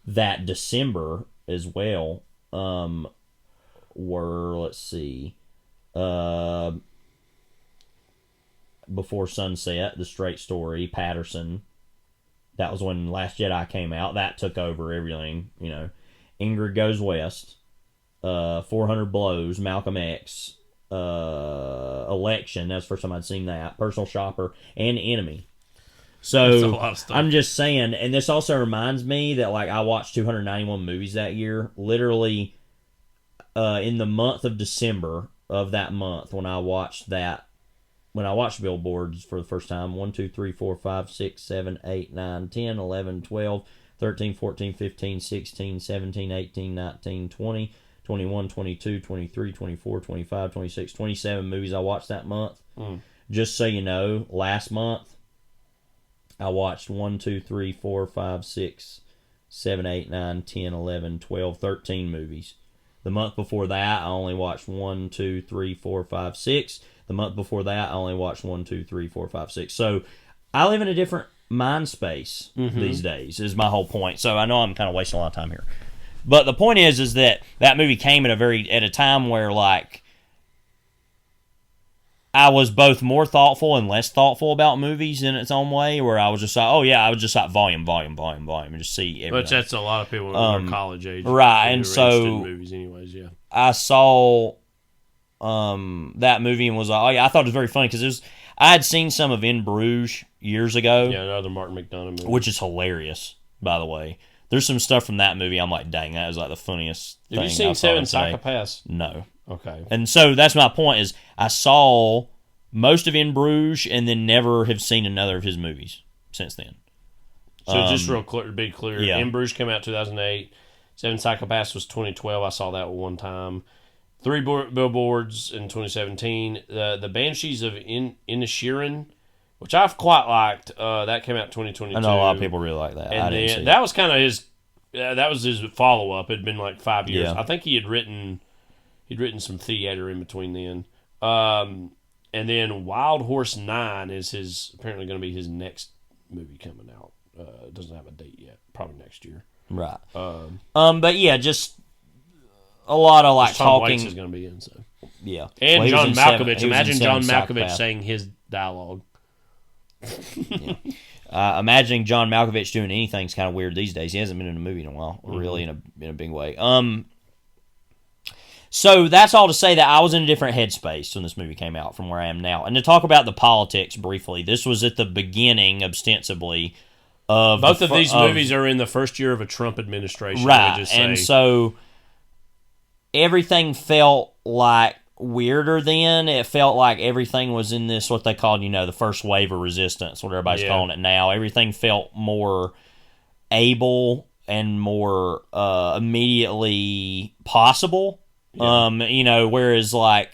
that December as well, were, let's see, Before Sunset, The Straight Story, Patterson. That was when Last Jedi came out. That took over everything, Ingrid Goes West, 400 Blows, Malcolm X, Election, that's the first time I'd seen that, Personal Shopper, and Enemy. So that's a lot of stuff. I'm just saying, and this also reminds me that like I watched 291 movies that year. Literally, in the month of December of that month, when I watched Billboards for the first time, 1, 2, 3, 4, 5, 6, 7, 8, 9, 10, 11, 12, 13, 14, 15, 16, 17, 18, 19, 20, 21, 22, 23, 24, 25, 26, 27 movies I watched that month. Just so you know, last month I watched 1, 2, 3, 4, 5, 6, 7, 8, 9, 10, 11, 12, 13 movies. The month before that I only watched 1, 2, 3, 4, 5, 6. The month before that I only watched 1, 2, 3, 4, 5, 6. So I live in a different mind space these days, is my whole point. So I know I'm kind of wasting a lot of time here. But the point is that movie came at a time where like I was both more thoughtful and less thoughtful about movies in its own way. Where I was just like, oh yeah, I was just like volume, and just see everything. Which that's a lot of people in their college age, right? And so in movies, anyways, yeah. I saw that movie and was like, oh yeah, I thought it was very funny because I had seen some of In Bruges years ago. Yeah, another Martin McDonagh movie, which is hilarious, by the way. There's some stuff from that movie I'm like, dang, that is like the funniest thing. Have you seen Seven Psychopaths? No. Okay. And so that's my point is I saw most of In Bruges and then never have seen another of his movies since then. So just real clear, to be clear, yeah. In Bruges came out 2008. Seven Psychopaths was 2012. I saw that one time. Three Billboards in 2017. The Banshees of Inisherin, which I've quite liked. That came out 2022. I know a lot of people really like that. And I didn't see that it. was kind of his. That was his follow up. It'd been like 5 years. Yeah. I think he'd written some theater in between then. And then Wild Horse 9 is apparently going to be his next movie coming out. It doesn't have a date yet. Probably next year. Right. But yeah, just a lot of like Tom talking. Waits is going to be in, so yeah. And well, John Malkovich. Imagine John Malkovich Malkovich saying his dialogue. Yeah. Imagining John Malkovich doing anything is kind of weird these days. He hasn't been in a movie in a while, really, in a big way. So that's all to say that I was in a different headspace when this movie came out from where I am now. And to talk about the politics briefly, this was at the beginning, ostensibly, of both of these movies are in the first year of a Trump administration. Right, and so everything felt like weirder then. It felt like everything was in this, what they called, the first wave of resistance, what everybody's calling it now. Everything felt more able and more immediately possible. Yeah. Whereas like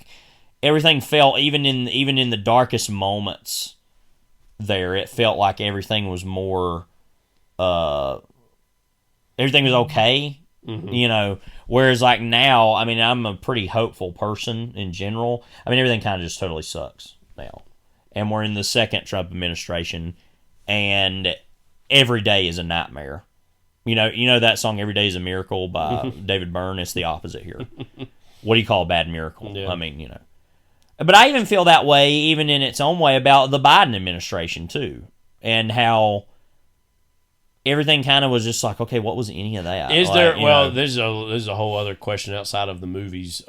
everything felt even in the darkest moments there, it felt like everything was more everything was okay. Whereas like now, I mean, I'm a pretty hopeful person in general. I mean, everything kind of just totally sucks now. And we're in the second Trump administration, and every day is a nightmare. You know that song "Every Day Is a Miracle" by David Byrne. It's the opposite here. What do you call a bad miracle? Yeah. I mean, But I even feel that way, even in its own way, about the Biden administration too, and how everything kind of was just like, okay, what was any of that? Is there? Well, there's a whole other question outside of the movies.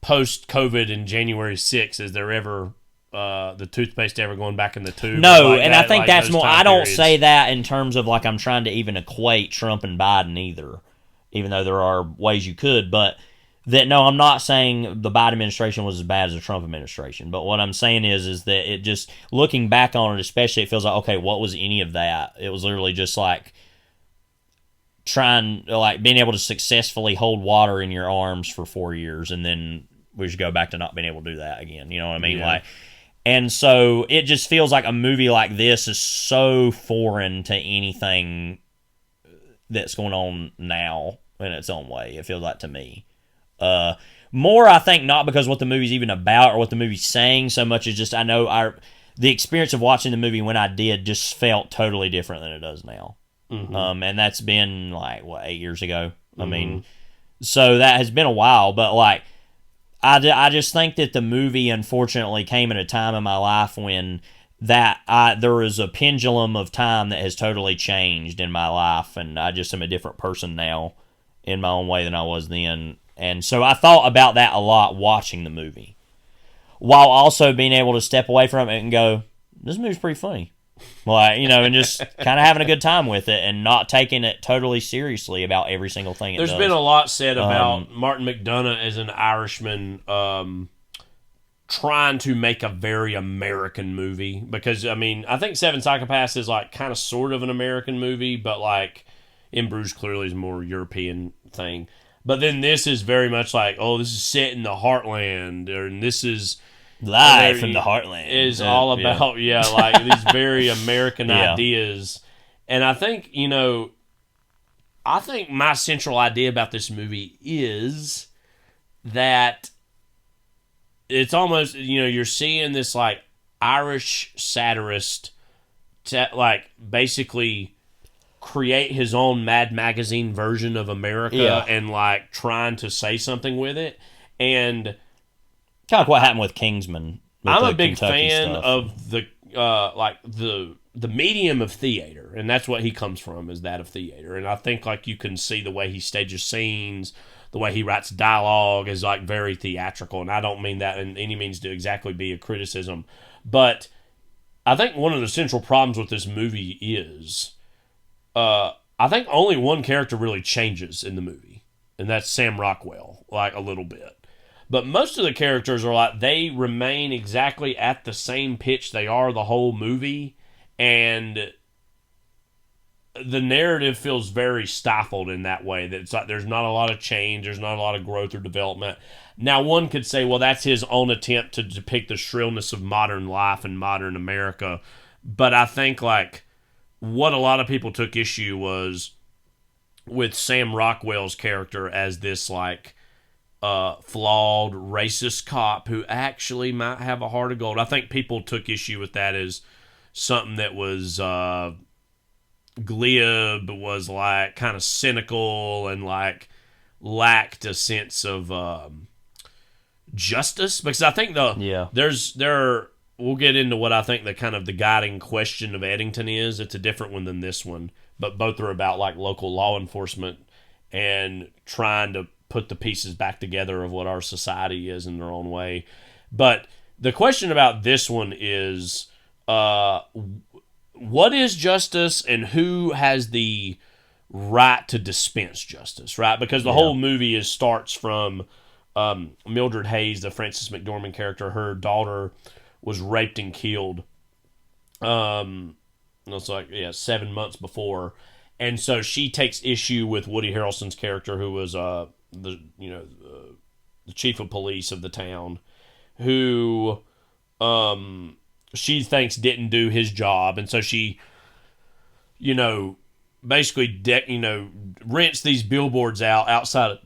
Post COVID in January 6th, is there ever the toothpaste ever going back in the tube? No, like and that, I think like that's those more. time I don't periods? say that in terms of like I'm trying to even equate Trump and Biden either, even though there are ways you could. But that no, I'm not saying the Biden administration was as bad as the Trump administration. But what I'm saying is that it just looking back on it, especially, it feels like, okay, what was any of that? It was literally just like being able to successfully hold water in your arms for 4 years, and then we just go back to not being able to do that again. You know what I mean? Yeah. And so it just feels like a movie like this is so foreign to anything that's going on now in its own way. It feels like to me. More, I think, not because what the movie's even about or what the movie's saying so much as just I know the experience of watching the movie when I did just felt totally different than it does now. Mm-hmm. And that's been like 8 years ago. I mean, so that has been a while, but like I just think that the movie unfortunately came at a time in my life when there is a pendulum of time that has totally changed in my life, and I just am a different person now in my own way than I was then. And so I thought about that a lot watching the movie, while also being able to step away from it and go, this movie's pretty funny. Like, and just kind of having a good time with it and not taking it totally seriously about every single thing it does. There's been a lot said about Martin McDonagh as an Irishman trying to make a very American movie. Because, I mean, I think Seven Psychopaths is like kind of sort of an American movie, but like In Bruges clearly is a more European thing. But then this is very much like, oh, this is set in the heartland, and this is live from the heartland. Is all about like these very American ideas. And I think my central idea about this movie is that it's almost you're seeing this like Irish satirist like basically create his own Mad Magazine version of America and like trying to say something with it. And kind of like what happened with Kingsman. I'm a big fan of the the medium of theater, and that's what he comes from, is that of theater. And I think like you can see the way he stages scenes, the way he writes dialogue is like very theatrical. And I don't mean that in any means to exactly be a criticism, but I think one of the central problems with this movie is I think only one character really changes in the movie, and that's Sam Rockwell, like a little bit. But most of the characters are like, they remain exactly at the same pitch they are the whole movie, and the narrative feels very stifled in that way, that it's like there's not a lot of change, there's not a lot of growth or development. Now, one could say, well, that's his own attempt to depict the shrillness of modern life and modern America, but I think like what a lot of people took issue was with Sam Rockwell's character as this like flawed racist cop who actually might have a heart of gold. I think people took issue with that as something that was glib, was like kind of cynical, and like lacked a sense of justice. Because I think we'll get into what I think the kind of the guiding question of Eddington is. It's a different one than this one, but both are about like local law enforcement and trying to put the pieces back together of what our society is in their own way. But the question about this one is, what is justice and who has the right to dispense justice, right? Because the whole movie starts from Mildred Hayes, the Frances McDormand character. Her daughter was raped and killed. It's like 7 months before, and so she takes issue with Woody Harrelson's character, who was the chief of police of the town, who she thinks didn't do his job, and so she basically rents these billboards outside of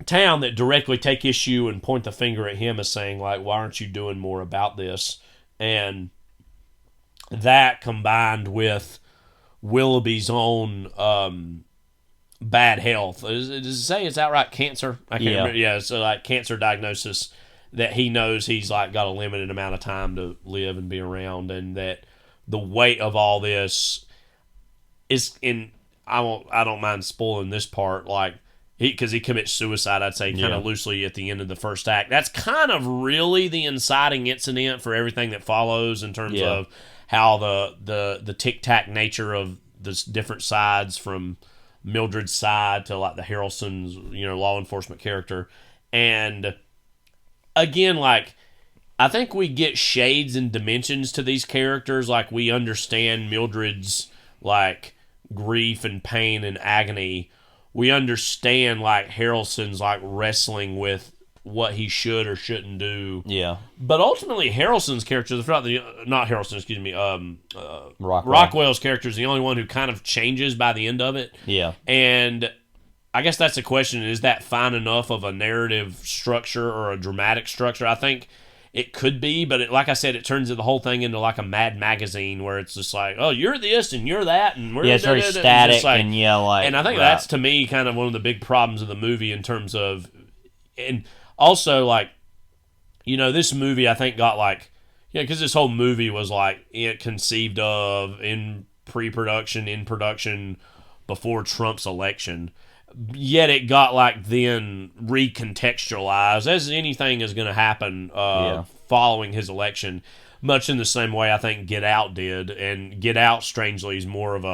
town that directly take issue and point the finger at him as saying like, why aren't you doing more about this? And that combined with Willoughby's own bad health. Does it say it's outright cancer? I can't remember. Yeah, so like cancer diagnosis that he knows he's like got a limited amount of time to live and be around, and that the weight of all this is in. I don't mind spoiling this part, like because he commits suicide. I'd say kind of loosely at the end of the first act. That's kind of really the inciting incident for everything that follows in terms of how the tic tac nature of the different sides from Mildred's side to like the Harrelson's law enforcement character. And again, like I think we get shades and dimensions to these characters. Like we understand Mildred's like grief and pain and agony. We understand like Harrelson's like wrestling with what he should or shouldn't do. Yeah. But ultimately Harrelson's character, not Harrelson, excuse me, Rockwell's character is the only one who kind of changes by the end of it. Yeah. And I guess that's the question, is that fine enough of a narrative structure or a dramatic structure? I think it could be, but like I said, it turns the whole thing into like a Mad Magazine where it's just like, oh, you're this and you're that, and we're it's very static like, and and I think that's to me kind of one of the big problems of the movie in terms of, and also like, this movie I think got like, because this whole movie was like conceived of in pre-production, in production before Trump's election. Yet it got like then recontextualized as anything is going to happen following his election, much in the same way I think Get Out did. And Get Out, strangely, is more of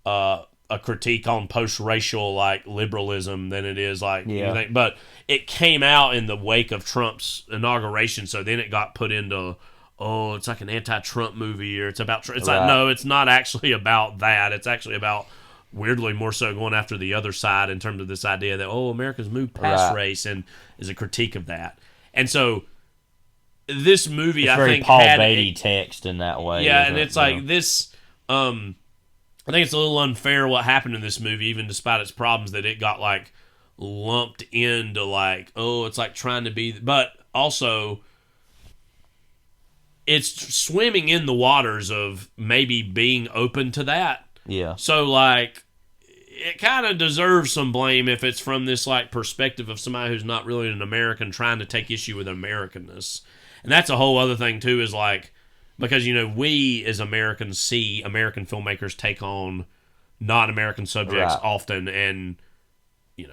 a critique on post-racial like liberalism than it is like anything. But it came out in the wake of Trump's inauguration, so then it got put into it's like an anti-Trump movie, or it's about it's like no, it's not actually about that. It's actually about, weirdly more so, going after the other side in terms of this idea that America's moved past race, and is a critique of that. And so this movie, it's I very think, Paul Beatty text in that way. Yeah, and it's like this. I think it's a little unfair what happened in this movie, even despite its problems, that it got like lumped into like it's like trying to be, but also it's swimming in the waters of maybe being open to that. Yeah. So like, it kind of deserves some blame if it's from this like perspective of somebody who's not really an American trying to take issue with Americanness. And that's a whole other thing too, is like, because we as Americans see American filmmakers take on non-American subjects often, and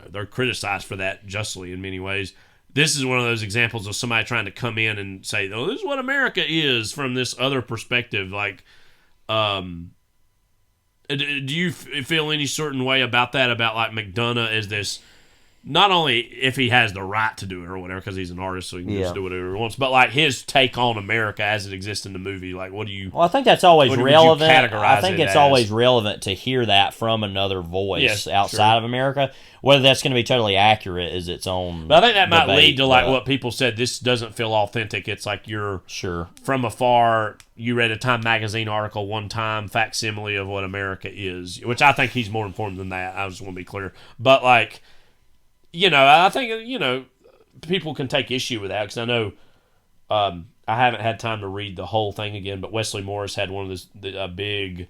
they're criticized for that justly in many ways. This is one of those examples of somebody trying to come in and say, this is what America is from this other perspective. Like, do you feel any certain way about that, about like McDonagh as this, not only if he has the right to do it or whatever, because he's an artist, so he can just do whatever he wants, but like his take on America as it exists in the movie? Like, what do you? Well, I think that's always relevant. I think it's always relevant to hear that from another voice outside of America. Whether that's going to be totally accurate is its own. But I think that might lead to like what people said. This doesn't feel authentic. It's like you're from afar. You read a Time magazine article one time, facsimile of what America is, which I think he's more informed than that. I just want to be clear. But like, I think people can take issue with that, because I know I haven't had time to read the whole thing again. But Wesley Morris had one of a big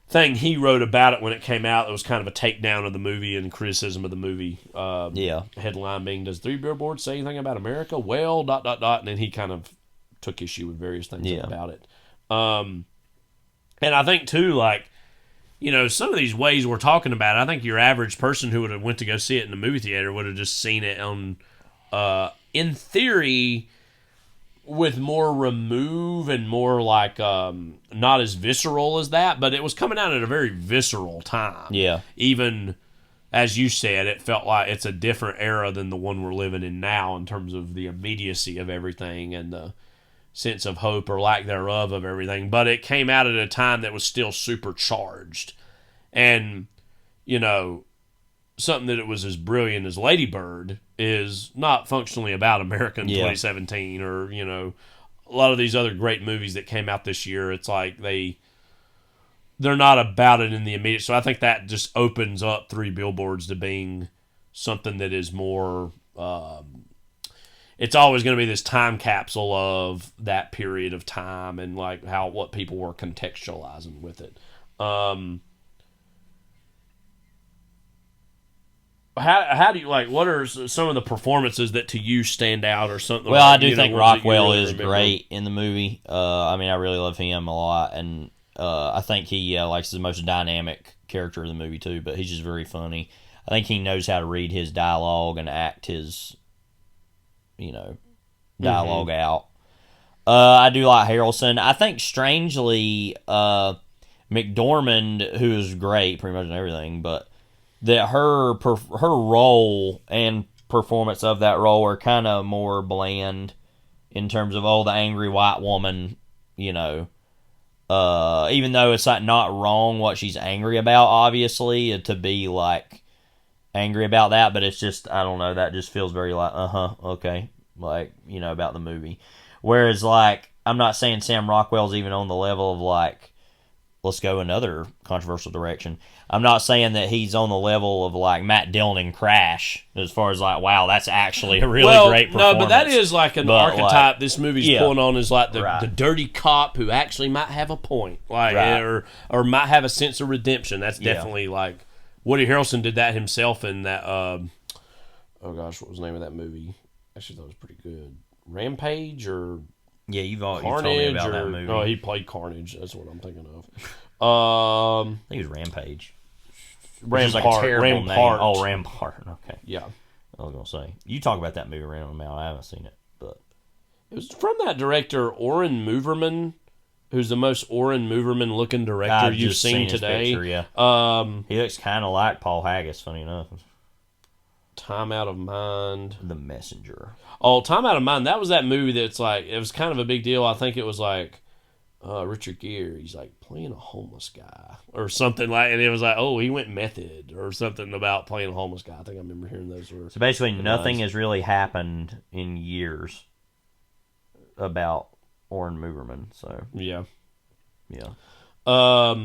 thing he wrote about it when it came out. It was kind of a takedown of the movie and criticism of the movie. Headline being, "Does Three Billboards say anything about America?" Well, ... And then he kind of took issue with various things about it. And I think too, like, some of these ways we're talking about, I think your average person who would have went to go see it in the movie theater would have just seen it on, in theory, with more remove and more like not as visceral as that, but it was coming out at a very visceral time. Yeah. Even as you said, it felt like it's a different era than the one we're living in now in terms of the immediacy of everything and the sense of hope or lack thereof of everything. But it came out at a time that was still supercharged. And, something that it was as brilliant as Lady Bird is not functionally about America in 2017, or, a lot of these other great movies that came out this year. It's like they're not about it in the immediate. So I think that just opens up Three Billboards to being something that is more, it's always going to be this time capsule of that period of time and like what people were contextualizing with it. How do you like? What are some of the performances that to you stand out or something? Well, like, I do think Rockwell really is great in the movie. I mean, I really love him a lot, and I think he likes the most dynamic character of the movie too. But he's just very funny. I think he knows how to read his dialogue and act his, dialogue out. I do like Harrelson. I think strangely, McDormand, who is great pretty much in everything, but that her role and performance of that role are kind of more bland in terms of the angry white woman, even though it's like not wrong what she's angry about, obviously, to be like angry about that, but it's just, I don't know, that just feels very like, okay, like, about the movie. Whereas, like, I'm not saying Sam Rockwell's even on the level of, like, let's go another controversial direction. I'm not saying that he's on the level of, like, Matt Dillon in Crash, as far as, like, wow, that's actually a really great performance. No, but that is, like, an archetype like, this movie's pulling on is, like, the dirty cop who actually might have a point, like, or might have a sense of redemption. That's definitely, like, Woody Harrelson did that himself in that, oh, gosh, what was the name of that movie? Actually, that was pretty good. Rampage or you've told me Carnage about that movie. Oh, he played Carnage. That's what I'm thinking of. I think it was Rampage. Rampart. Like a terrible name. Rampart. Oh, Rampart. Okay. Yeah. I was gonna say you talk about that movie a random amount. I haven't seen it, but it was from that director Oren Moverman, who's the most Oren Moverman looking director you've seen today. Picture, yeah. He looks kind of like Paul Haggis. Funny enough. Time Out of Mind. The Messenger. Oh, Time Out of Mind. That was that movie that's like, it was kind of a big deal. I think it was like Richard Gere. He's like playing a homeless guy or something like, and it was like, oh, he went method or something about playing a homeless guy. I think I remember hearing those words. So basically, nothing has really happened in years about Oren Moverman. So yeah. But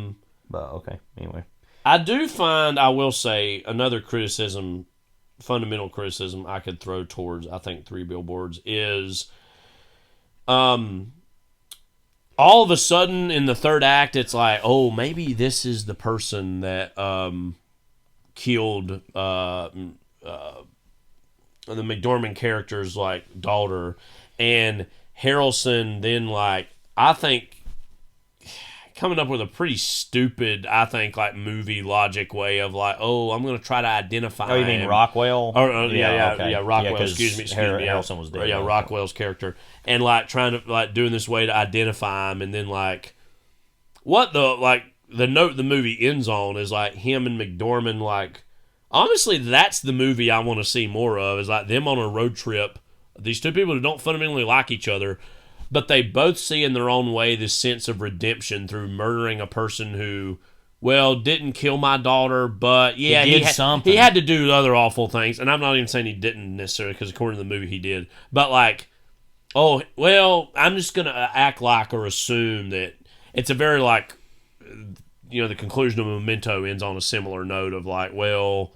okay. Anyway, I do find, I will say, another criticism. Fundamental criticism I could throw towards, I think, Three Billboards is all of a sudden in the third act it's like, oh, maybe this is the person that killed the McDormand character's like daughter, and Harrelson then, like, I think coming up with a pretty stupid, I think, like, movie logic way of like, oh, I'm going to try to identify. Oh, you mean Rockwell? Rockwell. Excuse me. Harrelson was dead. Yeah, Rockwell's character, and like trying to like doing this way to identify him, and then like what the note the movie ends on is like him and McDormand. Like, honestly, that's the movie I want to see more of. Is like them on a road trip. These two people who don't fundamentally like each other, but they both see in their own way this sense of redemption through murdering a person who, well, didn't kill my daughter, but yeah, he did something. He had to do other awful things. And I'm not even saying he didn't necessarily, because according to the movie he did. But like, oh, well, I'm just going to act like or assume that it's a very like, the conclusion of Memento ends on a similar note of like, well,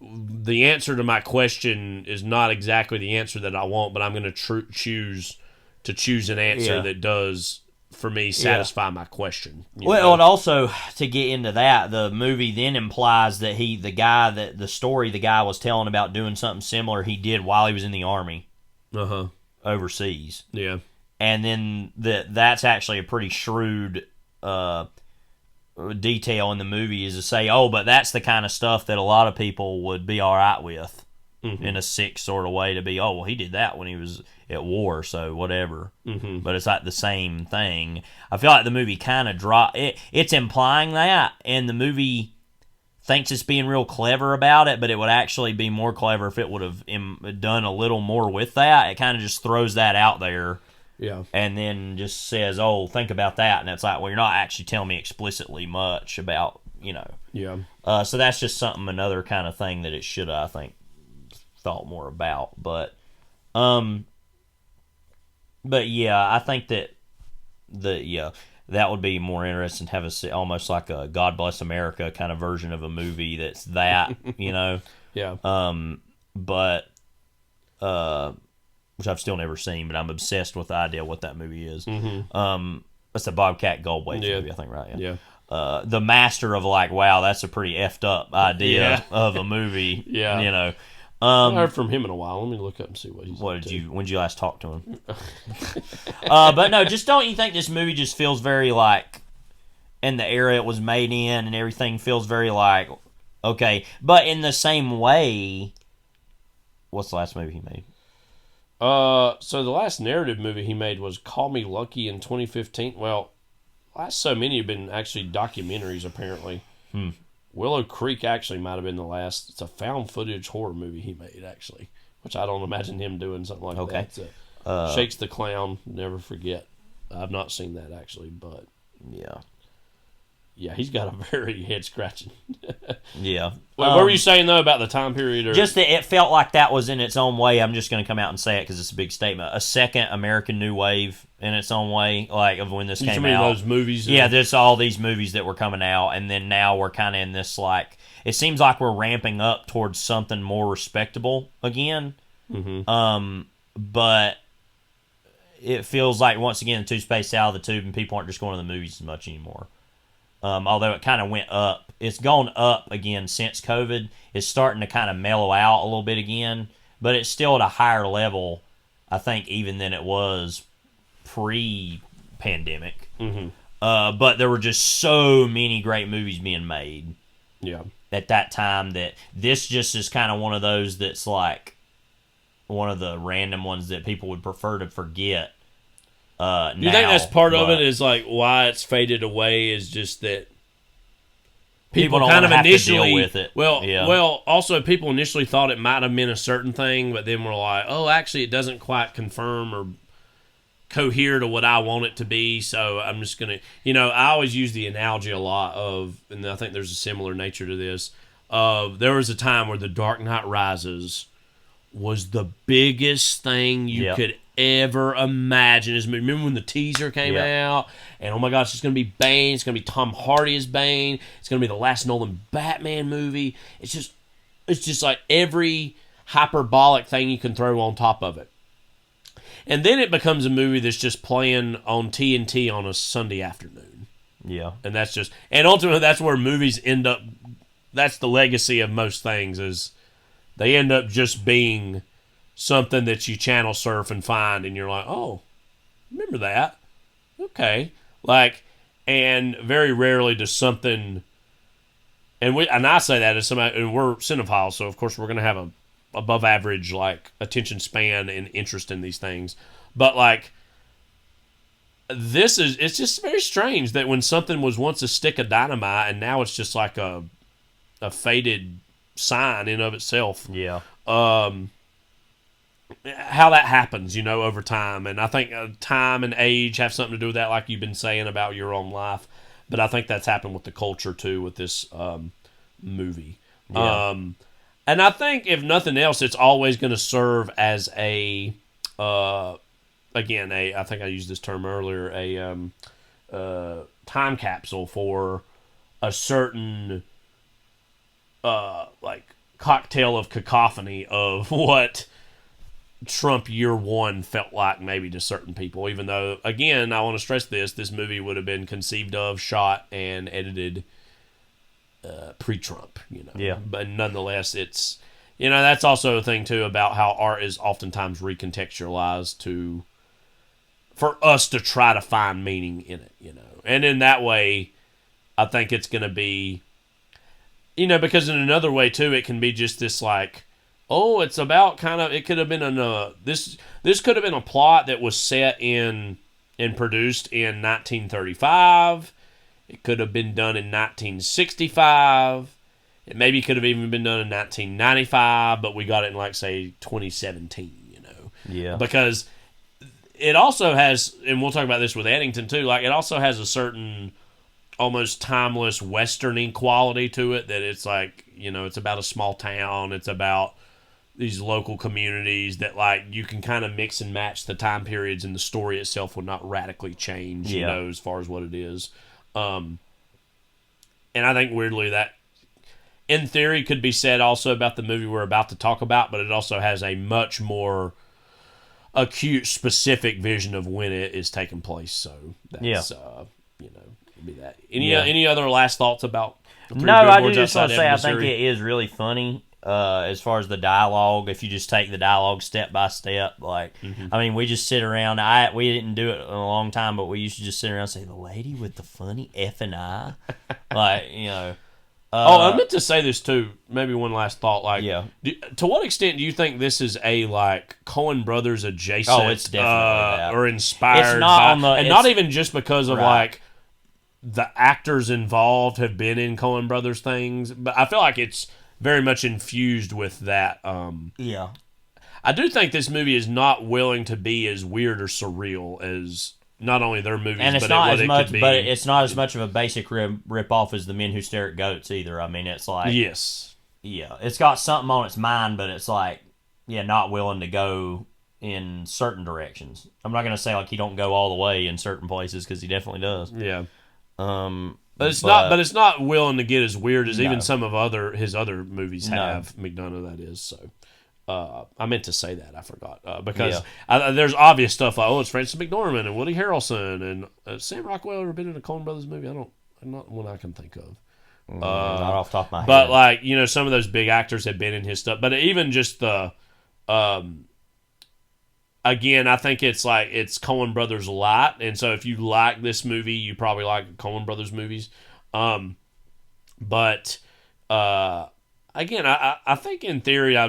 the answer to my question is not exactly the answer that I want, but I'm going to choose an answer that does, for me, satisfy my question. Well, and also, to get into that, the movie then implies that the guy was telling about doing something similar he did while he was in the Army. Overseas. Yeah. And then that's actually a pretty shrewd detail in the movie, is to say, oh, but that's the kind of stuff that a lot of people would be all right with. Mm-hmm. In a sick sort of way, to be, oh, well, he did that when he was at war, so whatever. Mm-hmm. But it's like the same thing. I feel like the movie kind of it's implying that, and the movie thinks it's being real clever about it, but it would actually be more clever if it would have done a little more with that. It kind of just throws that out there. Yeah. And then just says, oh, think about that. And it's like, well, you're not actually telling me explicitly much about, Yeah. So that's just another kind of thing that it should, I think, thought more about, but yeah, I think that that would be more interesting to have almost like a God Bless America kind of version of a movie that's that, Yeah. But which I've still never seen, but I'm obsessed with the idea of what that movie is. Mm-hmm. That's the Bobcat Goldthwait movie, I think, right? Yeah. the master of like, wow, that's a pretty effed up idea of a movie. Yeah. You know. I haven't heard from him in a while. Let me look up and see what he's up to. When did you last talk to him? But no, just don't you think this movie just feels very like, in the era it was made in and everything feels very like, okay. But in the same way, what's the last movie he made? So the last narrative movie he made was Call Me Lucky in 2015. Well, last so many have been actually documentaries, apparently. Willow Creek actually might have been the last. It's a found footage horror movie he made, actually, which I don't imagine him doing something like that. Shakes the Clown, Never Forget. I've not seen that, actually, but yeah, he's got a very head-scratching. Yeah. What were you saying, though, about the time period? Or... Just that it felt like that was in its own way. I'm just going to come out and say it because it's a big statement. A second American New Wave in its own way, like of when this came out. Those movies? Yeah, there's all these movies that were coming out, and then now we're kind of in this, like, it seems like we're ramping up towards something more respectable again. But it feels like, once again, the toothpaste spaced out of the tube, and people aren't just going to the movies as much anymore. Although it kind of went up. It's gone up again since COVID. It's starting to kind of mellow out a little bit again, but it's still at a higher level, I think, even than it was pre-pandemic. But there were just so many great movies being made at that time that this just is kind of one of those that's like one of the random ones that people would prefer to forget. Do you think that's part of it? Is like why it's faded away? Is just that people don't kind of have initially to deal with it. Well, also people initially thought it might have been a certain thing, but then we're like, oh, actually, it doesn't quite confirm or cohere to what I want it to be. So I'm just gonna, I always use the analogy a lot of, and I think there's a similar nature to this. There was a time where The Dark Knight Rises was the biggest thing you could ever imagine. Remember when the teaser came out, and oh my gosh, it's going to be Bane, it's going to be Tom Hardy as Bane, it's going to be the last Nolan Batman movie. It's just like every hyperbolic thing you can throw on top of it. And then it becomes a movie that's just playing on TNT on a Sunday afternoon. And that's just, and ultimately that's where movies end up, that's the legacy of most things, is they end up just being something that you channel surf and find, and you're like, oh, remember that? Okay. Like, and very rarely does something, and I say that as somebody, and we're cinephiles, so of course we're going to have a above average, like, attention span and interest in these things. But, like, it's just very strange that when something was once a stick of dynamite and now it's just like a faded sign in of itself. How that happens, over time. And I think time and age have something to do with that, like you've been saying about your own life. But I think that's happened with the culture, too, with this movie. And I think, if nothing else, it's always going to serve as I think I used this term earlier, a time capsule for a certain, like, cocktail of cacophony of what Trump year one felt like maybe to certain people, even though, again, I want to stress this movie would have been conceived of, shot, and edited pre-Trump, But nonetheless, it's, that's also a thing, too, about how art is oftentimes recontextualized for us to try to find meaning in it, And in that way, I think it's going to be, because in another way, too, it can be just this, like, oh, it's about it could have been this could have been a plot that was set in and produced in 1935. It could have been done in 1965. It maybe could have even been done in 1995, but we got it in, like, say, 2017, Because it also has, and we'll talk about this with Eddington, too, like, it also has a certain almost timeless westerning quality to it, that it's like, it's about a small town, it's about these local communities that, like, you can kind of mix and match the time periods, and the story itself will not radically change, as far as what it is. And I think, weirdly, that, in theory, could be said also about the movie we're about to talk about, but it also has a much more acute, specific vision of when it is taking place. So that's, be that. Any other last thoughts about Three No, I do Billboards just want to Outside say I Ebbing, think it is really funny as far as the dialogue. If you just take the dialogue step by step, like I mean, we just sit around. We didn't do it in a long time, but we used to just sit around and say the lady with the funny effing eye, like I meant to say this too. Maybe one last thought. Like, to what extent do you think this is a like Coen Brothers adjacent? Oh, it's definitely that. Or inspired. It's not by, and not even just because of like the actors involved have been in Coen Brothers things, but I feel like it's very much infused with that. I do think this movie is not willing to be as weird or surreal as not only their movies, and it's but not what as it much. could be. But it's not as much of a basic rip off as The Men Who Stare at Goats either. I mean, it's like it's got something on its mind, but it's like not willing to go in certain directions. I'm not going to say like he don't go all the way in certain places because he definitely does. Yeah. But it's not willing to get as weird as even some of his other movies have. McDonagh, that is. So I meant to say that, I forgot because there's obvious stuff like it's Francis McDormand and Woody Harrelson and Sam Rockwell ever been in a Coen Brothers movie? Not one I can think of. Not off the top of my head. But like some of those big actors have been in his stuff. But even just the again, I think it's like it's Coen Brothers light, and so if you like this movie, you probably like Coen Brothers movies. But again, I think in theory, I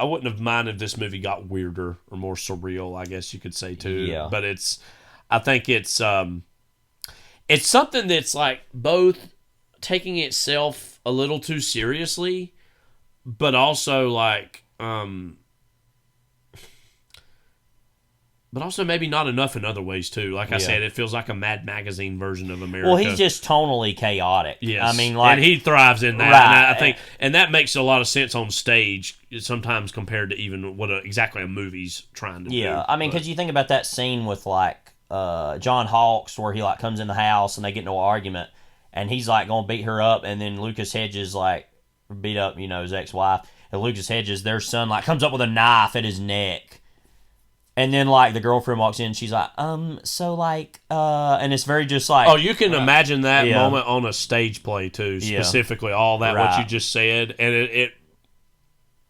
wouldn't have minded if this movie got weirder or more surreal, I guess you could say too. Yeah. But I think it's something that's like both taking itself a little too seriously, but also like but also maybe not enough in other ways too. Like I said, it feels like a Mad Magazine version of America. Well, he's just tonally chaotic. Yes. I mean, like, and he thrives in that. Right. And I think, and that makes a lot of sense on stage sometimes compared to even what exactly a movie's trying to do. Yeah, I mean, because you think about that scene with like John Hawkes where he like comes in the house and they get into an argument, and he's like gonna beat her up, and then Lucas Hedges like beat up his ex-wife, and Lucas Hedges, their son, like comes up with a knife at his neck. And then, like, the girlfriend walks in, she's like, so, like, and it's very just like... Oh, you can imagine that moment on a stage play, too, specifically, all that, what you just said, and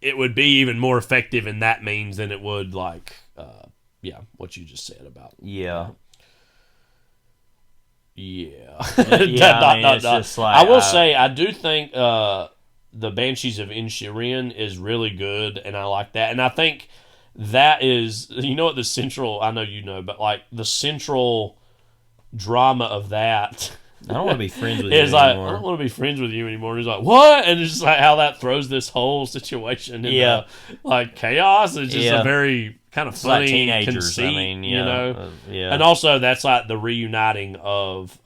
it would be even more effective in that means than it would, like, what you just said about... Yeah. Just like, I will say, I do think the Banshees of Inisherin is really good, and I like that, and I think... That is, what the central, I know but like the central drama of that. I don't want to be friends with you anymore. Like, I don't want to be friends with you anymore. And he's like, what? And it's just like how that throws this whole situation into like chaos. It's just a very kind of funny like teenagers, conceit, I mean, And also that's like the reuniting of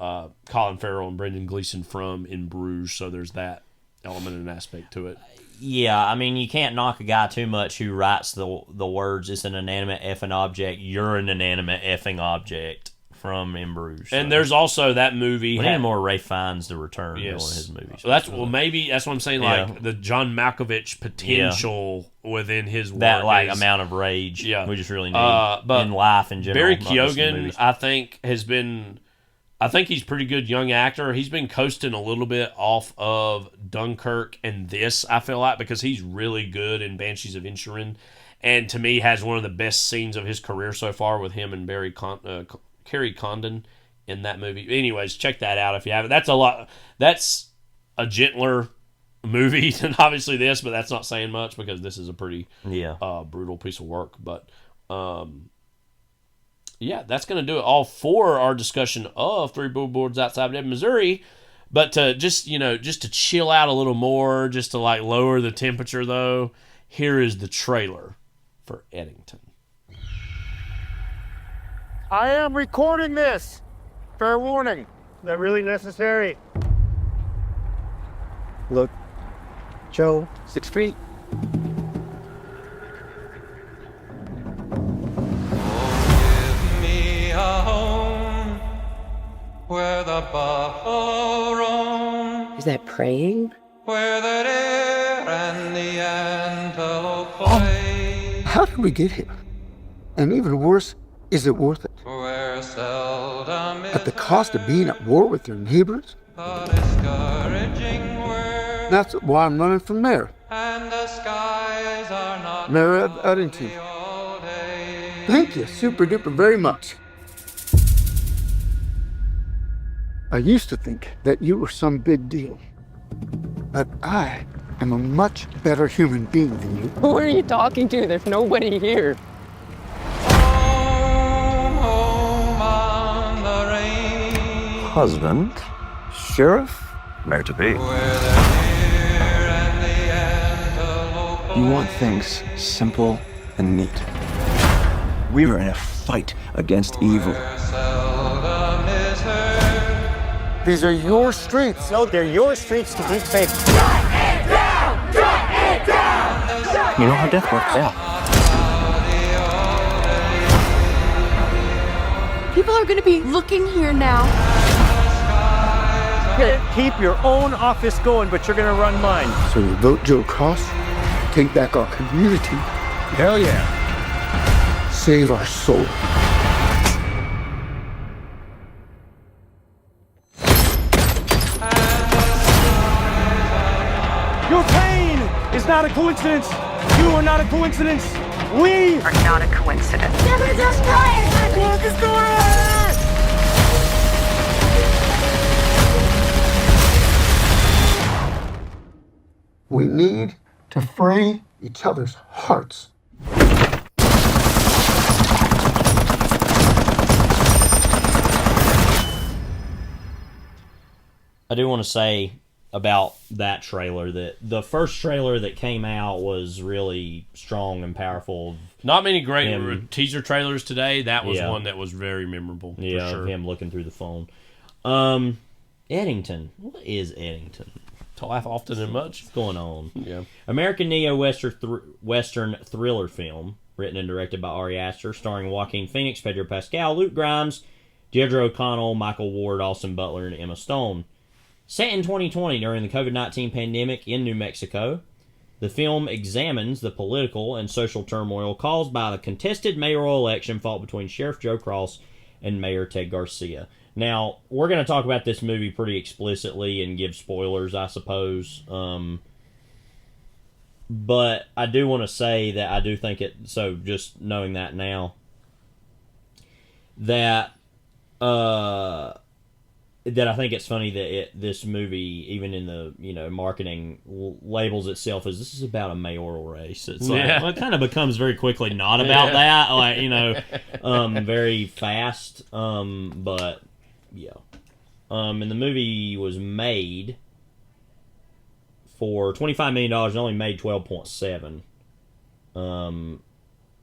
Colin Farrell and Brendan Gleeson from In Bruges. So there's that element and aspect to it. Yeah, I mean, you can't knock a guy too much who writes the words, it's an inanimate effing object, you're an inanimate effing object from In Bruges. So. And there's also that movie. We need more Ralph Fiennes to return to one of his movies. So maybe that's what I'm saying, like the John Malkovich potential within his work. That amount of rage we just really need in life in general. Barry Keoghan, I think, has been... I think he's a pretty good young actor. He's been coasting a little bit off of Dunkirk and this, I feel like, because he's really good in Banshees of Inisherin. And to me, has one of the best scenes of his career so far with him and Kerry Condon in that movie. Anyways, check that out if you haven't. That's a gentler movie than obviously this, but that's not saying much because this is a pretty brutal piece of work. But... that's going to do it all for our discussion of Three Billboards Outside Ebbing, Missouri. But to just to chill out a little more, just to like lower the temperature, though, here is the trailer for Eddington. I am recording this. Fair warning. Is that really necessary? Look, Joe, 6 feet. Home where the buffalo roam. Is that praying? Where the deer and the antelope play. How did we get here? And even worse, is it worth it? Where seldom At the cost of being at war with their neighbors? That's why I'm running for mayor. And the skies are not Mayor of Eddington. Thank you super duper very much. I used to think that you were some big deal, but I am a much better human being than you. Who are you talking to? There's nobody here. home on the range. Husband, sheriff, mayor-to-be. You want things simple and neat. We were in a fight against evil. These are your streets. No, they're your streets to keep safe. You know how death works out. People are going to be looking here now. Keep your own office going, but you're going to run mine. So you vote Joe Cross, take back our community. Hell yeah. Save our soul. Your pain is not a coincidence. You are not a coincidence. We are not a coincidence. Look, it's going on! We need to free each other's hearts. I do want to say about that trailer that the first trailer that came out was really strong and powerful. Not many great teaser trailers today. That was one that was very memorable. Yeah, for sure. Of him looking through the phone. Eddington. What is Eddington? To laugh often and much. What's going on? Yeah. American neo-western thriller film, written and directed by Ari Aster, starring Joaquin Phoenix, Pedro Pascal, Luke Grimes, Deirdre O'Connell, Michael Ward, Austin Butler, and Emma Stone. Set in 2020 during the COVID-19 pandemic in New Mexico, the film examines the political and social turmoil caused by the contested mayoral election fought between Sheriff Joe Cross and Mayor Ted Garcia. Now, we're going to talk about this movie pretty explicitly and give spoilers, I suppose. But I do want to say that I do think it... So, just knowing that now, that I think it's funny that this movie, even in the marketing, labels itself as this is about a mayoral race. It's like well, it kind of becomes very quickly not about that, very fast. But yeah, and the movie was made for $25 million and only made 12.7.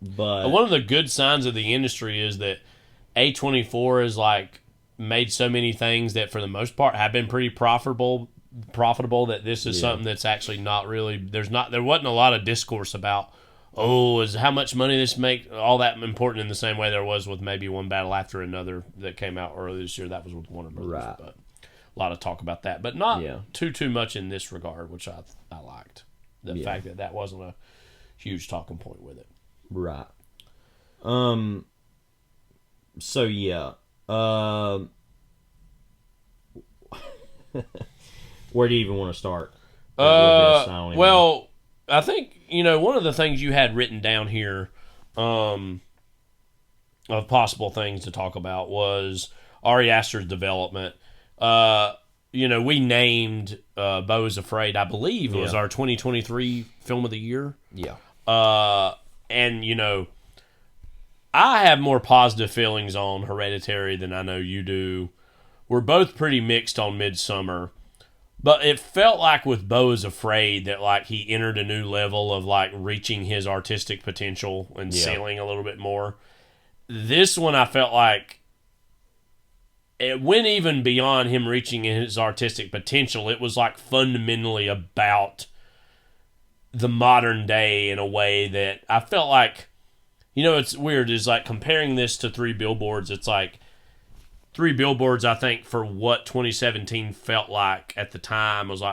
But one of the good signs of the industry is that A24 is made so many things that for the most part have been pretty profitable that this is something that's actually not really there wasn't a lot of discourse about is how much money this make all that important in the same way there was with maybe One Battle After Another that came out earlier this year. That was with Warner Brothers, right. But a lot of talk about that, but not too much in this regard, which I liked the fact that wasn't a huge talking point with it. Right. So yeah. Where do you even want to start? I think one of the things you had written down here of possible things to talk about was Ari Aster's development. We named Beau is Afraid, I believe, was our 2023 film of the year. Yeah. And I have more positive feelings on Hereditary than I know you do. We're both pretty mixed on Midsommar. But it felt like with Beau is Afraid that he entered a new level of reaching his artistic potential and sailing a little bit more. This one I felt like it went even beyond him reaching his artistic potential. It was fundamentally about the modern day in a way that I felt like, it's weird. It's comparing this to Three Billboards. It's Three Billboards, I think, for what 2017 felt like at the time, was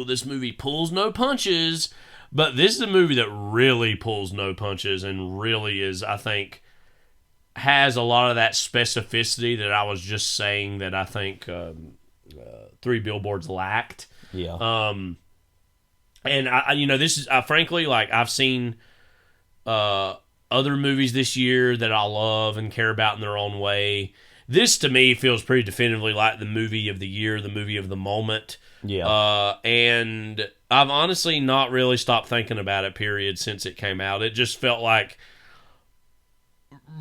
this movie pulls no punches. But this is a movie that really pulls no punches and really is, I think, has a lot of that specificity that I was just saying that I think Three Billboards lacked. Yeah. And I this is frankly, like, I've seen other movies this year that I love and care about in their own way. This to me feels pretty definitively like the movie of the year, the movie of the moment. Yeah. And I've honestly not really stopped thinking about it, period, since it came out. It just felt like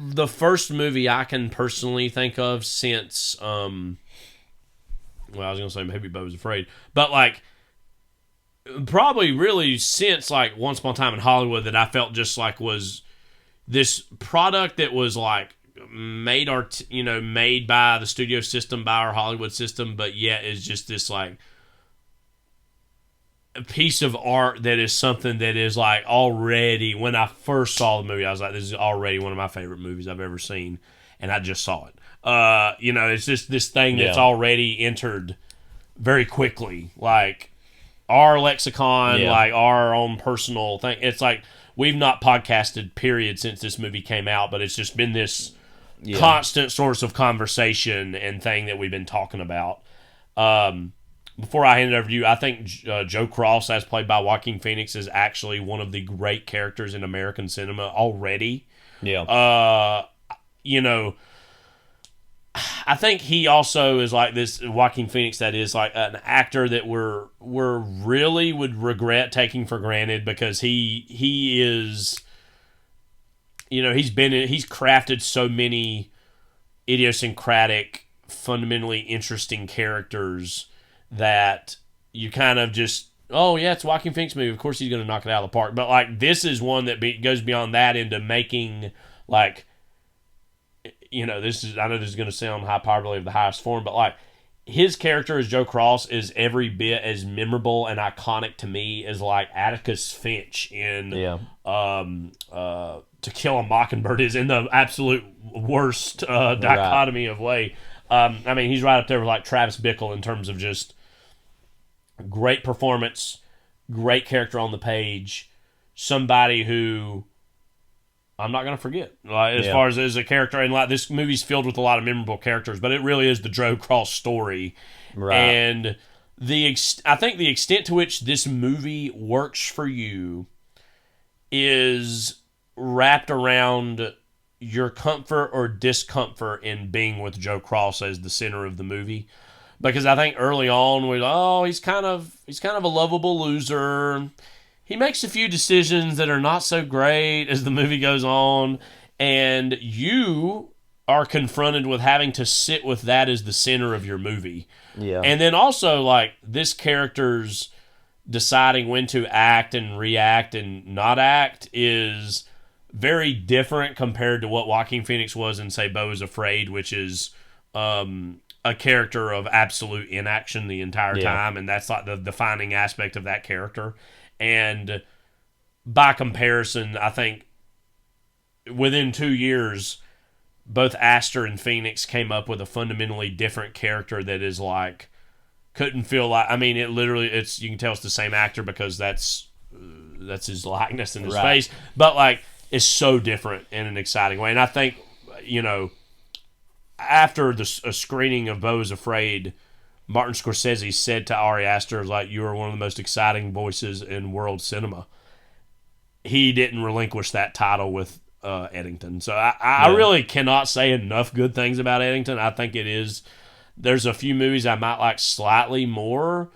the first movie I can personally think of since, well, I was going to say maybe Beau Was Afraid, but like probably really since like Once Upon a Time in Hollywood that I felt just like was this product that was like made by the studio system, by our Hollywood system, but yet is just this like a piece of art that is something that is like already, when I first saw the movie, I was like, this is already one of my favorite movies I've ever seen, and I just saw it. It's just this thing that's already entered very quickly, like our lexicon, like our own personal thing. It's like we've not podcasted, period, since this movie came out, but it's just been this constant source of conversation and thing that we've been talking about. Before I hand it over to you, I think Joe Cross, as played by Joaquin Phoenix, is actually one of the great characters in American cinema already. Yeah. I think he also is like this Joaquin Phoenix that is like an actor that we're really would regret taking for granted, because he is, he's crafted so many idiosyncratic, fundamentally interesting characters that you kind of just, oh yeah, it's a Joaquin Phoenix movie, of course he's going to knock it out of the park. But like this is one that goes beyond that into making like, I know this is going to sound hyperbole of the highest form, but like his character as Joe Cross is every bit as memorable and iconic to me as like Atticus Finch in To Kill a Mockingbird is, in the absolute worst dichotomy of way. He's right up there with like Travis Bickle in terms of just great performance, great character on the page, somebody who I'm not going to forget. Like, as far as a character, and like this movie's filled with a lot of memorable characters, but it really is the Joe Cross story. Right. And I think the extent to which this movie works for you is wrapped around your comfort or discomfort in being with Joe Cross as the center of the movie. Because I think early on he's kind of a lovable loser. He makes a few decisions that are not so great as the movie goes on, and you are confronted with having to sit with that as the center of your movie. Yeah. And then also like this character's deciding when to act and react and not act is very different compared to what Joaquin Phoenix was in, say, Beau Was Afraid, which is a character of absolute inaction the entire time, and that's like the defining aspect of that character. And by comparison, I think within 2 years, both Aster and Phoenix came up with a fundamentally different character that is like, couldn't feel like, it literally, you can tell it's the same actor because that's his likeness in his face, but like, it's so different in an exciting way. And I think, after a screening of Beau Was Afraid, Martin Scorsese said to Ari Aster, like, you are one of the most exciting voices in world cinema. He didn't relinquish that title with Eddington. So I really cannot say enough good things about Eddington. I think there's a few movies I might like slightly more,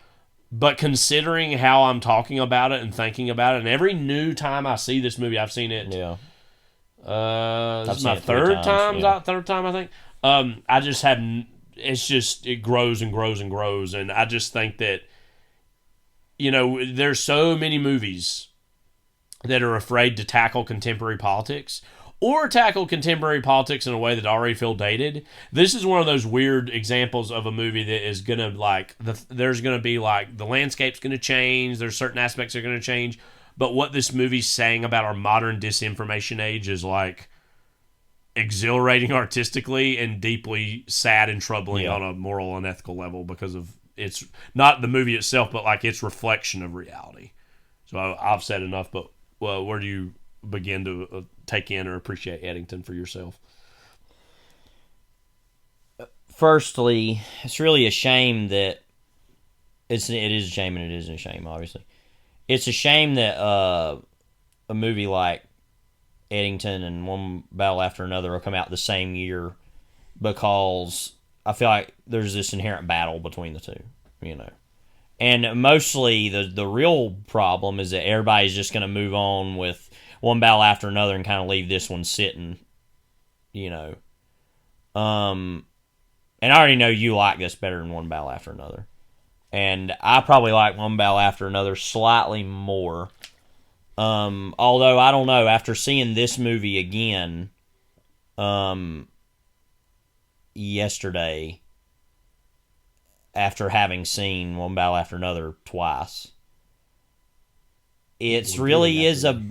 but considering how I'm talking about it and thinking about it, and every new time I see this movie, I've seen it. Yeah. This is my third time, I think. I just have, it grows and grows and grows. And I just think that, there's so many movies that are afraid to tackle contemporary politics or tackle contemporary politics in a way that already feel dated. This is one of those weird examples of a movie that is going to there's going to be like, the landscape's going to change. There's certain aspects that are going to change. But what this movie's saying about our modern disinformation age is like exhilarating artistically and deeply sad and troubling on a moral and ethical level, because of it's not the movie itself, but like its reflection of reality. So I've said enough, but where do you begin to take in or appreciate Eddington for yourself? firstly, it's really a shame that it is a shame, and it isn't a shame. Obviously, it's a shame that a movie like Eddington and One Battle After Another will come out the same year, because I feel like there's this inherent battle between the two, you know. And mostly the real problem is that everybody's just going to move on with One Battle After Another and kind of leave this one sitting, you know. And I already know you like this better than One Battle After Another. And I probably like One Battle After Another slightly more. Although, I don't know, after seeing this movie again yesterday, after having seen One Battle After Another twice, it's really is a...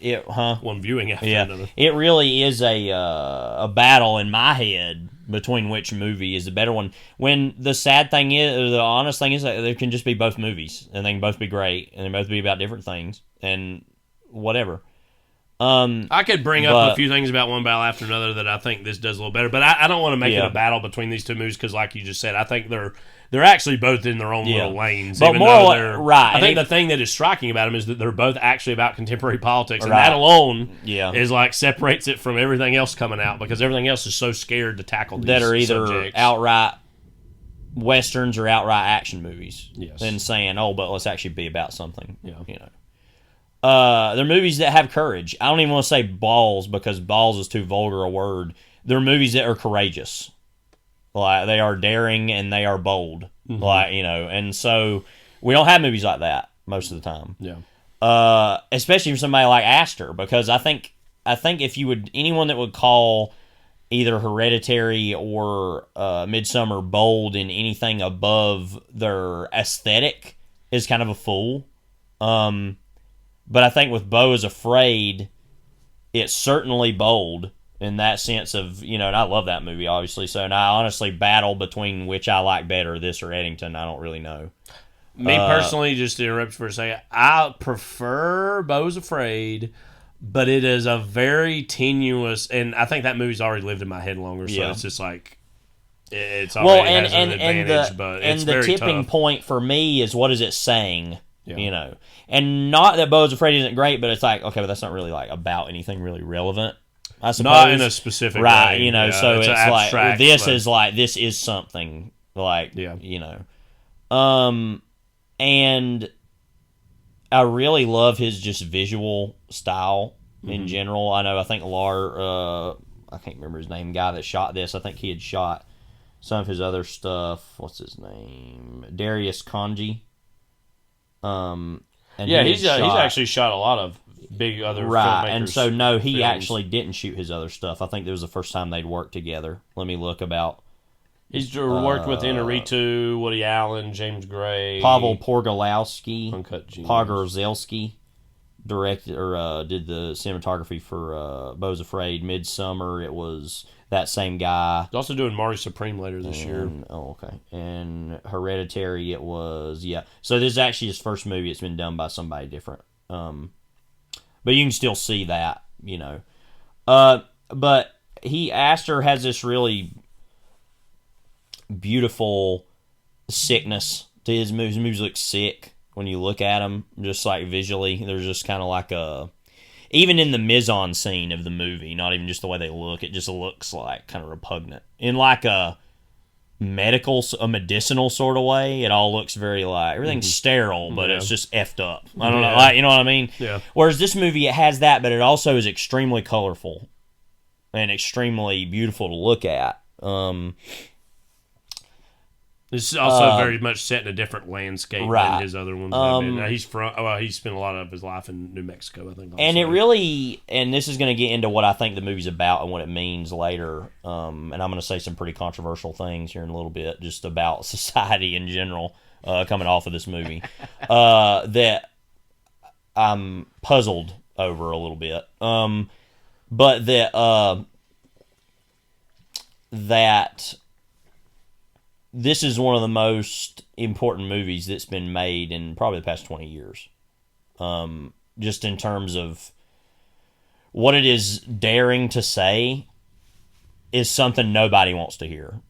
One viewing after another. It really is a battle in my head between which movie is the better one. When the sad thing is, or the honest thing is, that there can just be both movies, and they can both be great, and they both be about different things, and whatever. I could bring up a few things about One Battle After Another that I think this does a little better, but I don't want to make it a battle between these two movies, because like you just said, I think they're actually both in their own little lanes. But even more though like, right. I think the thing that is striking about them is that they're both actually about contemporary politics, and that alone is like separates it from everything else coming out, because everything else is so scared to tackle these that are either subjects. Outright westerns or outright action movies. Yes. And saying, oh, but let's actually be about something. Yeah. You know. They're movies that have courage. I don't even want to say balls, because balls is too vulgar a word. They're movies that are courageous. Like, they are daring and they are bold. Mm-hmm. Like, you know, and so we don't have movies like that most of the time. Yeah. Especially for somebody like Aster, because I think if you would, anyone that would call either Hereditary or Midsommar bold in anything above their aesthetic is kind of a fool. But I think with Beau is Afraid, it's certainly bold in that sense of, you know, and I love that movie, obviously. So, and I honestly battle between which I like better, this or Eddington. I don't really know. Me personally, just to interrupt for a second, I prefer Beau's Afraid, but it is a very tenuous, and I think that movie's already lived in my head longer, so it's just like, it's already has an advantage, but it's very tough. And the tipping point for me is, what is it saying? You know, and not that Beau's Afraid isn't great, but it's like, okay, but that's not really like about anything really relevant. I suppose. Not in a specific right, way. You know, so it's like this is like this is something like you know, and I really love his just visual style in general. I think I can't remember his name, guy that shot this. I think he had shot some of his other stuff. What's his name? Darius Kanji. And he's actually shot a lot of big other filmmakers. And so no, he actually didn't shoot his other stuff. I think it was the first time they'd worked together. Let me look about. He's worked with Inarritu, Woody Allen, James Gray, Pavel Pogorzelski, Uncut Gems. Pogorzelski directed or did the cinematography for Beau's Afraid. Midsommar, it was that same guy. He's also doing Marty Supreme later this year. Oh, okay. And Hereditary, it was, So this is actually his first movie. It's been done by somebody different. But you can still see that, you know. But Aster has this really beautiful sickness to his movies. His movies look sick when you look at them, just like visually. There's just kind of like even in the mise-en-scene of the movie, not even just the way they look, it just looks like kind of repugnant. In like a medicinal sort of way, it all looks very like, everything's sterile, but it's just effed up. I don't know, like, you know what I mean? Yeah. Whereas this movie, it has that, but it also is extremely colorful and extremely beautiful to look at. This is also very much set in a different landscape than his other ones. He's he spent a lot of his life in New Mexico, I think. Also. And it really, and this is going to get into what I think the movie's about and what it means later. And I'm going to say some pretty controversial things here in a little bit, just about society in general, coming off of this movie, that I'm puzzled over a little bit. But that this is one of the most important movies that's been made in probably the past 20 years. Just in terms of what it is daring to say is something nobody wants to hear.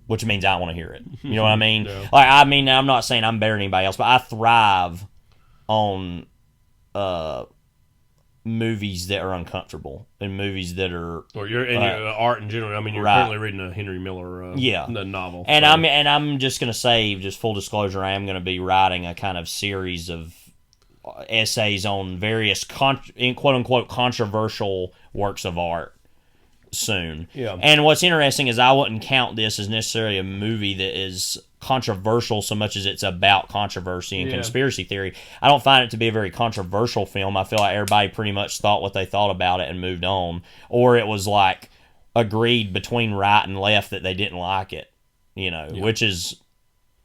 which means I want to hear it. You know what I mean? Yeah. Like, I mean, I'm not saying I'm better than anybody else, but I thrive on movies that are uncomfortable and movies that are or your art in general. I mean, you're currently reading a Henry Miller novel, and I'm just gonna say, just full disclosure, I am gonna be writing a kind of series of essays on various quote unquote controversial works of art soon. Yeah. And what's interesting is I wouldn't count this as necessarily a movie that is controversial so much as it's about controversy and conspiracy theory. I don't find it to be a very controversial film. I feel like everybody pretty much thought what they thought about it and moved on, or it was like agreed between right and left that they didn't like it, which is,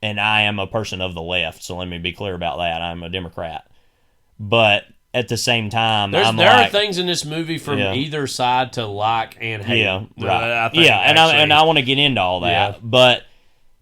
and I am a person of the left, so let me be clear about that. I'm a Democrat, but at the same time, there are things in this movie from either side to like and hate. Yeah, right. And I want to get into all that, but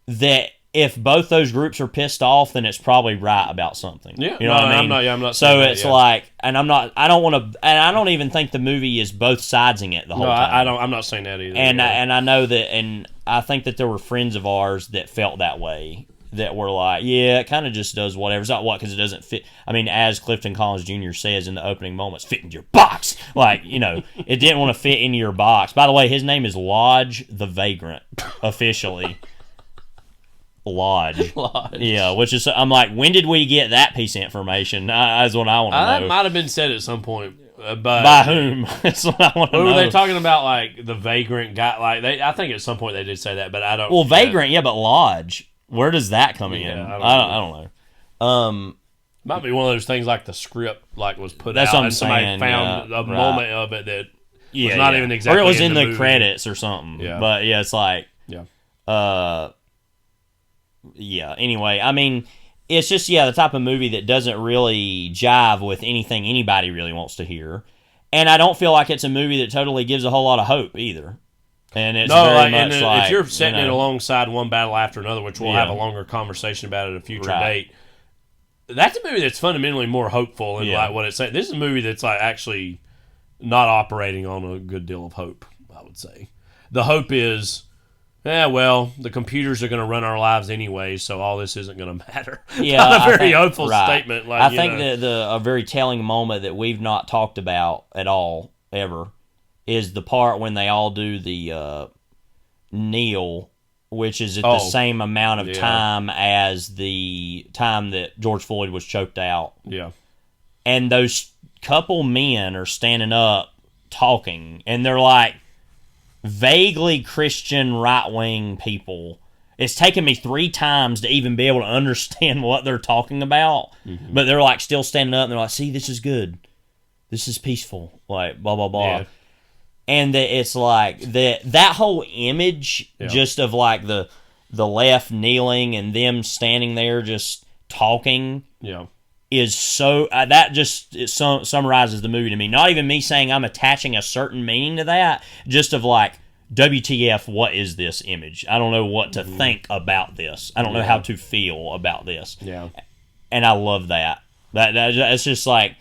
that if both those groups are pissed off, then it's probably right about something. Yeah, you know what I mean. I'm not. So it's like, and I'm not. I don't want to, and I don't even think the movie is both sidesing it the whole time. I don't. I'm not saying that either. And I know that, and I think that there were friends of ours that felt that way. That were like, yeah, it kind of just does whatever. It's not what, because it doesn't fit. I mean, as Clifton Collins Jr. says in the opening moments, fit into your box. Like, it didn't want to fit into your box. By the way, his name is Lodge the Vagrant, officially. Lodge. Yeah, which is, I'm like, when did we get that piece of information? That's what I want to know. That might have been said at some point. By whom? That's what I want to know. Who were they talking about? Like, the vagrant guy? Like, I think at some point they did say that, but I don't. Well, vagrant, but Lodge. Where does that come in? I don't know. Might be one of those things like the script was put that's out what and somebody found a moment of it that was not even exactly or it was in the movie. credits or something. Yeah. But it's like anyway, I mean, it's just the type of movie that doesn't really jive with anything anybody really wants to hear. And I don't feel like it's a movie that totally gives a whole lot of hope either. And it's very much if you're setting it alongside one battle after another, which we'll have a longer conversation about at a future date, that's a movie that's fundamentally more hopeful in like what it's saying. This is a movie that's like actually not operating on a good deal of hope, I would say. The hope is, the computers are going to run our lives anyway, so all this isn't going to matter. Yeah, not a very hopeful statement. Like, I think that a very telling moment that we've not talked about at all ever is the part when they all do the kneel, which is at the same amount of time as the time that George Floyd was choked out. Yeah. And those couple men are standing up talking, and they're like vaguely Christian right-wing people. It's taken me 3 times to even be able to understand what they're talking about, but they're like still standing up, and they're like, see, this is good. This is peaceful. Like, blah, blah, blah. Yeah. And it's like that whole image just of like the left kneeling and them standing there just talking is so that just summarizes the movie to me. Not even me saying I'm attaching a certain meaning to that, just of like, WTF, what is this image? I don't know what to think about this. I don't know how to feel about this. Yeah. And I love that. It's just like,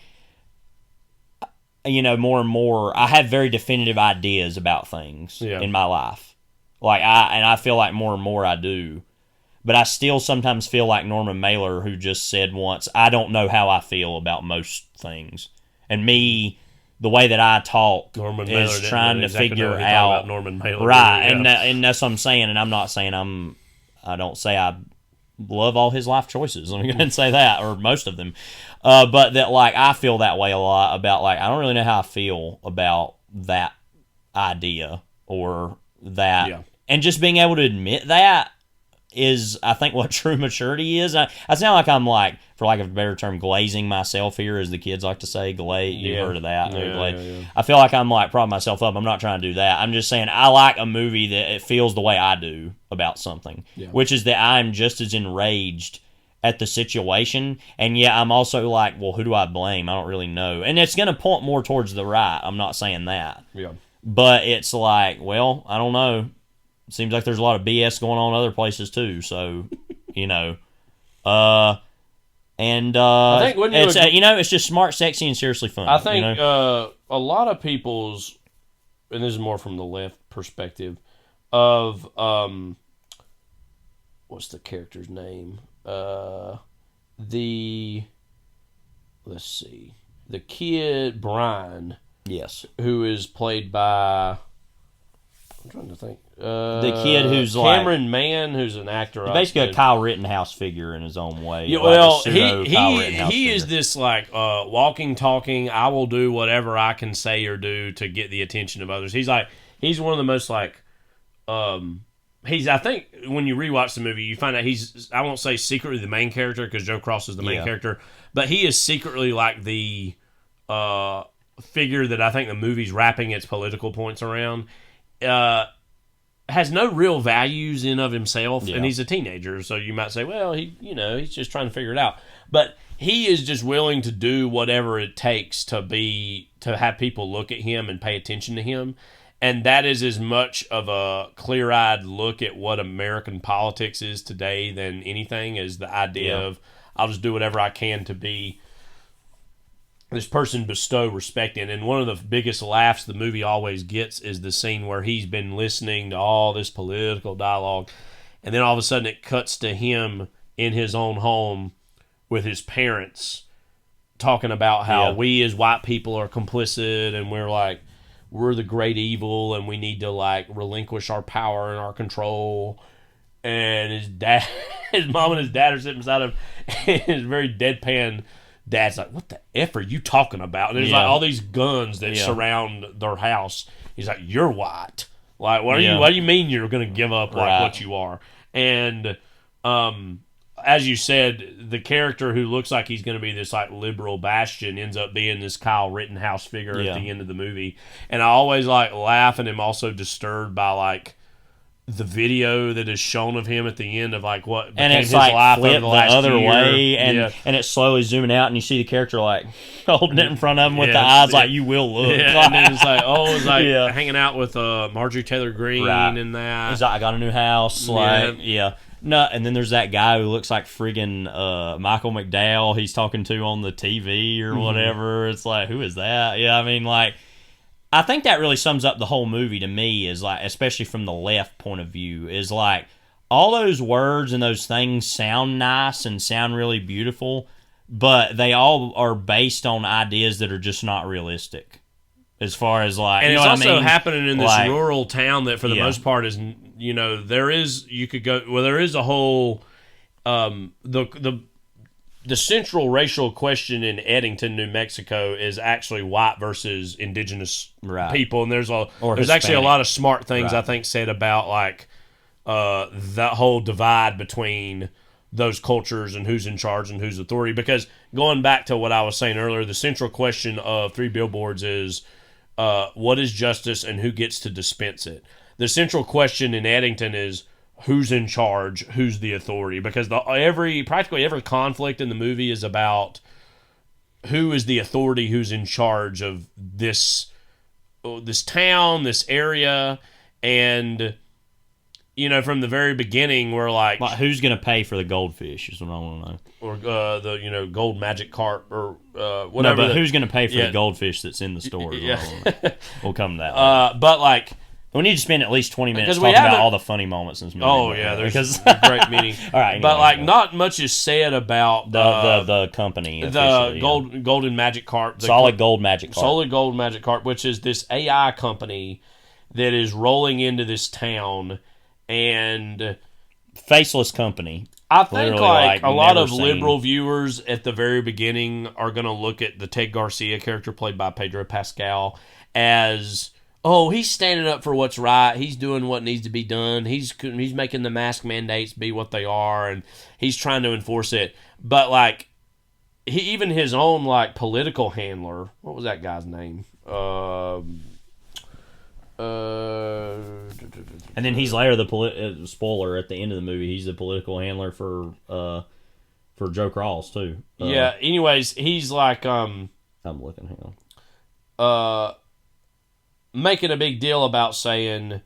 more and more, I have very definitive ideas about things in my life. Like, I feel like more and more I do. But I still sometimes feel like Norman Mailer, who just said once, I don't know how I feel about most things. And me, the way that I talk is trying to figure out Norman Mailer, right, and that's what I'm saying. And I'm not saying I don't say I love all his life choices. I'm going to say that, or most of them. But that, like, I feel that way a lot about, like, I don't really know how I feel about that idea or that. Yeah. And just being able to admit that is, I think, what true maturity is. I sound like I'm, like, for lack of a better term, glazing myself here, as the kids like to say. You've heard of that. Yeah. I feel like I'm, like, propping myself up. I'm not trying to do that. I'm just saying I like a movie that it feels the way I do about something, which is that I'm just as enraged at the situation, and yet I'm also like, well, who do I blame? I don't really know. And it's going to point more towards the right. I'm not saying that. Yeah. But it's like, well, I don't know. Seems like there's a lot of BS going on other places too. So, I think it's just smart, sexy, and seriously fun. I think a lot of people's, and this is more from the left perspective, of what's the character's name? Let's see, the kid Brian. Yes, who is played by. I'm trying to think. The kid who's Cameron Mann, who's an actor. Basically a Kyle Rittenhouse figure in his own way. Yeah, like well, he is this like walking, talking. I will do whatever I can say or do to get the attention of others. He's one of the most like. I think when you rewatch the movie, you find out he's, I won't say secretly the main character because Joe Cross is the main character, but he is secretly like the figure that I think the movie's wrapping its political points around. Has no real values in of himself, and he's a teenager, so you might say, well, he's just trying to figure it out. But he is just willing to do whatever it takes to have people look at him and pay attention to him. And that is as much of a clear-eyed look at what American politics is today than anything, is the idea of, I'll just do whatever I can to be this person bestow respect in. And one of the biggest laughs the movie always gets is the scene where he's been listening to all this political dialogue, and then all of a sudden it cuts to him in his own home with his parents talking about how we as white people are complicit, and we're the great evil, and we need to like relinquish our power and our control. And his mom and his dad are sitting beside him, and his very deadpan dad's like, "What the F are you talking about?" And there's like all these guns that surround their house. He's like, "You're white. Like, what do you mean you're going to give up like what you are?" And as you said, the character who looks like he's going to be this like liberal bastion ends up being this Kyle Rittenhouse figure at the end of the movie. And I always like laugh and am also disturbed by like the video that is shown of him at the end of like what became and it's his like life flipped over the last other year. way, and it's slowly zooming out, and you see the character like holding it in front of him with the eyes like, "You will look." And then it's like, hanging out with Marjorie Taylor Greene and that. He's like, "I got a new house." No, and then there's that guy who looks like friggin' Michael McDowell he's talking to on the TV or whatever. It's like, who is that? Yeah, I mean, like, I think that really sums up the whole movie to me, is like, especially from the left point of view, is like, all those words and those things sound nice and sound really beautiful, but they all are based on ideas that are just not realistic. As far as like, and you know it's what also I mean? happening in this like, rural town that for the most part is, there is a whole, the central racial question in Eddington, New Mexico is actually white versus indigenous people. And there's actually a lot of smart things I think said about like, that whole divide between those cultures and who's in charge and who's authority. Because going back to what I was saying earlier, the central question of Three Billboards is, what is justice and who gets to dispense it? The central question in Eddington is who's in charge, who's the authority, because practically every conflict in the movie is about who is the authority, who's in charge of this town, this area, and from the very beginning we're like who's going to pay for the goldfish is what I want to know, or the gold magic carp or whatever. No, but who's going to pay for the goldfish that's in the store? We'll come to that. But like, we need to spend at least 20 minutes talking about all the funny moments in this movie. Oh yeah, there's a great meeting. All right, but like, not much is said about the company, the golden magic carp, solid gold magic carp, which is this AI company that is rolling into this town, and faceless company. I think like a lot of liberal viewers at the very beginning are going to look at the Ted Garcia character played by Pedro Pascal as, oh, he's standing up for what's right. He's doing what needs to be done. He's making the mask mandates be what they are, and he's trying to enforce it. But like, even his own like political handler, what was that guy's name? And then he's later the spoiler at the end of the movie. He's the political handler for Joe Cross too. Yeah. Anyways, he's like I'm looking. Hang on. Making a big deal about saying,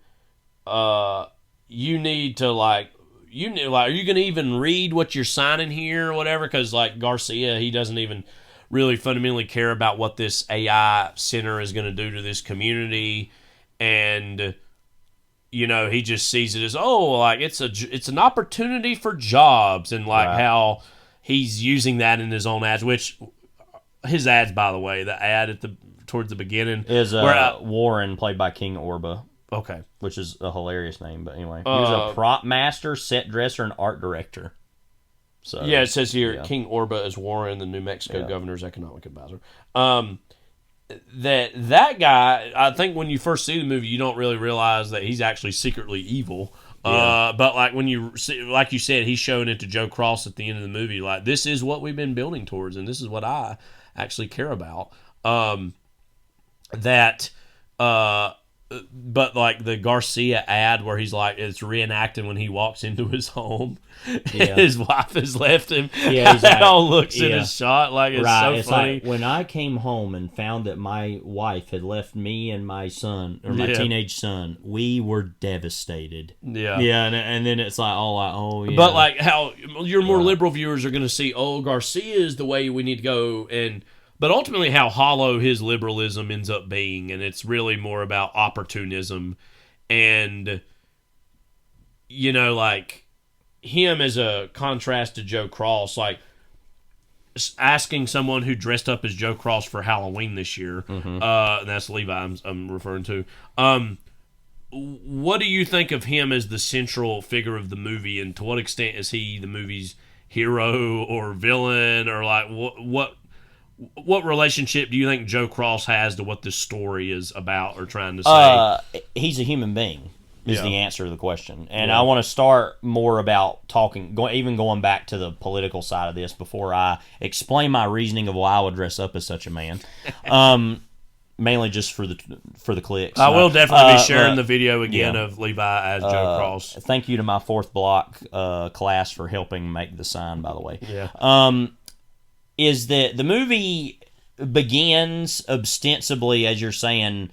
you need to are you going to even read what you're signing here or whatever? Because like Garcia, he doesn't even really fundamentally care about what this AI center is going to do to this community. And you know, he just sees it as, oh, like it's an opportunity for jobs, and like how he's using that in his own ads, which his ads, by the way, the ad towards the beginning is Warren, played by King Orba. Okay. Which is a hilarious name, but anyway. He was a prop master, set dresser, and art director. So yeah, it says here, King Orba is Warren, the New Mexico governor's economic advisor. That guy, I think when you first see the movie, you don't really realize that he's actually secretly evil. But like when you see, like you said, he's showing it to Joe Cross at the end of the movie, like, this is what we've been building towards, and this is what I actually care about. But like the Garcia ad where he's like, it's reenacting when he walks into his home, his wife has left him. Yeah, he's that all looks in his shot, like it's so funny. Like, when I came home and found that my wife had left me and my son, or my teenage son, we were devastated. Yeah, and then it's like, oh yeah. But like how your more liberal viewers are going to see, Garcia is the way we need to go, but ultimately how hollow his liberalism ends up being, and it's really more about opportunism and, you know, like him as a contrast to Joe Cross, like asking someone who dressed up as Joe Cross for Halloween this year, and that's Levi I'm referring to, what do you think of him as the central figure of the movie, and to what extent is he the movie's hero or villain, or like what relationship do you think Joe Cross has to what this story is about or trying to say? He's a human being is the answer to the question. And I want to start more about going back to the political side of this before I explain my reasoning of why I would dress up as such a man. Mainly just for the clicks. I will definitely be sharing the video again of Levi as Joe Cross. Thank you to my fourth block class for helping make the sign, by the way. Yeah. Is that the movie begins ostensibly, as you're saying,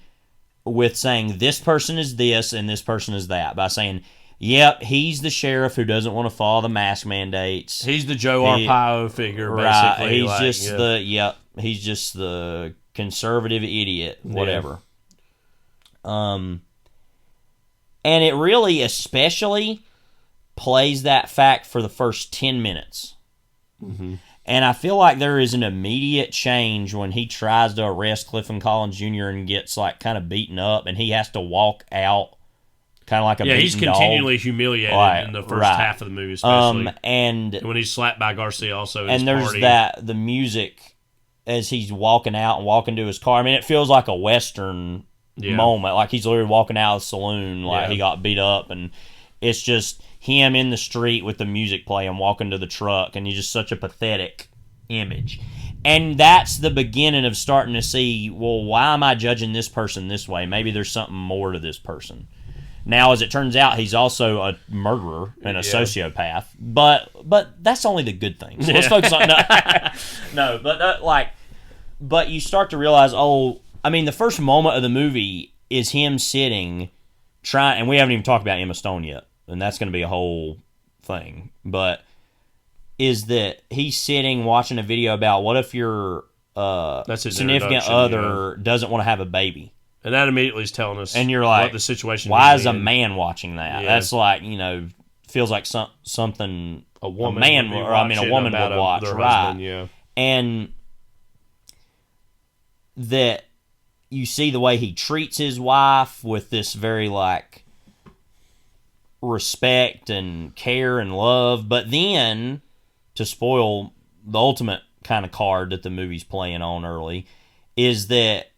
with saying this person is this and this person is that, by saying, yep, he's the sheriff who doesn't want to follow the mask mandates. He's the Joe Arpaio figure, basically. Right, he's just the conservative idiot, whatever. And it really especially plays that fact for the first 10 minutes. Mm-hmm. And I feel like there is an immediate change when he tries to arrest Clifton Collins Jr. and gets like kind of beaten up, and he has to walk out kind of like a beaten he's continually dog. humiliated in the first half of the movie, especially. And when he's slapped by Garcia also. And there's the music as he's walking out and walking to his car. I mean, it feels like a Western moment. Like he's literally walking out of the saloon like he got beat up, and it's just him in the street with the music playing, walking to the truck, and he's just such a pathetic image. And that's the beginning of starting to see, well, why am I judging this person this way? Maybe there's something more to this person. Now, as it turns out, he's also a murderer and a sociopath, but that's only the good things. So let's focus on but you start to realize, the first moment of the movie is him sitting, and we haven't even talked about Emma Stone yet, and that's going to be a whole thing, but is that he's sitting watching a video about what if your significant other doesn't want to have a baby. And that immediately is telling us and you're like, what the situation why is a man watching that? Yeah. That's like, feels like something a woman would watch. Right. And that you see the way he treats his wife with this very like respect and care and love, but then to spoil the ultimate kind of card that the movie's playing on early is that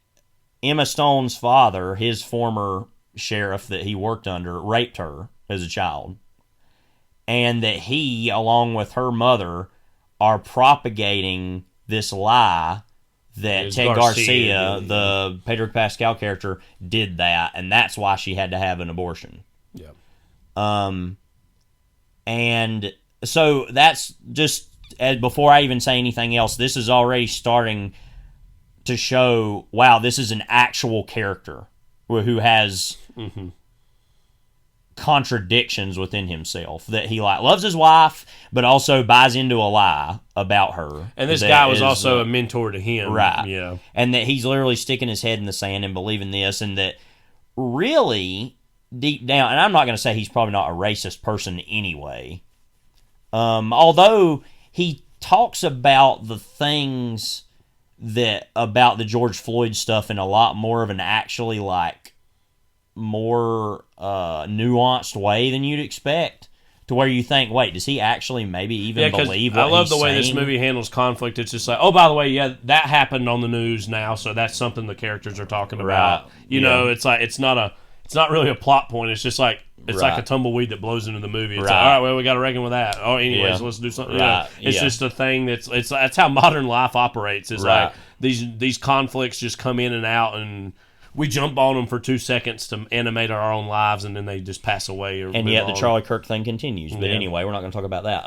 Emma Stone's father, his former sheriff that he worked under, raped her as a child, and that he, along with her mother, are propagating this lie that Ted Garcia, the Pedro Pascal character, did that, and that's why she had to have an abortion. Yeah. And so that's just, before I even say anything else, this is already starting to show, wow, this is an actual character who has contradictions within himself, that he like loves his wife but also buys into a lie about her. And this guy was also a mentor to him. Right. Yeah. And that he's literally sticking his head in the sand and believing this, and that really deep down, and I'm not going to say he's probably not a racist person anyway, although he talks about the things about the George Floyd stuff in a lot more of an actually like more nuanced way than you'd expect. To where you think, wait, does he actually maybe even believe what he's saying? I love the way this movie handles conflict. It's just like, oh, by the way, yeah, that happened on the news now, so that's something the characters are talking about. You know, it's like it's not really a plot point. It's just like like a tumbleweed that blows into the movie. It's like, all right, well, we got to reckon with that. Oh, anyways, let's do something. It's just a thing that's how modern life operates. Is like these conflicts just come in and out and. We jump on them for 2 seconds to animate our own lives, and then they just pass away. And yet the Charlie Kirk thing continues. But anyway, we're not going to talk about that.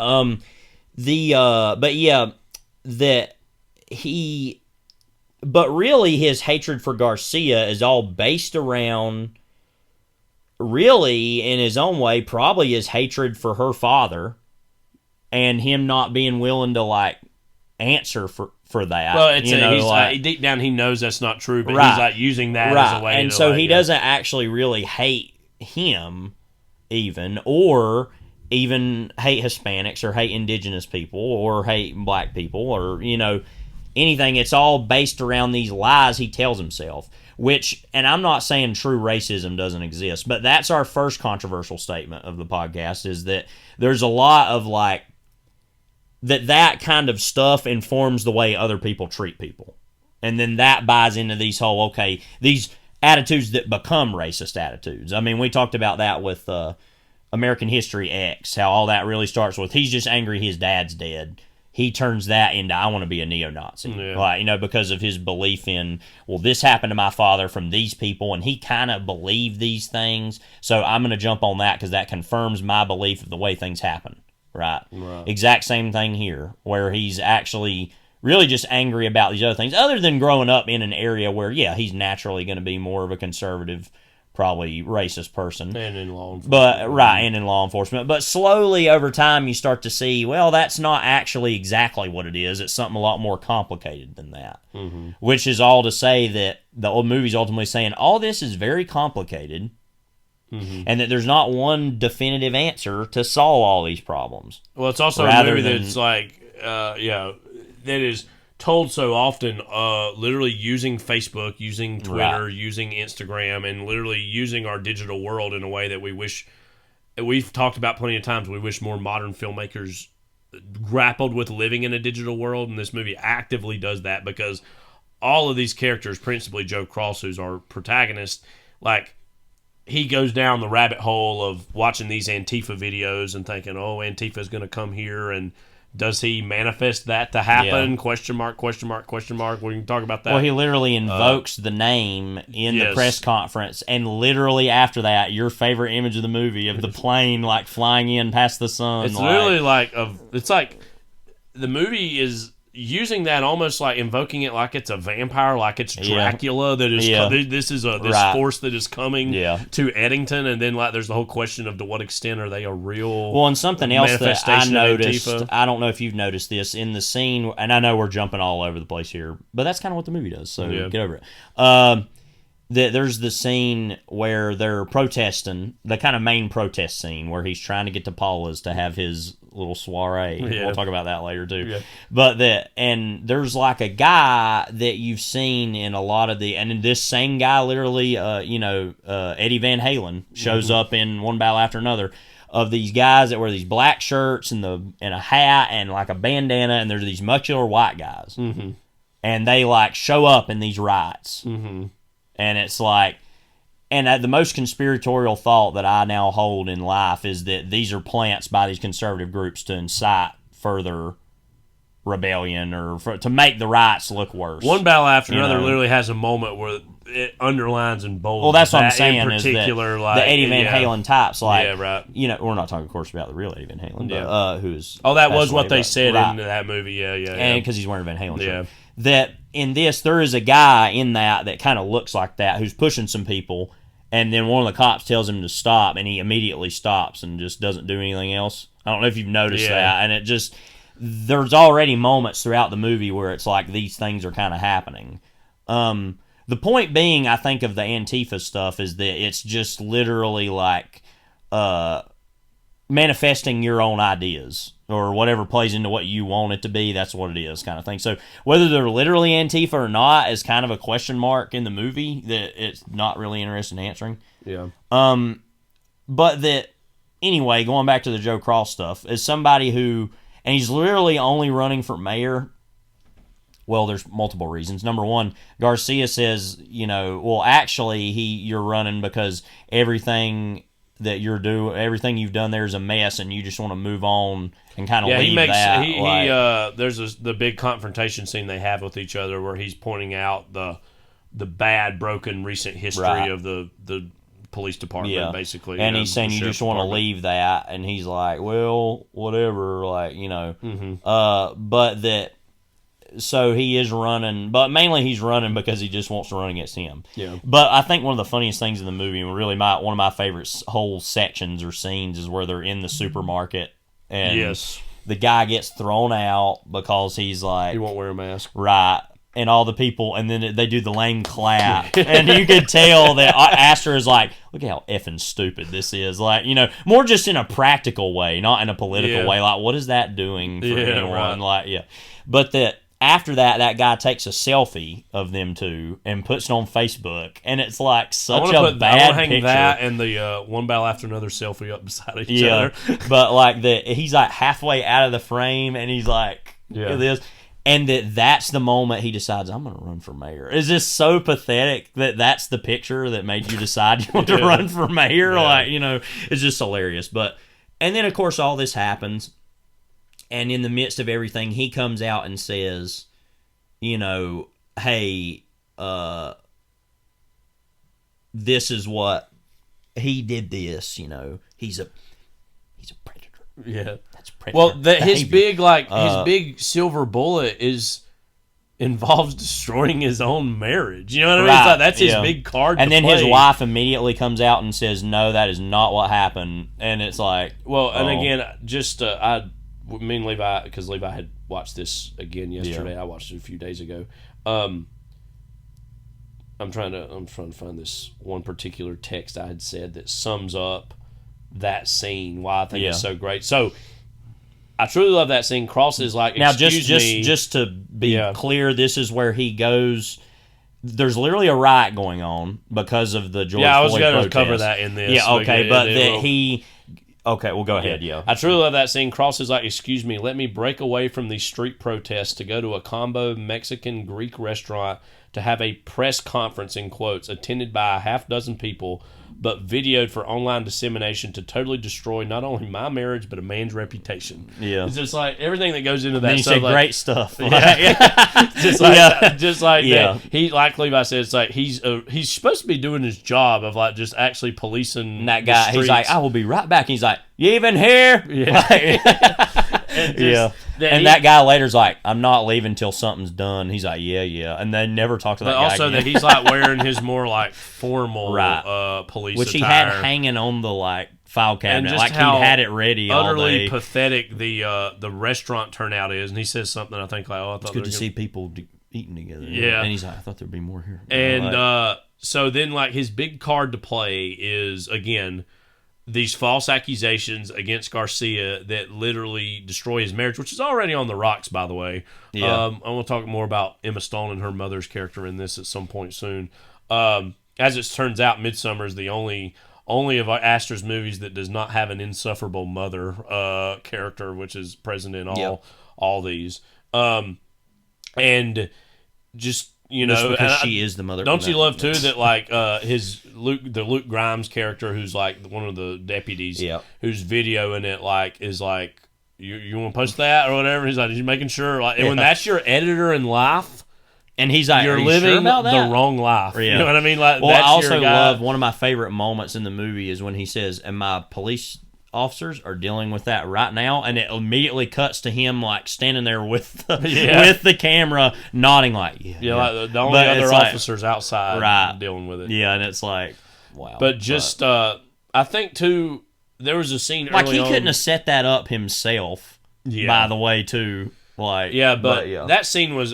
But really, his hatred for Garcia is all based around, really, in his own way, probably his hatred for her father, and him not being willing to like answer for that. Well, he's deep down he knows that's not true, but he's like using that as a way. And so he doesn't actually really hate him, or even hate Hispanics or hate indigenous people or hate black people or anything. It's all based around these lies he tells himself. Which, and I'm not saying true racism doesn't exist, but that's our first controversial statement of the podcast: is that there's a lot of like. That kind of stuff informs the way other people treat people. And then that buys into these these attitudes that become racist attitudes. I mean, we talked about that with American History X, how all that really starts with, he's just angry his dad's dead. He turns that into, I want to be a neo-Nazi. Yeah. Because of his belief in, well, this happened to my father from these people, and he kind of believed these things, so I'm going to jump on that because that confirms my belief of the way things happen. Right. Exact same thing here, where he's actually really just angry about these other things, other than growing up in an area where, he's naturally going to be more of a conservative, probably racist person. And in law enforcement. And in law enforcement. But slowly over time, you start to see, well, that's not actually exactly what it is. It's something a lot more complicated than that. Mm-hmm. Which is all to say that the old movie's ultimately saying, all this is very complicated. Mm-hmm. And that there's not one definitive answer to solve all these problems. Well, it's also a movie that's like, that is told so often, literally using Facebook, using Twitter, using Instagram, and literally using our digital world in a way that we've talked about plenty of times. We wish more modern filmmakers grappled with living in a digital world, and this movie actively does that because all of these characters, principally Joe Cross, who's our protagonist, like, he goes down the rabbit hole of watching these Antifa videos and thinking, oh, Antifa's going to come here, and does he manifest that to happen? Yeah. Question mark, question mark, question mark. We can talk about that. Well, he literally invokes the name in the press conference, and literally after that, your favorite image of the movie of the plane like flying in past the sun. It's literally it's like the movie is using that almost like invoking it like it's a vampire, like it's Dracula that is this is this force that is coming to Eddington, and then like there's the whole question of to what extent are they a real and something else that I noticed, I don't know if you've noticed this in the scene, and I know we're jumping all over the place here, but that's kind of what the movie does, so get over it. There's the scene where they're protesting, the kind of main protest scene where he's trying to get to Paula's to have his little soiree. We'll talk about that later too. But there's like a guy that you've seen in a lot of and this same guy literally, Eddie Van Halen shows up in one battle after another of these guys that wear these black shirts and a hat and like a bandana, and there's these muscular white guys, and they like show up in these riots. And it's like, and the most conspiratorial thought that I now hold in life is that these are plants by these conservative groups to incite further rebellion or to make the riots look worse. One battle after another literally has a moment where it underlines and bolds. Well, that's what I'm saying. In particular, is that the Eddie Van Halen types, like, we're not talking, of course, about the real Eddie Van Halen, but who's that was what they said in that movie, and because he's wearing a Van Halen shirt. That in this, there is a guy in that kind of looks like that who's pushing some people, and then one of the cops tells him to stop, and he immediately stops and just doesn't do anything else. I don't know if you've noticed that, and it just, there's already moments throughout the movie where it's like these things are kind of happening. The point being, I think, of the Antifa stuff is that it's just literally like manifesting your own ideas or whatever plays into what you want it to be. That's what it is, kind of thing. So whether they're literally Antifa or not is kind of a question mark in the movie that it's not really interested in answering. Yeah. But that, anyway, going back to the Joe Cross stuff, as somebody who, and he's literally only running for mayor. Well, there's multiple reasons. Number one, Garcia says, well, actually, you're running because everything that everything you've done there is a mess, and you just want to move on and kind of leave that. There's the big confrontation scene they have with each other where he's pointing out the bad, broken recent history of the police department, basically. And he's saying you just want to leave that, and he's like, well, whatever, but that. So he is running, but mainly he's running because he just wants to run against him. Yeah. But I think one of the funniest things in the movie, and really one of my favorite whole sections or scenes, is where they're in the supermarket and the guy gets thrown out because he's like, he won't wear a mask, right? And all the people, and then they do the lame clap, and you can tell that Aster is like, look how effing stupid this is, more just in a practical way, not in a political way. Like, what is that doing for anyone? Right. But that. After that guy takes a selfie of them two and puts it on Facebook, and it's like such a bad picture. That and the one battle after another selfie up beside each other. But he's like halfway out of the frame, and he's like, this, and that's the moment he decides, I'm going to run for mayor. It's just so pathetic that that's the picture that made you decide you want to run for mayor. It's just hilarious. And then of course all this happens. And in the midst of everything, he comes out and says, hey, this is what he did. This, he's a predator. Yeah, that's predator. Well, his big silver bullet involves destroying his own marriage. You know what I mean? Right, that's his big card. And then play. His wife immediately comes out and says, no, that is not what happened. And it's like, and again, just me and Levi, because Levi had watched this again yesterday. I watched it a few days ago. I'm trying to find this one particular text I had said that sums up that scene. Why I think it's so great. So I truly love that scene. Cross is like, now just to be clear, this is where he goes. There's literally a riot going on because of the George Floyd protest. I was going to cover that in this. Yeah, okay, but that he. Okay, well, go ahead, I truly love that scene. Cross is like, excuse me, let me break away from these street protests to go to a combo Mexican-Greek restaurant to have a press conference, in quotes, attended by a half dozen people, but videoed for online dissemination to totally destroy not only my marriage, but a man's reputation. Yeah. It's just like everything that goes into that. Then you stuff, say great stuff. Just like that. He, like Levi said, it's like he's supposed to be doing his job of like just actually policing and that guy. He's like, I will be right back. He's like, you even here? And that guy later's like, I'm not leaving till something's done. He's like, yeah. And they never talk to that guy also again. That he's like wearing his more like formal police which attire. He had hanging on the file cabinet, like he had it ready all utterly day. Pathetic the restaurant turnout is. And he says something I think like, I thought it's good to see people eating together. Yeah. And he's like, I thought there'd be more here. And so then like his big card to play is again these false accusations against Garcia that literally destroy his marriage, which is already on the rocks, by the way. I want to talk more about Emma Stone and her mother's character in this at some point soon. As it turns out, Midsommar is the only of Aster's movies that does not have an insufferable mother character, which is present in all these. And just just because she is the mother. Don't you love too that like the Luke Grimes character, who's like one of the deputies, who's videoing it, like is like you want to post that or whatever. He's like, he's making sure, like, and when that's your editor in life, and he's like, you're living the wrong life. You know what I mean? Like, well, I also love one of my favorite moments in the movie is when he says, "And my police officers are dealing with that right now," and it immediately cuts to him like standing there with the camera, nodding like, like the only other officers outside dealing with it. Yeah, and it's like, wow. But just I think too, there was a scene like early he couldn't have set that up himself. By the way, too, like but that scene was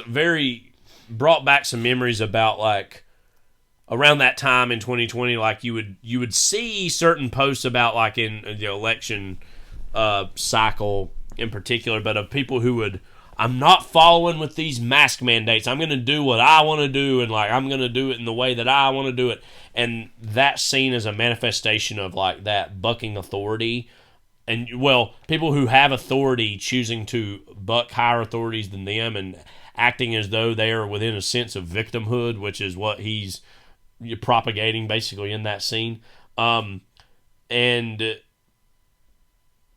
brought back some memories about like around that time in 2020, like you would see certain posts about like in the election cycle in particular, but of people who would, I'm not following with these mask mandates. I'm going to do what I want to do, and like I'm going to do it in the way that I want to do it. And that's seen as a manifestation of like that bucking authority. And, well, people who have authority choosing to buck higher authorities than them and acting as though they are within a sense of victimhood, which is what he's propagating basically in that scene. And,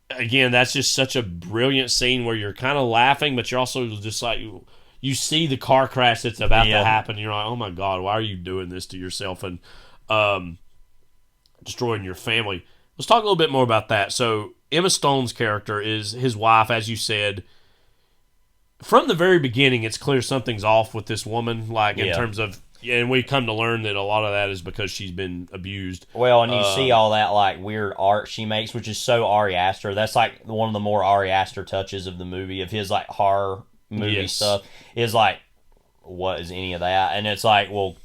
again, that's just such a brilliant scene where you're kind of laughing, but you're also just like, you see the car crash that's about to happen. And you're like, oh, my God, why are you doing this to yourself and destroying your family? Let's talk a little bit more about that. So Emma Stone's character is his wife, as you said. From the very beginning, it's clear something's off with this woman, like in terms of, and we come to learn that a lot of that is because she's been abused. Well, and you see all that like weird art she makes, which is so Ari Aster. That's like one of the more Ari Aster touches of the movie, of his like horror movie stuff. Is like, what is any of that? And it's like, well,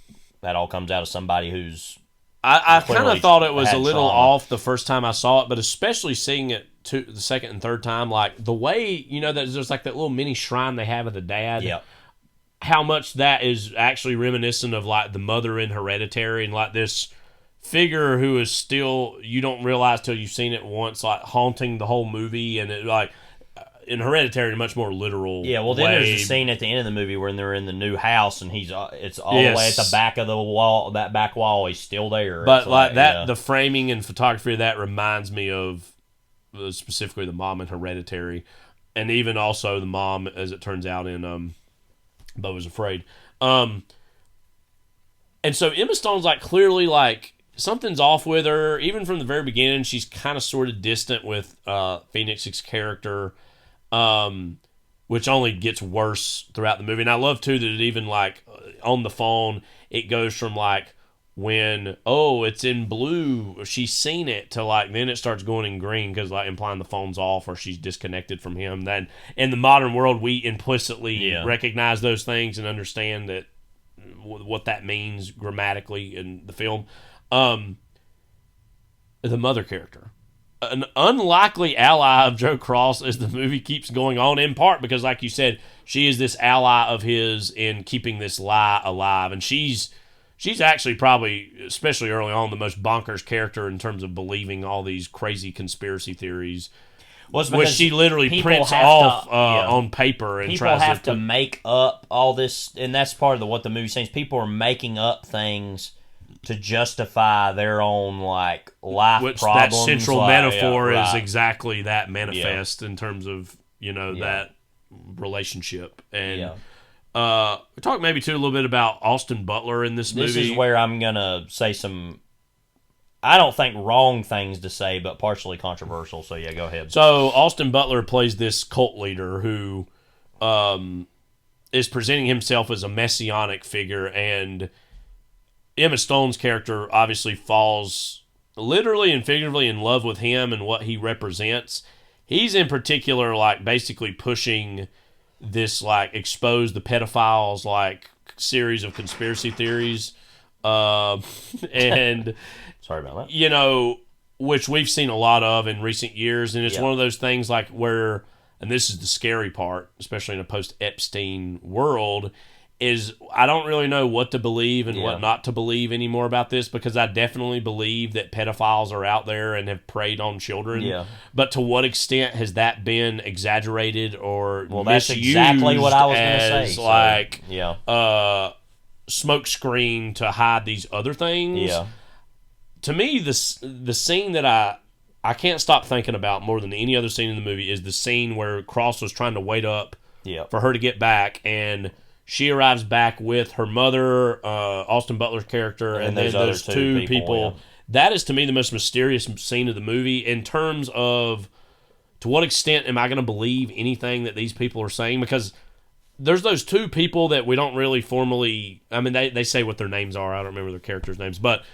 that all comes out of somebody who's. I kind of thought it was a little off the first time I saw it, but especially seeing it the second and third time, like the way, that there's like that little mini shrine they have of the dad. Yeah. How much that is actually reminiscent of like the mother in Hereditary, and like this figure who is still, you don't realize till you've seen it once, like haunting the whole movie, and it like in Hereditary in a much more literal then way. there's the scene at the end of the movie when they're in the new house and it's all the way at the back of the wall, that back wall, he's still there. But like that, the framing and photography of that reminds me of specifically the mom in Hereditary, and even also the mom, as it turns out, in Beau Was Afraid. And so Emma Stone's like clearly like something's off with her. Even from the very beginning, she's kind of sort of distant with Phoenix's character. Which only gets worse throughout the movie. And I love, too, that it even, like, on the phone, it goes from, like, when, it's in blue, she's seen it, to, like, then it starts going in green because, like, implying the phone's off or she's disconnected from him. Then, in the modern world, we implicitly recognize those things and understand that what that means grammatically in the film. The mother character. An unlikely ally of Joe Cross as the movie keeps going on, in part because, like you said, she is this ally of his in keeping this lie alive. And she's actually probably, especially early on, the most bonkers character in terms of believing all these crazy conspiracy theories, which she literally prints off on paper. And people have to make up all this, and that's part of what the movie says. People are making up things to justify their own like life problems. That central metaphor is exactly that manifest in terms of that relationship. And we talk maybe too a little bit about Austin Butler in this movie. This is where I'm gonna say some, I don't think wrong things to say, but partially controversial. So yeah, go ahead. So Austin Butler plays this cult leader who is presenting himself as a messianic figure, and Emma Stone's character obviously falls literally and figuratively in love with him and what he represents. He's in particular like basically pushing this like expose the pedophiles like series of conspiracy theories, and sorry about that. Which we've seen a lot of in recent years, and it's one of those things like where, and this is the scary part, especially in a post-Epstein world, is I don't really know what to believe and what not to believe anymore about this, because I definitely believe that pedophiles are out there and have preyed on children. Yeah. But to what extent has that been exaggerated or misused? That's exactly what I was going to say. Like, smoke screen to hide these other things. Yeah. To me, the scene that I can't stop thinking about more than any other scene in the movie is the scene where Cross was trying to wait up for her to get back, and she arrives back with her mother, Austin Butler's character, and then there's two people. That is, to me, the most mysterious scene of the movie in terms of to what extent am I going to believe anything that these people are saying? Because there's those two people that we don't really formally... I mean, they say what their names are. I don't remember their characters' names. But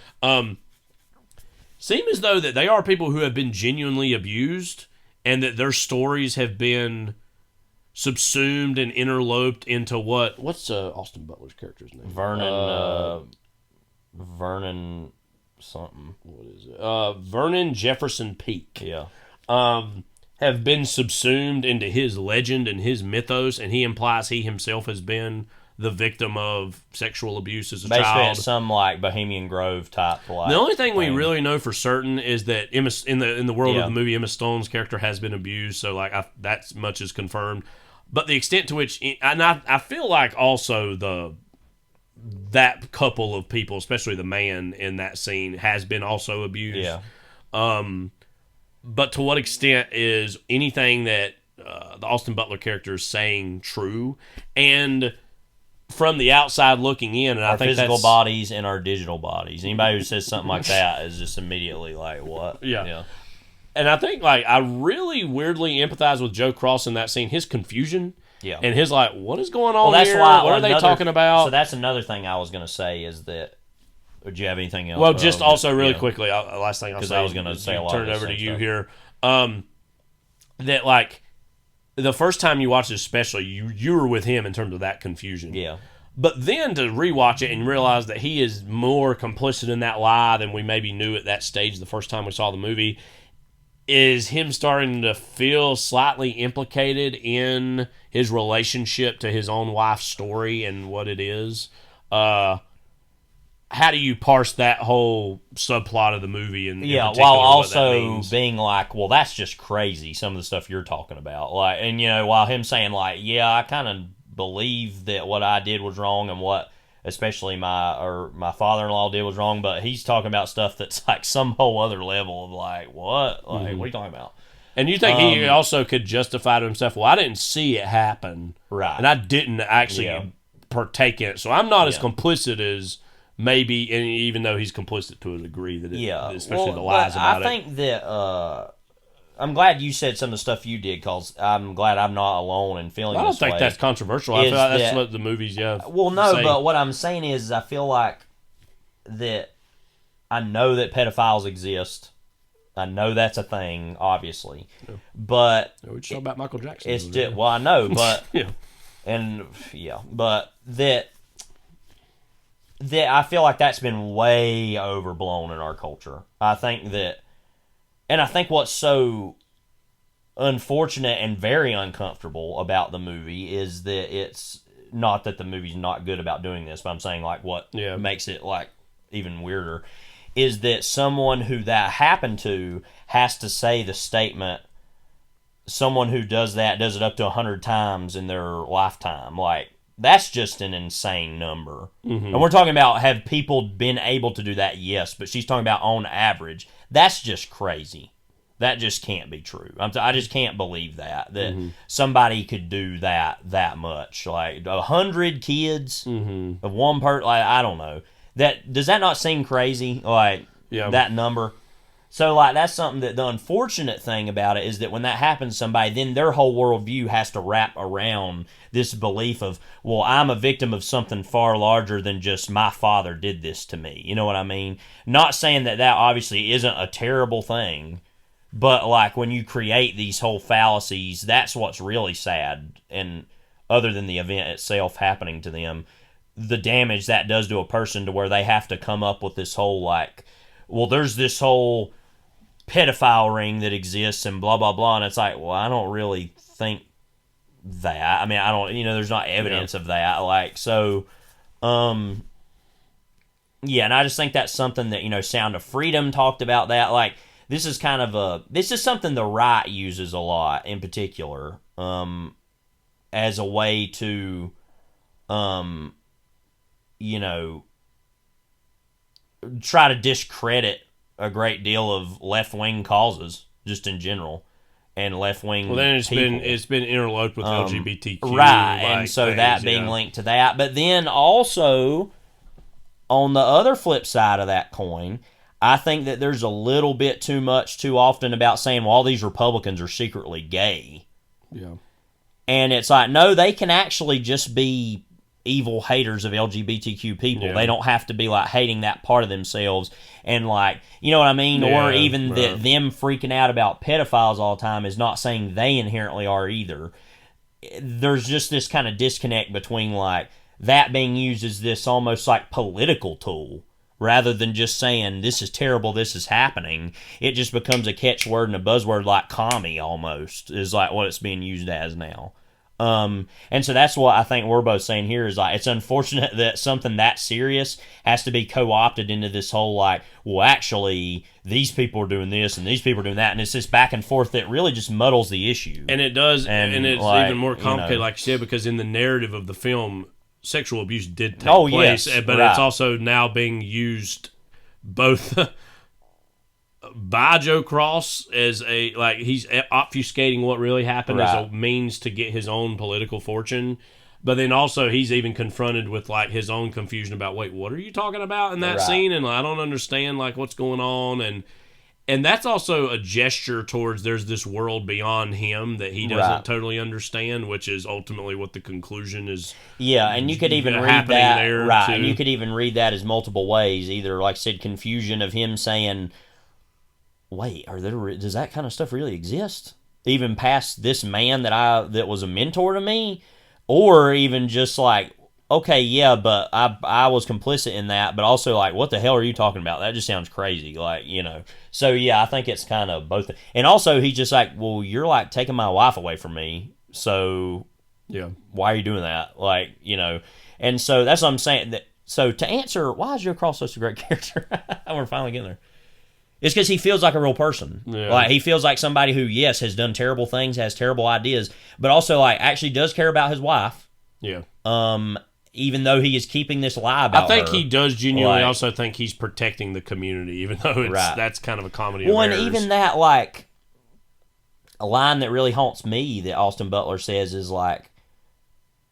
seem as though that they are people who have been genuinely abused and that their stories have been subsumed and interloped into what's Austin Butler's character's name? Vernon. Vernon something. What is it? Vernon Jefferson Peake. Yeah. Have been subsumed into his legend and his mythos, and he implies he himself has been the victim of sexual abuse as a Basically, child. it's some like Bohemian Grove type. Like, the only thing we really know for certain is that Emma, in the world of the movie, Emma Stone's character has been abused. So like that much is confirmed. But the extent to which, and I feel like also that couple of people, especially the man in that scene, has been also abused. Yeah. But to what extent is anything that the Austin Butler character is saying true? And from the outside looking in, and our I think physical bodies and our digital bodies. Anybody who says something like that is just immediately like, what? Yeah. And I think like I really weirdly empathize with Joe Cross in that scene. His confusion. Yeah. And his like, what is going on that's here? Why, what are they talking about? So that's another thing I was going to say is that. Would you have anything else? Well, just also really quickly, last thing I'll say. Because I was going to say a lot. Turn it over to you here. That like the first time you watched this special, you were with him in terms of that confusion. Yeah. But then to rewatch it and realize that he is more complicit in that lie than we maybe knew at that stage the first time we saw the movie, is him starting to feel slightly implicated in his relationship to his own wife's story and what it is. How do you parse that whole subplot of the movie? And while also being like, well, that's just crazy. Some of the stuff you're talking about, like, and while him saying like, yeah, I kind of believe that what I did was wrong, and what especially my father-in-law did was wrong, but he's talking about stuff that's like some whole other level of like, what? Like, what are you talking about? And you think he also could justify to himself, well, I didn't see it happen, right? And I didn't actually partake in it, so I'm not as complicit as. Maybe, and even though he's complicit to a degree, especially the lies about it. I think that I'm glad you said some of the stuff you did, because I'm glad I'm not alone in feeling. I don't this think way. That's controversial. I feel like that's what the movies. Well, no, but what I'm saying is, I feel like that I know that pedophiles exist. I know that's a thing, obviously, but we're just talking about Michael Jackson. It's just, well, I know, but but that I feel like that's been way overblown in our culture. I think that, and I think what's so unfortunate and very uncomfortable about the movie is that it's not that the movie's not good about doing this, but I'm saying like what makes it like even weirder is that someone who that happened to has to say the statement, someone who does that does it up to 100 times in their lifetime. Like, that's just an insane number. Mm-hmm. And we're talking about, have people been able to do that? Yes, but she's talking about on average. That's just crazy. That just can't be true. I just can't believe that somebody could do that much. Like 100 kids of one person. Like, I don't know. Does that not seem crazy? Like that number. So like that's something that the unfortunate thing about it is that when that happens to somebody, then their whole worldview has to wrap around this belief of, well, I'm a victim of something far larger than just my father did this to me. You know what I mean? Not saying that obviously isn't a terrible thing, but like when you create these whole fallacies, that's what's really sad. And other than the event itself happening to them, the damage that does to a person to where they have to come up with this whole like, well, there's this whole pedophile ring that exists and blah, blah, blah. And it's like, well, I don't really think that. I mean, I don't, there's not evidence of that. Like, so, and I just think that's something that, Sound of Freedom talked about that. Like, this is something the right uses a lot in particular, as a way to, try to discredit a great deal of left-wing causes, just in general, and left-wing well, then people. It's been interloped with LGBTQ. Right, and so things, that being linked to that. But then also, on the other flip side of that coin, I think that there's a little bit too often about saying, well, all these Republicans are secretly gay. Yeah. And it's like, no, they can actually just be evil haters of LGBTQ people. They don't have to be like hating that part of themselves and like, you know what I mean? Or even that them freaking out about pedophiles all the time is not saying they inherently are either. There's just this kind of disconnect between like that being used as this almost like political tool rather than just saying, this is terrible, this is happening. It just becomes a catchword and a buzzword like commie almost, is like what it's being used as now. And so that's what I think we're both saying here is like, it's unfortunate that something that serious has to be co-opted into this whole like, well, actually, these people are doing this and these people are doing that. And it's this back and forth that really just muddles the issue. And it does. And it's like, even more complicated, like you said, because in the narrative of the film, sexual abuse did take yes, place, but right. it's also now being used both by Joe Cross as a, like, he's obfuscating what really happened as a means to get his own political fortune, but then also he's even confronted with like his own confusion about, wait, what are you talking about in that scene? And I don't understand like what's going on, and that's also a gesture towards there's this world beyond him that he doesn't totally understand, which is ultimately what the conclusion is. Yeah, and you could even read that and you could even read that as multiple ways. Either, like I said, confusion of him saying, wait, does that kind of stuff really exist? Even past this man that was a mentor to me, or even just like, okay, yeah, but I was complicit in that, but also like, what the hell are you talking about? That just sounds crazy, like, you know. So yeah, I think it's kind of both. And also, he's just like, well, you're like taking my wife away from me, so yeah, why are you doing that? Like, you know. And so that's what I'm saying. So to answer, why is Joe Cross such a great character? We're finally getting there. It's because he feels like a real person. Yeah. Like, he feels like somebody who, yes, has done terrible things, has terrible ideas, but also like actually does care about his wife. Yeah. Even though he is keeping this lie about her. I think he does genuinely also think he's protecting the community, even though that's kind of a comedy of errors. And even that, like, a line that really haunts me that Austin Butler says is like,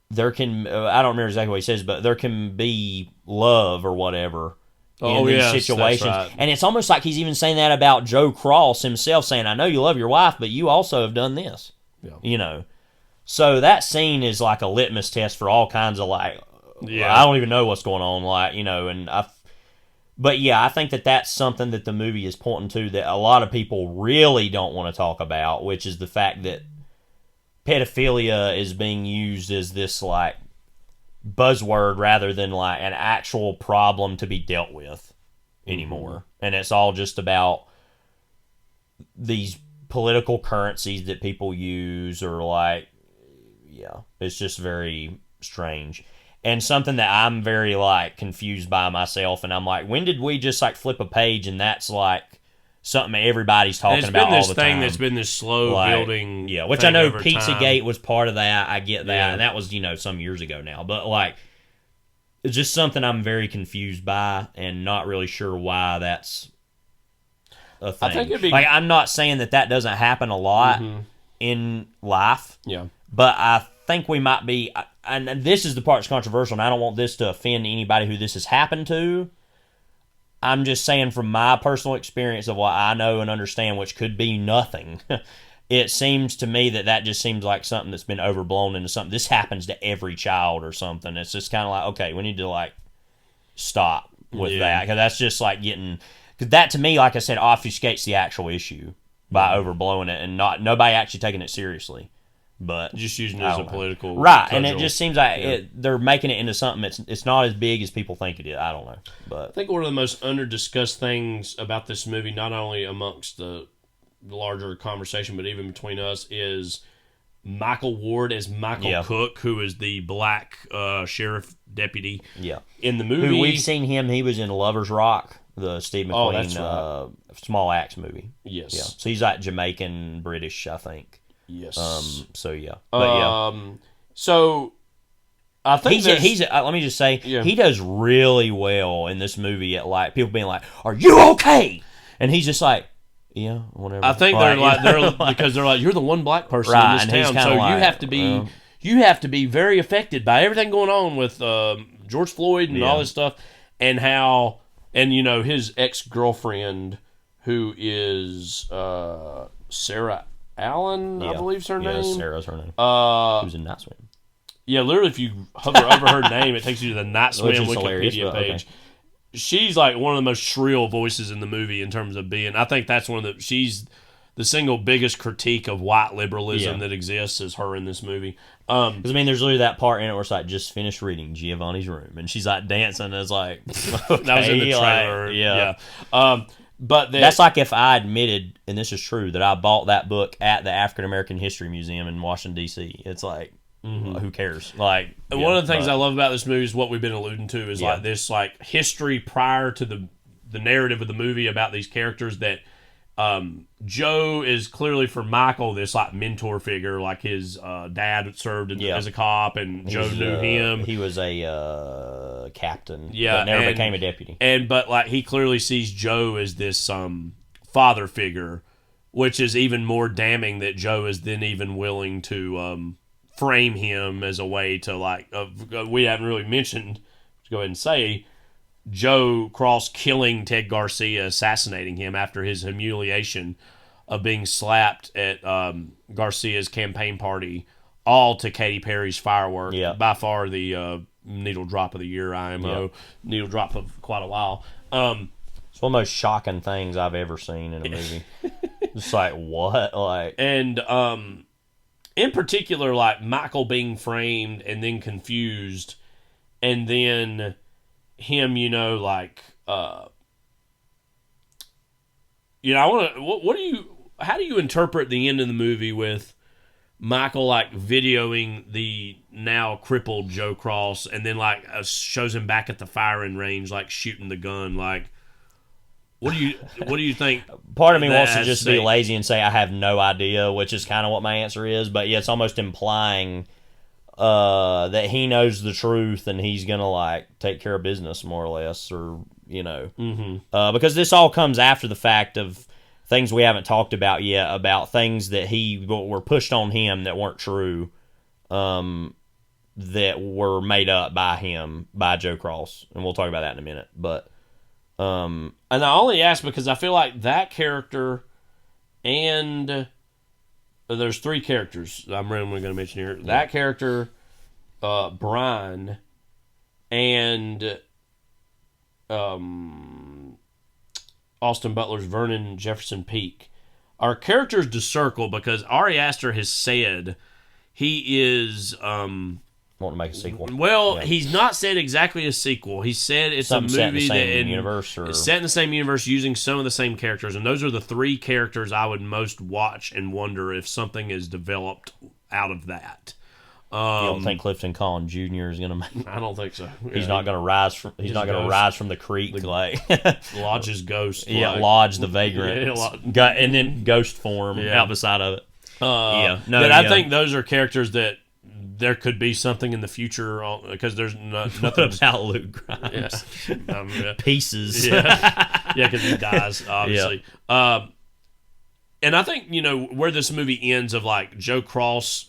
there can, I don't remember exactly what he says, but there can be love or whatever in these situations. Right. And it's almost like he's even saying that about Joe Cross himself, saying, I know you love your wife, but you also have done this. Yeah. You know? So that scene is like a litmus test for all kinds of like, I don't even know what's going on, like, you know, but yeah, I think that that's something that the movie is pointing to that a lot of people really don't want to talk about, which is the fact that pedophilia is being used as this like buzzword rather than like an actual problem to be dealt with anymore. Mm-hmm. And it's all just about these political currencies that people use, or like, yeah, it's just very strange. And something that I'm very, like, confused by myself, and I'm like, when did we just, like, flip a page and that's, like, something everybody's talking about all the time? It's been this thing that's been this slow building. Yeah, which I know Pizzagate was part of that. I get that, and that was, you know, some years ago now. But, like, it's just something I'm very confused by and not really sure why that's a thing. I think it'd be... Like, I'm not saying that doesn't happen a lot in life. Yeah. But I think we might be... And this is the part that's controversial, and I don't want this to offend anybody who this has happened to. I'm just saying from my personal experience of what I know and understand, which could be nothing, it seems to me that just seems like something that's been overblown into something. This happens to every child or something. It's just kind of like, okay, we need to like stop with that, because that's just like getting... Because that, to me, like I said, obfuscates the actual issue by overblowing it and nobody actually taking it seriously. But just using it as a political cudgel. And it just seems like they're making it into something it's not as big as people think it is. I don't know, but I think one of the most under-discussed things about this movie, not only amongst the larger conversation, but even between us, is Michael Ward as Michael Cook, who is the black sheriff deputy in the movie. Who we've seen him, he was in Lover's Rock, the Steve McQueen Small Axe movie. Yes. Yeah. So he's like Jamaican, British, I think. Yes. So yeah. But so I think he's let me just say he does really well in this movie at like people being like, "Are you okay?" And he's just like, "Yeah, whatever." I think they're because they're like, "You're the one black person in this town, so like, you have to be very affected by everything going on with George Floyd and all this stuff, and how you know his ex-girlfriend, who is Sarah Allen, I believe is her name. Yeah, Sarah's her name. Who's in Night Swim. Yeah, literally, if you hover over her name, it takes you to the Night Swim Wikipedia page. Okay. She's like one of the most shrill voices in the movie in terms of being. I think that's one of the. She's the single biggest critique of white liberalism Yeah. that exists is her in this movie. Because I mean, there's literally that part in it where it's like, just finished reading Giovanni's Room, and she's like dancing. And it's like, okay, that was in the trailer. like, yeah. But that's like if I admitted, and this is true, that I bought that book at the African American History Museum in Washington D.C. It's like, who cares? Like, and one of the things I love about this movie is what we've been alluding to is like this like history prior to the narrative of the movie about these characters that Joe is clearly for Michael this like mentor figure, like his dad served as a cop and Joe knew him. He was a captain, but never became a deputy. But like he clearly sees Joe as this father figure, which is even more damning that Joe is then even willing to frame him as a way to like we haven't really mentioned. Let's go ahead and say Joe Cross killing Ted Garcia, assassinating him after his humiliation of being slapped at Garcia's campaign party, all to Katy Perry's Firework. By far the needle drop of the year, IMO. Needle drop of quite a while. It's one of the most shocking things I've ever seen in a movie. Just like, what? Like, and in particular, like Michael being framed and then confused, and then him, I want to. How do you interpret the end of the movie with Michael like videoing the now crippled Joe Cross, and then like shows him back at the firing range, like shooting the gun? Like, what do you think? Part of me wants to just be lazy and say I have no idea, which is kind of what my answer is. But yeah, it's almost implying that he knows the truth and he's gonna like take care of business more or less, or because this all comes after the fact of things we haven't talked about yet, about things that were pushed on him that weren't true, that were made up by him, by Joe Cross, and we'll talk about that in a minute. But and I only ask because I feel like that character and there's three characters I'm randomly going to mention here. Yeah. That character, Brian, and Austin Butler's Vernon Jefferson Peake are characters to circle because Ari Aster has said he is want to make a sequel. Well, he's not said exactly a sequel. He said it's something a movie it's set in the same universe using some of the same characters, and those are the three characters I would most watch and wonder if something is developed out of that. You don't think Clifton Collins Jr. is going to make? I don't think so. He's not going to rise from. He's not going to rise from the creek like Lodge's ghost. Lodge the vagrant, and then ghost form out beside of it. I think those are characters that there could be something in the future because there's nothing about Luke Grimes. Pieces. Because he dies, obviously. And I think, where this movie ends of like Joe Cross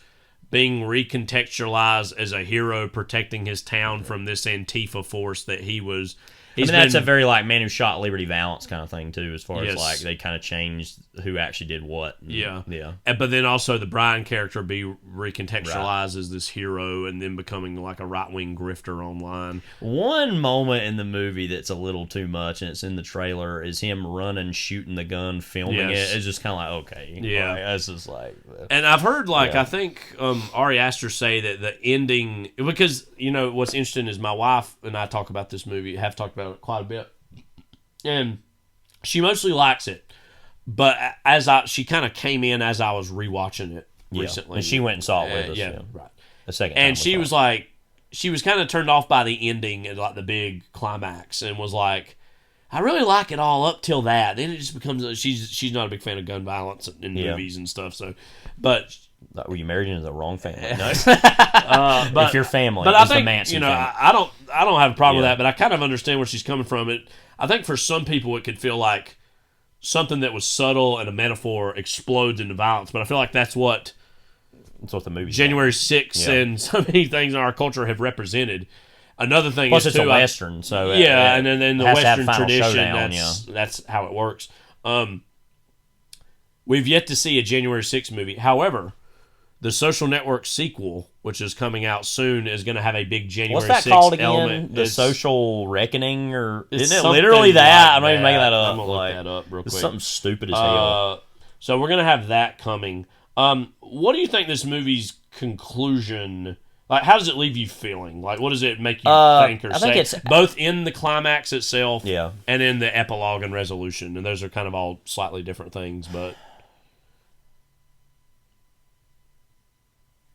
being recontextualized as a hero protecting his town from this Antifa force that he was. That's a very like Man Who Shot Liberty Valance kind of thing too, as far as like they kind of changed who actually did what. But then also the Brian character be recontextualized as this hero and then becoming like a right-wing grifter online. One moment in the movie that's a little too much, and it's in the trailer, is him running, shooting the gun, filming it. It's just kind of like, okay. It's just like... And I've heard I think Ari Aster say that the ending... Because, what's interesting is my wife and I have talked about this movie, it quite a bit, and she mostly likes it, but she kind of came in as I was rewatching it recently, and she went and saw it with us. Right. The second, and she was like, she was kind of turned off by the ending and like the big climax, and was like, I really like it all up till that. Then it just becomes she's not a big fan of gun violence in movies and stuff. So, but. Were you married into the wrong family? No. But if your family, but I think the Manson family. I don't have a problem with that. But I kind of understand where she's coming from. I think for some people it could feel like something that was subtle and a metaphor explodes into violence. But I feel like that's what the movie January 6th and so many things in our culture have represented. Another thing plus is it's a Western, so and then the Western tradition. Showdown, that's how it works. We've yet to see a January 6th movie. However, the Social Network sequel, which is coming out soon, is going to have a big January 6th What's that called again? Element. The Social Reckoning? Or isn't it literally that? I'm not even making that up. I'm going to look that up real quick. It's something stupid as hell. So we're gonna have that coming. What do you think this movie's conclusion? Like, how does it leave you feeling? Like, what does it make you think or say? I think it's both in the climax itself, yeah, and in the epilogue and resolution, and those are kind of all slightly different things. But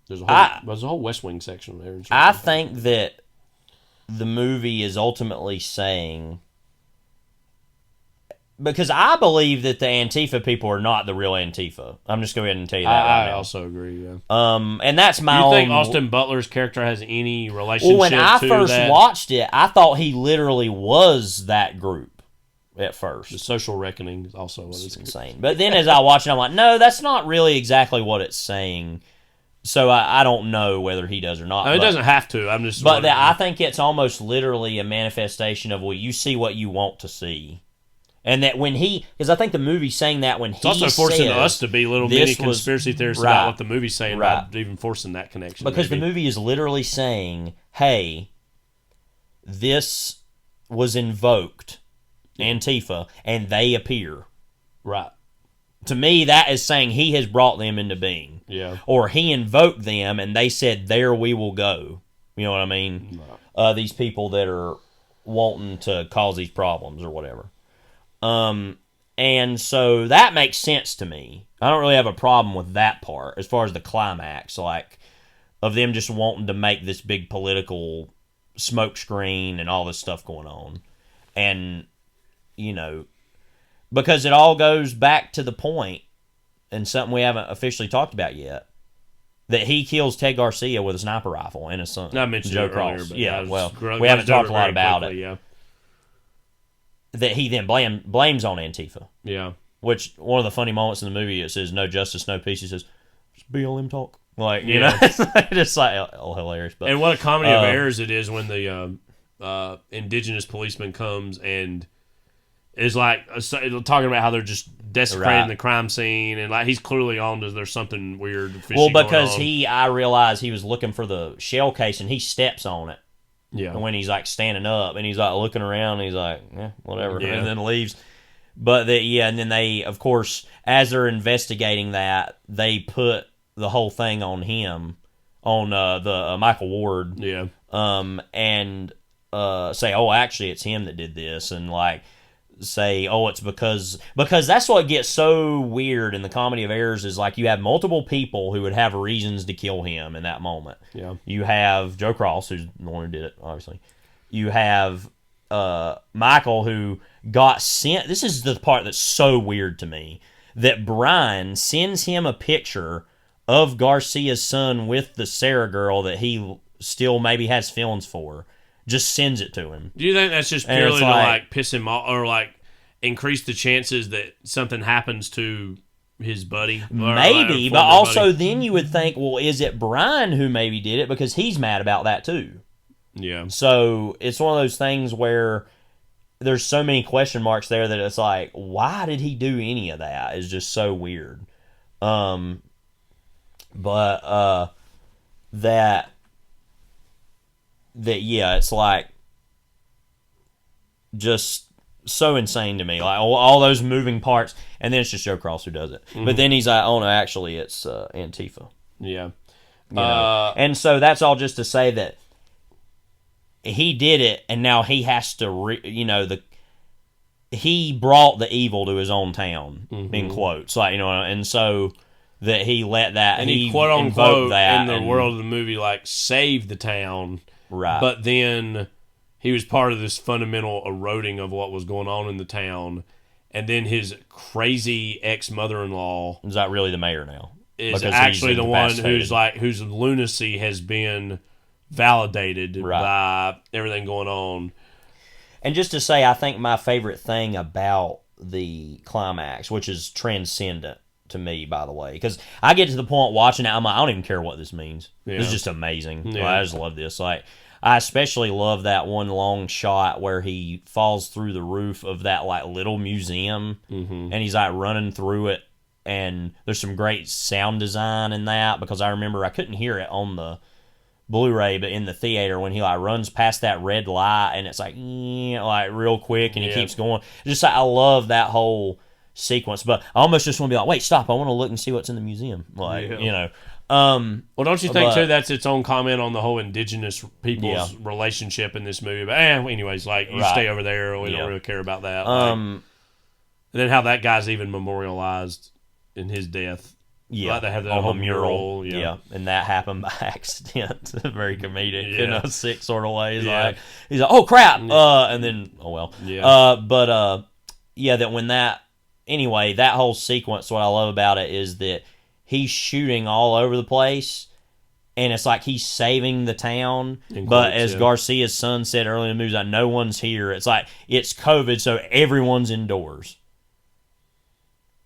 there's a whole West Wing section there. I think that the movie is ultimately saying, because I believe that the Antifa people are not the real Antifa. I'm just going to go ahead and tell you that right now. I also agree, yeah. And that's my own... You think Austin Butler's character has any relationship to when I first that? watched it, I thought he literally was that group at first. The Social Reckoning is also what it's insane. But then as I watched it, I'm like, no, that's not really exactly what it's saying. So I don't know whether he does or not. No, it doesn't have to. I'm just... But I think it's almost literally a manifestation of, well, you see what you want to see. And that when because I think the movie's saying that when it's also forcing us to be little mini conspiracy theorists about what the movie's saying, without even forcing that connection. Because the movie is literally saying, hey, this was invoked, Antifa, and they appear. Right. To me, that is saying he has brought them into being. Yeah. Or he invoked them, and they said, there we will go. You know what I mean? Right. These people that are wanting to cause these problems or whatever. And so that makes sense to me. I don't really have a problem with that part as far as the climax, like, of them just wanting to make this big political smokescreen and all this stuff going on. And, you know, because it all goes back to the point, and something we haven't officially talked about yet, that he kills Ted Garcia with a sniper rifle and his son, I mentioned Joe it earlier, Cross. but Yeah, well, we we haven't talked a lot about quickly, it. Yeah. That he then blames on Antifa. Yeah. Which, one of the funny moments in the movie, it says, no justice, no peace. He says, just BLM talk. Like, you know, it's just like, oh, hilarious. But, and what a comedy of errors it is when the indigenous policeman comes and is like talking about how they're just desecrating the crime scene, and like he's clearly on to there's something weird fishy well, because going on. I realized he was looking for the shell case, and he steps on it. Yeah. And when he's like standing up and he's like looking around, and he's like, yeah, whatever, Yeah. and then leaves. But and then they, of course, as they're investigating that, they put the whole thing on him, on the Michael Ward. Yeah. And say, oh, actually, it's him that did this, and like say, oh, it's because that's what gets so weird in the comedy of errors is like you have multiple people who would have reasons to kill him in that moment. Yeah. You have Joe Cross, who's the one who did it, obviously. You have Michael, who got sent. This is the part that's so weird to me, that Brian sends him a picture of Garcia's son with the Sarah girl that he still maybe has feelings for. Just sends it to him. Do you think that's just purely to like piss him off, or like increase the chances that something happens to his buddy? Maybe, but also then you would think, well, is it Brian who maybe did it, because he's mad about that too? Yeah. So it's one of those things where there's so many question marks there that it's like, why did he do any of that? It's just so weird. That yeah, it's like just so insane to me, like all those moving parts, and then it's just Joe Cross who does it. Mm-hmm. But then he's like, oh no, actually it's Antifa. Yeah. And so that's all just to say that he did it, and now he has to he brought the evil to his own town, mm-hmm. in quotes, like, you know, and so that he let that, and he quote unquote that in the world of the movie like saved the town. Right. But then he was part of this fundamental eroding of what was going on in the town. And then his crazy ex-mother-in-law... Is that really the mayor now? Is actually the one whose lunacy has been validated by everything going on. And just to say, I think my favorite thing about the climax, which is transcendent to me, by the way, because I get to the point watching it, I'm like, I don't even care what this means. Yeah. This is just amazing. Yeah. Like, I just love this. Like, I especially love that one long shot where he falls through the roof of that like little museum, mm-hmm. and he's like running through it, and there's some great sound design in that, because I remember I couldn't hear it on the Blu-ray, but in the theater when he like runs past that red light and it's like real quick and he keeps going. Just like, I love that whole sequence. But I almost just want to be like, wait, stop! I want to look and see what's in the museum. Like, you know. Well, don't you think too? That's its own comment on the whole indigenous people's relationship in this movie. But anyways, like you stay over there. We don't really care about that. And then how that guy's even memorialized in his death. Yeah, like they have that on whole a mural. Yeah, and that happened by accident. Very comedic in Yeah. a sick sort of way. Yeah. He's like, oh crap, and then oh well. Yeah. That when that anyway, that whole sequence. What I love about it is that he's shooting all over the place, and it's like he's saving the town. But as Garcia's son said earlier in the movie, like, no one's here. It's like it's COVID, so everyone's indoors.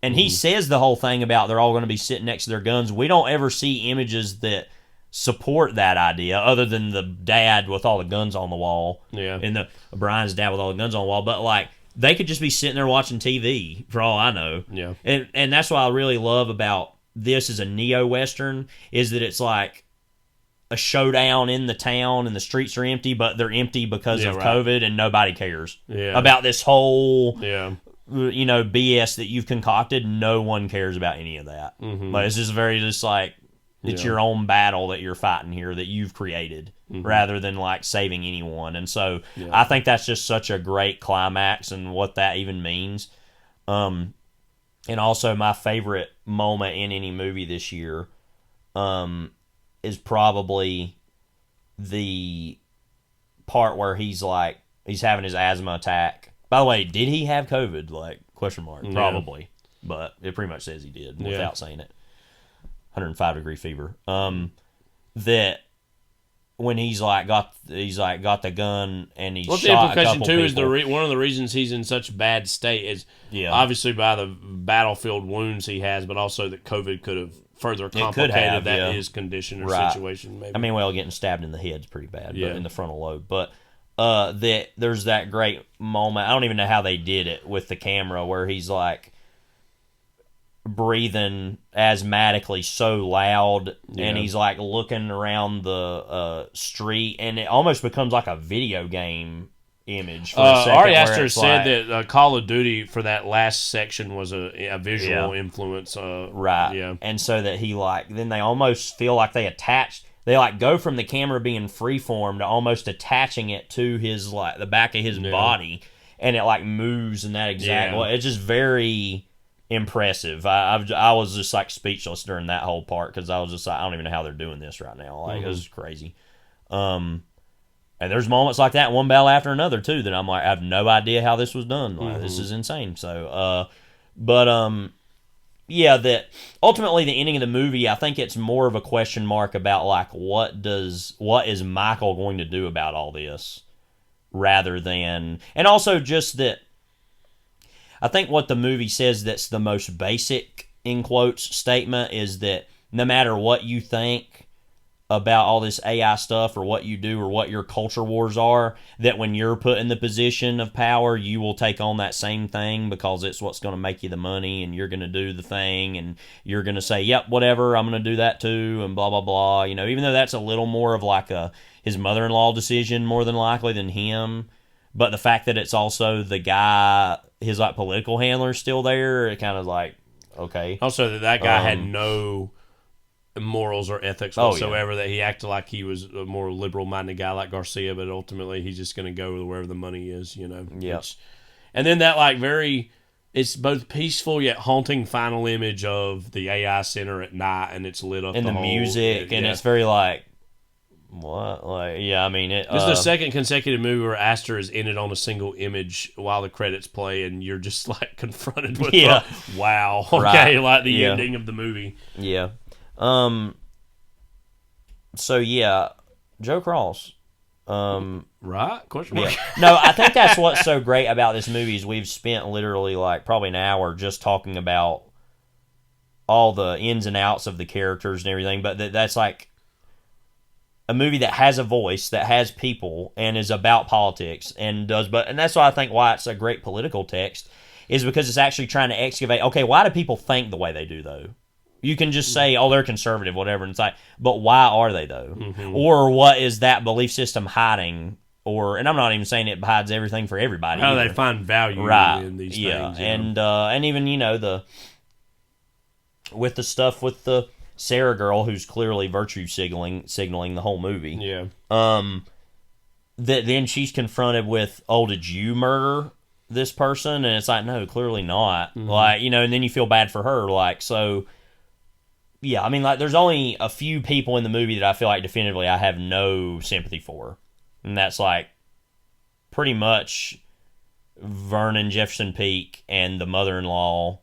And he says the whole thing about they're all going to be sitting next to their guns. We don't ever see images that support that idea, other than the dad with all the guns on the wall. Yeah. And the Brian's dad with all the guns on the wall. But like they could just be sitting there watching TV for all I know. Yeah. And that's what I really love about this as a neo-Western, is that it's like a showdown in the town and the streets are empty, but they're empty because of COVID and nobody cares about this whole BS that you've concocted. No one cares about any of that. But it's just very just like it's your own battle that you're fighting here that you've created rather than like saving anyone. And so I think that's just such a great climax and what that even means. And also my favorite moment in any movie this year is probably the part where he's having his asthma attack. By the way, did he have COVID? Like, question mark. Probably. But it pretty much says he did without saying it. 105-degree fever. That when he's got the gun and he's shot a couple people. The implication too is one of the reasons he's in such bad state is obviously by the battlefield wounds he has, but also that COVID could have further complicated his condition or situation. Maybe. I mean, well, getting stabbed in the head's pretty bad, but in the frontal lobe. But that there's that great moment. I don't even know how they did it with the camera where he's like breathing asthmatically so loud and he's like looking around the street, and it almost becomes like a video game image for a second. Ari Aster said that Call of Duty for that last section was a visual influence. Right. Yeah. And so that he then they almost feel like they go from the camera being freeform to almost attaching it to his the back of his body, and it like moves in that exact way. It's just very impressive. I was just like speechless during that whole part because I was just like, I don't even know how they're doing this right now. Like, this is crazy. And there's moments like that, one battle after another too, that I'm like, I have no idea how this was done. Like, this is insane. So, that ultimately the ending of the movie, I think it's more of a question mark about like what is Michael going to do about all this, rather than, and also just that I think what the movie says that's the most basic, in quotes, statement is that no matter what you think about all this AI stuff or what you do or what your culture wars are, that when you're put in the position of power, you will take on that same thing because it's what's going to make you the money, and you're going to do the thing, and you're going to say, yep, whatever, I'm going to do that too, and blah, blah, blah. You know, even though that's a little more of like his mother-in-law decision more than likely than him, but the fact that it's also the guy, his like political handler still there, it kind of like, okay. Also that guy had no morals or ethics whatsoever, that he acted like he was a more liberal-minded guy like Garcia, but ultimately he's just going to go wherever the money is, you know. Yeah. And then that like it's both peaceful yet haunting final image of the AI center at night, and it's lit up. And the music, and it's very like, what? Like, yeah, I mean, this is the second consecutive movie where Aster is in it on a single image while the credits play, and you're just like confronted with wow, okay, right. like the ending of the movie. Yeah. So yeah, Joe Cross. Right? Question mark. Yeah. No, I think that's what's so great about this movie is we've spent literally like probably an hour just talking about all the ins and outs of the characters and everything, but that's like a movie that has a voice, that has people, and is about politics, and that's why I think why it's a great political text is because it's actually trying to excavate, okay, why do people think the way they do though? You can just say, oh, they're conservative, whatever, and it's like, but why are they though? Or what is that belief system hiding and I'm not even saying it hides everything for everybody. How either. they find value in these things. And even with the stuff with the Sarah girl who's clearly virtue signaling the whole movie. Yeah. That then she's confronted with, did you murder this person? And it's like, no, clearly not. Mm-hmm. Like, and then you feel bad for her. Like, so, yeah, I mean, like, there's only a few people in the movie that I feel like definitively I have no sympathy for. And that's, like, pretty much Vernon Jefferson Peake and the mother-in-law.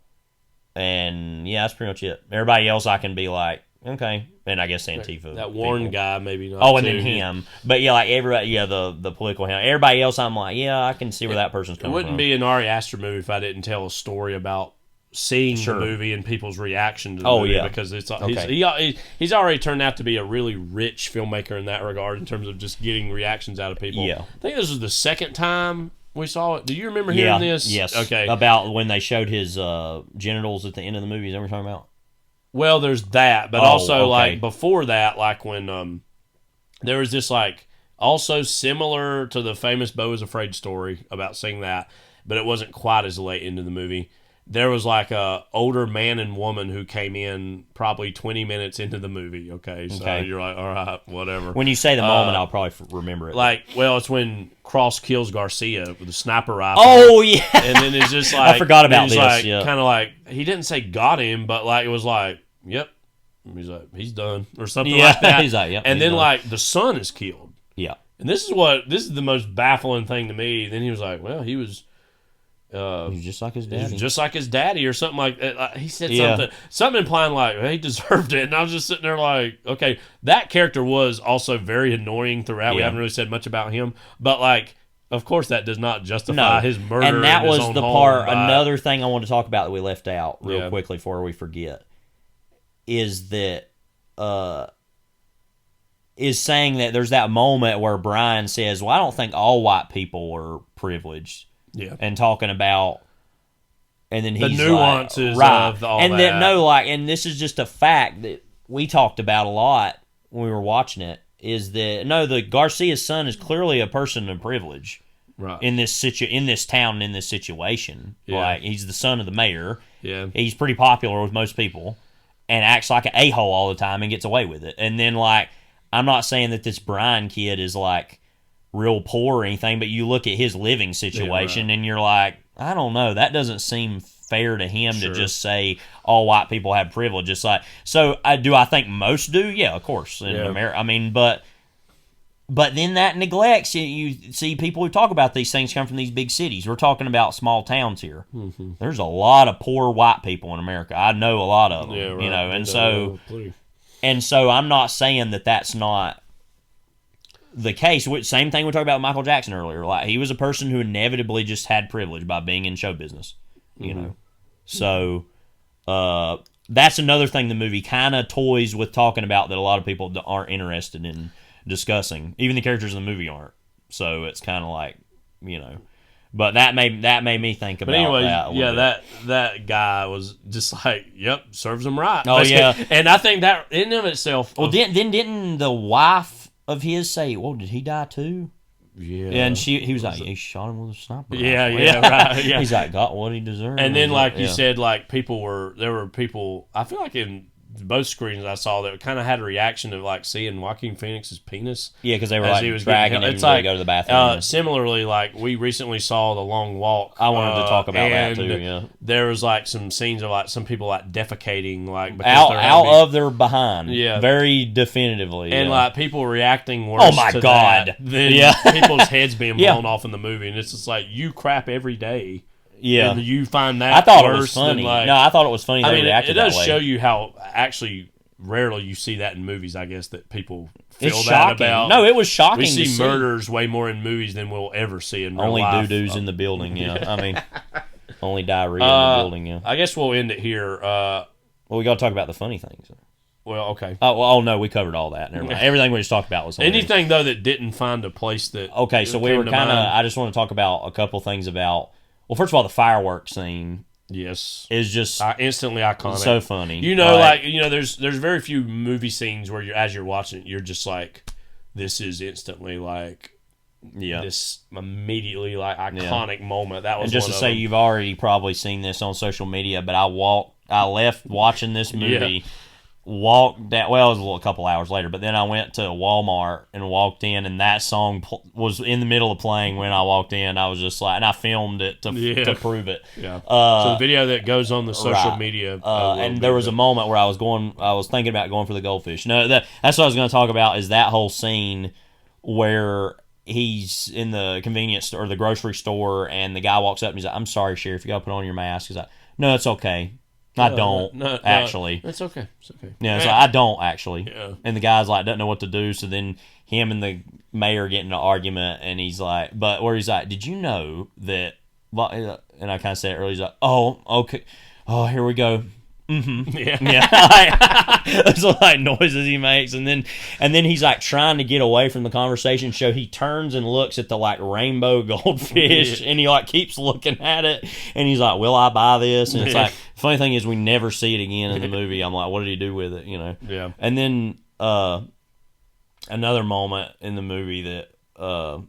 And, yeah, that's pretty much it. Everybody else I can be like, okay. And I guess Antifa. That Warren guy, maybe not. Oh, and then him. But yeah, like everybody, the political him. Everybody else, I'm like, yeah, I can see where that person's coming from. It wouldn't be an Ari Aster movie if I didn't tell a story about seeing the movie and people's reaction to the movie. Yeah. Because he's already turned out to be a really rich filmmaker in that regard in terms of just getting reactions out of people. Yeah. I think this was the second time we saw it. Do you remember hearing this? Yes. Okay. About when they showed his genitals at the end of the movie. Is that what we're talking about? Well, there's that, but also like before that, like when there was this like also similar to the famous Beau is Afraid story about seeing that, but it wasn't quite as late into the movie. There was like a older man and woman who came in probably 20 minutes into the movie. Okay, so you're like, all right, whatever. When you say the moment, I'll probably remember it. Like, well, it's when Cross kills Garcia with a sniper rifle. Oh yeah, and then it's just like I forgot about this. Like, yeah, kind of like he didn't say got him, but like it was like, yep. He's like, he's done or something like that. He's like, yep. And then done. like the son is killed. Yeah. And this is the most baffling thing to me. Then he was like, well, he was just like his daddy. Just like his daddy or something like that. He said something implying like, well, he deserved it. And I was just sitting there like, okay, that character was also very annoying throughout. We haven't really said much about him. But like, of course that does not justify his murder. And that in his was own the home part, by, another thing I want to talk about that we left out real quickly before we forget, is that is saying that there's that moment where Brian says, well, I don't think all white people are privileged. Yeah. And talking about, and then he's the nuances like, right. of all and that. And this is just a fact that we talked about a lot when we were watching it, is that, the Garcia's son is clearly a person of privilege. Right. In this town, in this situation. Yeah. Like, he's the son of the mayor. Yeah. He's pretty popular with most people and acts like an a-hole all the time and gets away with it. And then, like, I'm not saying that this Brian kid is, like, real poor or anything, but you look at his living situation and you're like, I don't know, that doesn't seem fair to him to just say all white people have privilege. It's like, so do I think most do? Yeah, of course. In America, I mean, but then that neglects, you see people who talk about these things come from these big cities. We're talking about small towns here. Mm-hmm. There's a lot of poor white people in America. I know a lot of them, and so I'm not saying that that's not the case. Same thing we talked about Michael Jackson earlier. Like, he was a person who inevitably just had privilege by being in show business, you know. So that's another thing the movie kind of toys with talking about that a lot of people aren't interested in discussing. Even the characters in the movie aren't. So it's kind of like, but that made me think about that. That guy was just like, yep, serves him right. Oh yeah, and I think that in and of itself. Well, didn't the wife of his say, well, did he die too? Yeah. And he was like, he shot him with a sniper rifle. Right. Yeah. He's like, got what he deserved. And then, like you said, like there were people, I feel like in both screens I saw that kind of had a reaction of like seeing Joaquin Phoenix's penis. Yeah, because they were like dragging him to go to the bathroom. Similarly, like we recently saw The Long Walk. I wanted to talk about that too. Yeah, there was like some scenes of like some people like defecating like out of their behind. Yeah, very definitively. And like people reacting worse. Oh my god! Than people's heads being blown off in the movie, and it's just like you crap every day. Yeah, and you find that I thought worse it was funny. Than, like, no, I thought it was funny. They reacted it does that way. show you how actually rarely you see that in movies. I guess that people feel it's that shocking. about. No, it was shocking. We see to murders way more in movies than we'll ever see in real only life. doo-doos in the building. Yeah, I mean, only diarrhea in the building. Yeah, I guess we'll end it here. Well, we got to talk about the funny things. Well, okay. Oh no, we covered all that. Never mind. Everything we just talked about was hilarious. Anything though that didn't find a place that. Okay, so we were kind of. I just want to talk about a couple things about. Well, first of all, the fireworks scene. Yes, is just instantly iconic. So funny. There's very few movie scenes where as you're watching it, you're just like, this is instantly like this immediately like iconic moment. That was and just one to of say, them. you've already probably seen this on social media, but I left watching this movie. Walked down. Well, it was a couple hours later, but then I went to Walmart and walked in, and that song was in the middle of playing when I walked in. I was just like, and I filmed it to prove it. Yeah. So the video that goes on the social media, and there was a moment where I was thinking about going for the goldfish. No, that's what I was going to talk about. Is that whole scene where he's in the convenience store or the grocery store, and the guy walks up and he's like, "I'm sorry, Sheriff, you got to put on your mask." He's like, "No, it's okay. I don't actually. It's okay. It's okay." Yeah, it's like, I don't actually. Yeah. And the guy's like, doesn't know what to do. So then him and the mayor get in an argument, and he's like, did you know that? And I kind of said it earlier. He's like, oh, okay. Oh, here we go. Mm-hmm. Yeah. Those are like noises he makes, and then he's like trying to get away from the conversation. So he turns and looks at the like rainbow goldfish, and he like keeps looking at it, and he's like, "Will I buy this?" And it's like, the funny thing is, we never see it again in the movie. I'm like, what did he do with it? You know? Yeah. And then another moment in the movie that I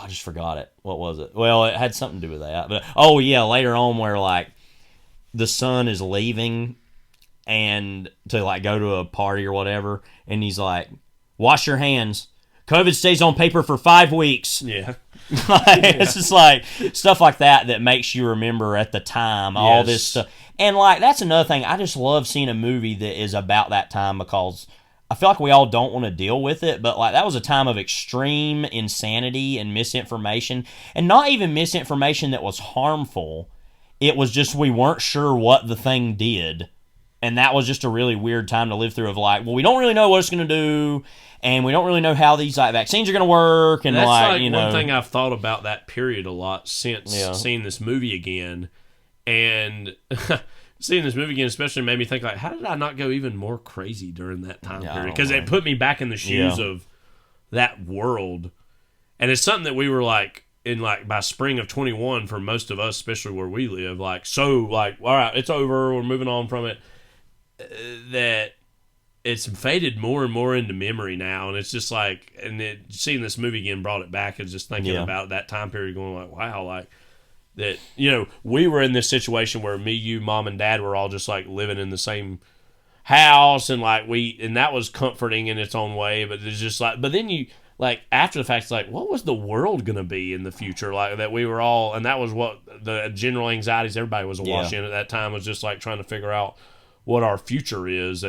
just forgot it. What was it? Well, it had something to do with that. But later on where like the son is leaving and to like go to a party or whatever, and he's like, "Wash your hands. COVID stays on paper for 5 weeks." Yeah. It's just like stuff like that makes you remember at the time all this stuff. And like that's another thing. I just love seeing a movie that is about that time, because I feel like we all don't want to deal with it, but like that was a time of extreme insanity and misinformation, and not even misinformation that was harmful. It was just we weren't sure what the thing did, and that was just a really weird time to live through. Of like, well, we don't really know what it's going to do, and we don't really know how these like vaccines are going to work, and that's like you know, one thing I've thought about that period a lot since seeing this movie again, and seeing this movie again especially made me think like, how did I not go even more crazy during that time period? Because it put me back in the shoes of that world, and it's something that we were like. In like by spring of 21 for most of us, especially where we live, like so like all right, it's over, we're moving on from it. That it's faded more and more into memory now, and it's just like, and seeing this movie again brought it back, and just thinking about that time period, going like, wow, like that, you know, we were in this situation where me, you, mom, and dad were all just like living in the same house, and like and that was comforting in its own way, but it's just like, but then you. Like, after the fact, it's like, what was the world going to be in the future? Like, that we were all, and that was what the general anxieties everybody was awash in at that time, was just, like, trying to figure out what our future is,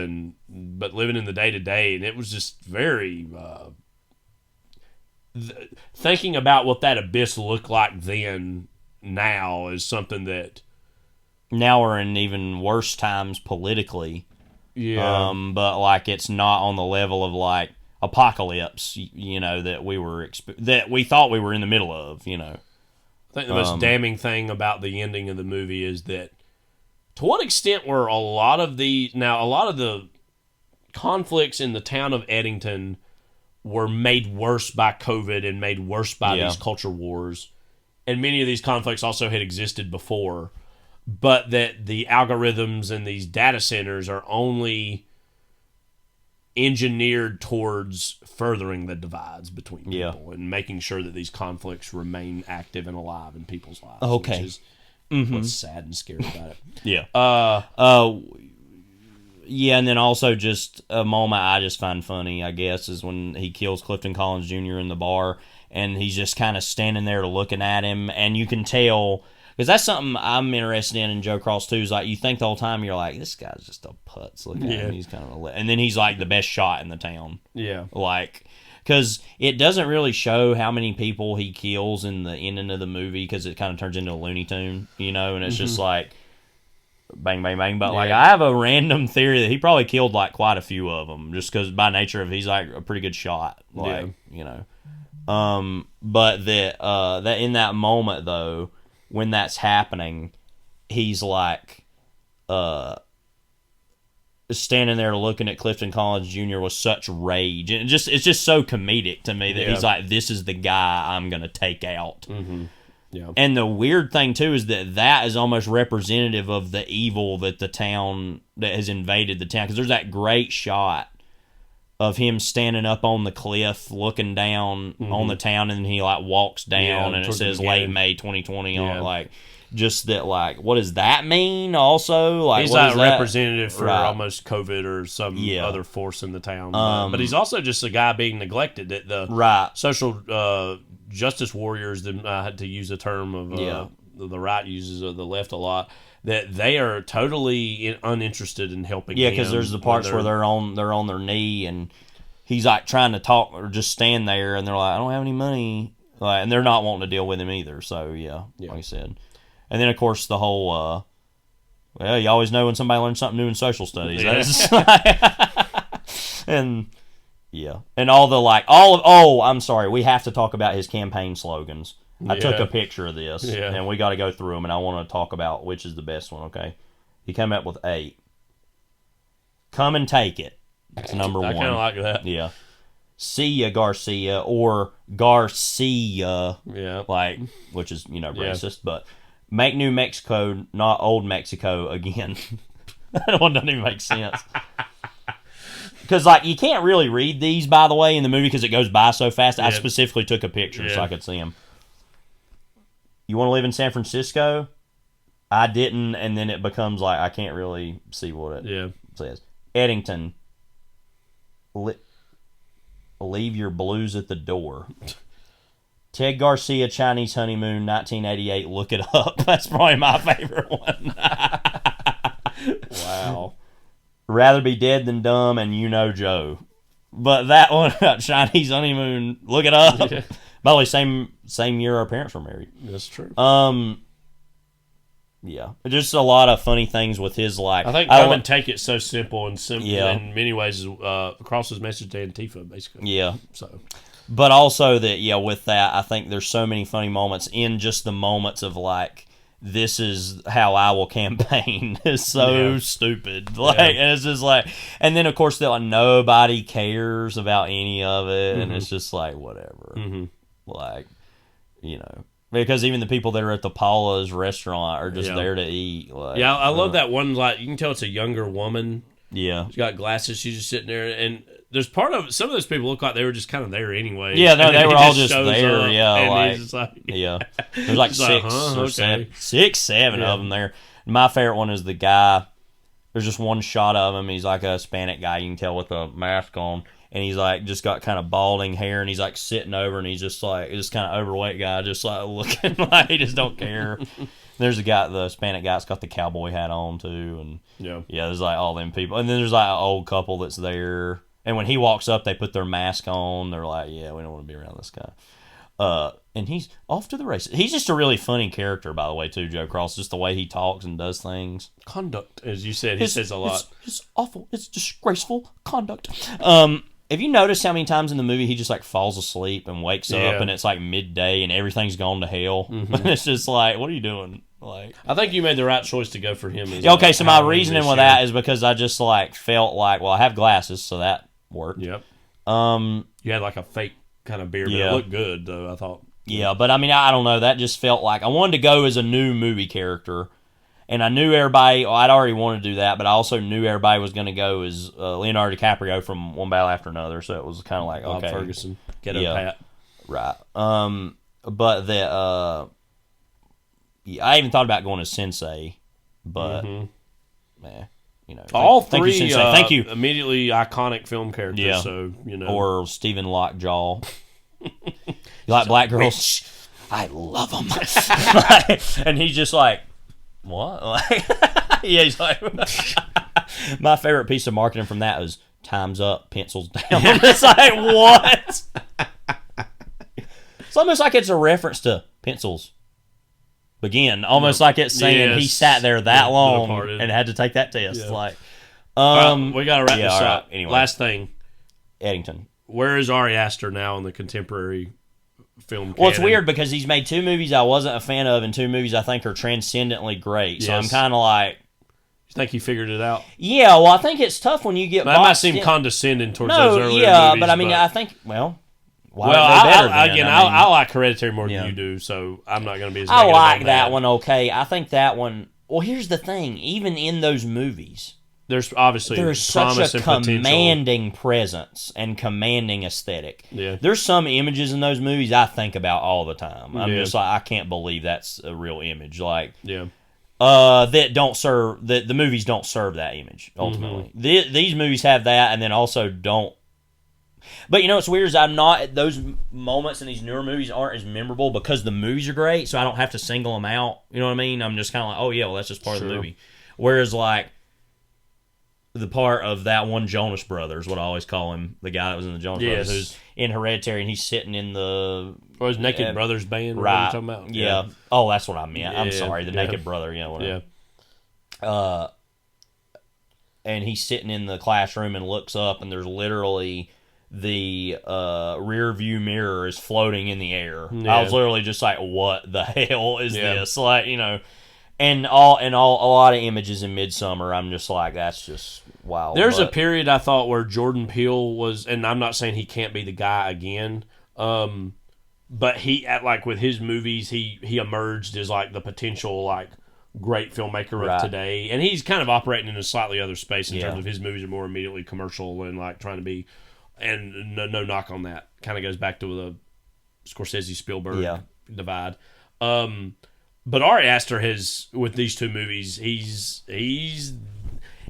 but living in the day-to-day, and it was just very, thinking about what that abyss looked like then, now, is something that... Now we're in even worse times politically. Yeah. But, like, it's not on the level of, like, apocalypse, you know, that we thought we were in the middle of, you know. I think the most damning thing about the ending of the movie is that to what extent were a lot of the conflicts in the town of Eddington were made worse by COVID and made worse by these culture wars, and many of these conflicts also had existed before, but that the algorithms and these data centers are only engineered towards furthering the divides between people and making sure that these conflicts remain active and alive in people's lives. Okay. Which is what's sad and scary about it. Yeah, and then also just a moment I just find funny, I guess, is when he kills Clifton Collins Jr. in the bar, and he's just kind of standing there looking at him, and you can tell... Because that's something I'm interested in Joe Cross too. Is like you think the whole time you're like, this guy's just a putz. Look at him, he's kind of and then he's like the best shot in the town. Yeah, like because it doesn't really show how many people he kills in the ending of the movie, because it kind of turns into a Looney Tune, you know, and it's just like bang, bang, bang. But like I have a random theory that he probably killed like quite a few of them, just because by nature of he's like a pretty good shot, like you know. But that in that moment though. When that's happening, he's like standing there looking at Clifton Collins Jr. with such rage. And it's just so comedic to me that he's like, this is the guy I'm going to take out. Mm-hmm. Yeah. And the weird thing, too, is that is almost representative of the evil that the town that has invaded the town. Because there's that great shot of him standing up on the cliff looking down on the town, and then he like walks down and it says late May 2020 on it. Like, just that, like, what does that mean also? Like, he's like a representative for almost COVID or some other force in the town. But he's also just a guy being neglected. That the social justice warriors, I had to use a term of the right uses of the left a lot, that they are totally uninterested in helping him. Yeah, because there's the parts where they're on their knee, and he's like trying to talk or just stand there, and they're like, I don't have any money. Like, and they're not wanting to deal with him either. So, like I said. And then, of course, the whole, well, you always know when somebody learns something new in social studies. And, and all the, like, I'm sorry, we have to talk about his campaign slogans. I took a picture of this, and we got to go through them, and I want to talk about which is the best one, okay? He came up with 8. Come and take it. That's number 1. I kind of like that. Yeah. See ya, Garcia, or Garcia, like, which is, racist, but make New Mexico, not old Mexico again. That one doesn't even make sense. Because, like, you can't really read these, by the way, in the movie because it goes by so fast. I specifically took a picture so I could see them. You want to live in San Francisco? I didn't, and then it becomes like I can't really see what it says. Eddington. Leave your blues at the door. Ted Garcia, Chinese Honeymoon, 1988. Look it up. That's probably my favorite one. Wow. Rather be dead than dumb, and you know Joe. But that one, Chinese Honeymoon, look it up. Yeah. By the way, same year our parents were married. That's true. Yeah, just a lot of funny things with his life. I think Come and Take It so simple and simple in many ways across his message to Antifa, basically. Yeah. So, but also that with that, I think there's so many funny moments in just the moments of like, this is how I will campaign. It's so stupid. Like, and it's just like, and then of course they're like, nobody cares about any of it, and it's just like whatever. Like, because even the people that are at the Paula's restaurant are just there to eat. Like, I love that one. Like, you can tell it's a younger woman. Yeah, she's got glasses. She's just sitting there, and there's part of some of those people look like they were just kind of there anyway. Yeah, no, they were all just there. There's like six, seven of them there. My favorite one is the guy. There's just one shot of him. He's like a Hispanic guy. You can tell with a mask on. And he's like just got kind of balding hair, and he's like sitting over, and he's just like this kind of overweight guy, just like looking like he just don't care. There's the Hispanic guy that's got the cowboy hat on too, and there's like all them people, and then there's like an old couple that's there, and when he walks up, they put their mask on. They're like, we don't want to be around this guy. And he's off to the races. He's just a really funny character, by the way, too, Joe Cross. Just the way he talks and does things. Conduct, as you said, he says a lot. It's awful. It's disgraceful conduct. Have you noticed how many times in the movie he just like falls asleep and wakes up and it's like midday and everything's gone to hell? And it's just like, what are you doing? Like, I think you made the right choice to go for him. Okay, so my reasoning with that is because I just like felt like, well, I have glasses, so that worked. Yep. You had like a fake kind of beard, but it looked good though, I thought. Yeah, but I mean, I don't know. That just felt like I wanted to go as a new movie character. And I knew everybody, I'd already wanted to do that, but I also knew everybody was going to go as Leonardo DiCaprio from One Battle After Another, so it was kind of like, Bob okay. Ferguson, get a pat. Right. But I even thought about going as Sensei, but, all three, thank you. Immediately iconic film characters, so, Or Stephen Lockjaw. You like black girls? I love them. And he's just like, what? He's like, my favorite piece of marketing from that was time's up, pencils down. It's like, what? It's almost like it's a reference to pencils begin. Almost like it's saying he sat there that long and had to take that test. Like, we got to wrap this up. Anyway. Last thing. Eddington. Where is Ari Aster now in the contemporary film Well, it's canon? weird because he's made 2 movies I wasn't a fan of and 2 movies I think are transcendently great. So I'm kind of like... You think he figured it out? Yeah, well, I think it's tough when you get That might seem condescending towards those earlier movies. but I mean, I think, why are they better I like Hereditary more than you do, so I'm not going to be as I negative like on that one, okay. I think that one... Well, here's the thing. Even in those movies, There's obviously there's promise such a and potential. commanding presence and commanding aesthetic. Yeah. There's some images in those movies I think about all the time. I'm Yeah. just like, I can't believe that's a real image. Like, Yeah. That don't serve the movies don't serve that image ultimately. These movies have that, and then also don't. But you know what's weird is those moments in these newer movies aren't as memorable because the movies are great, so I don't have to single them out. You know what I mean? I'm just kind of like, oh yeah, well that's just part of the movie. Whereas like the part of that one Jonas Brothers, what I always call him, the guy that was in the Jonas Brothers, who's in Hereditary, and he's sitting in the his Naked Brothers band, right? What are you talking about? Yeah. Oh, that's what I meant. I'm Yeah, sorry, the yeah. Naked Brother. Yeah, whatever. Yeah. And he's sitting in the classroom and looks up, and there's literally the rear view mirror is floating in the air. Yeah. I was literally just like, "What the hell is this?" Like, you know, and a lot of images in Midsummer. I'm just like, that's just wow. There's a period I thought where Jordan Peele was, and I'm not saying he can't be the guy again, but he with his movies, he emerged as like the potential like great filmmaker of today, and he's kind of operating in a slightly other space in terms of his movies are more immediately commercial and like trying to be, and no knock on that. Kind of goes back to the Scorsese Spielberg divide. But Ari Aster has, with these two movies, he's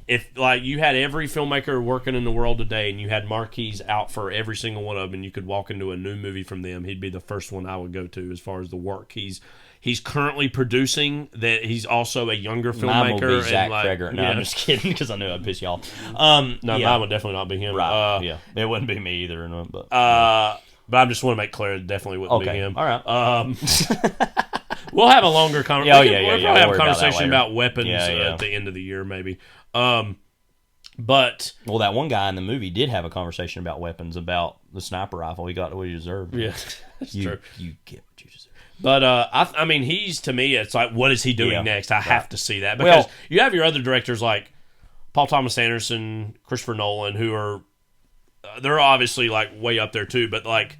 if like you had every filmmaker working in the world today and you had marquees out for every single one of them and you could walk into a new movie from them, he'd be the first one I would go to as far as the work he's currently producing. That he's also a younger filmmaker. Mine will be Zach and Kreger. No, I'm just kidding because I knew I'd piss you off. Mine would definitely not be him. Right. It wouldn't be me either. But I just want to make clear it definitely wouldn't be him. All right. We'll have a longer conversation. We'll probably have a conversation about weapons at the end of the year, maybe. But that one guy in the movie did have a conversation about weapons, about the sniper rifle. He got what he deserved. Yeah, that's true. You get what you deserve. But I mean, he's, to me, it's like, what is he doing next? I have to see that because you have your other directors like Paul Thomas Anderson, Christopher Nolan, who are they're obviously like way up there too, but like.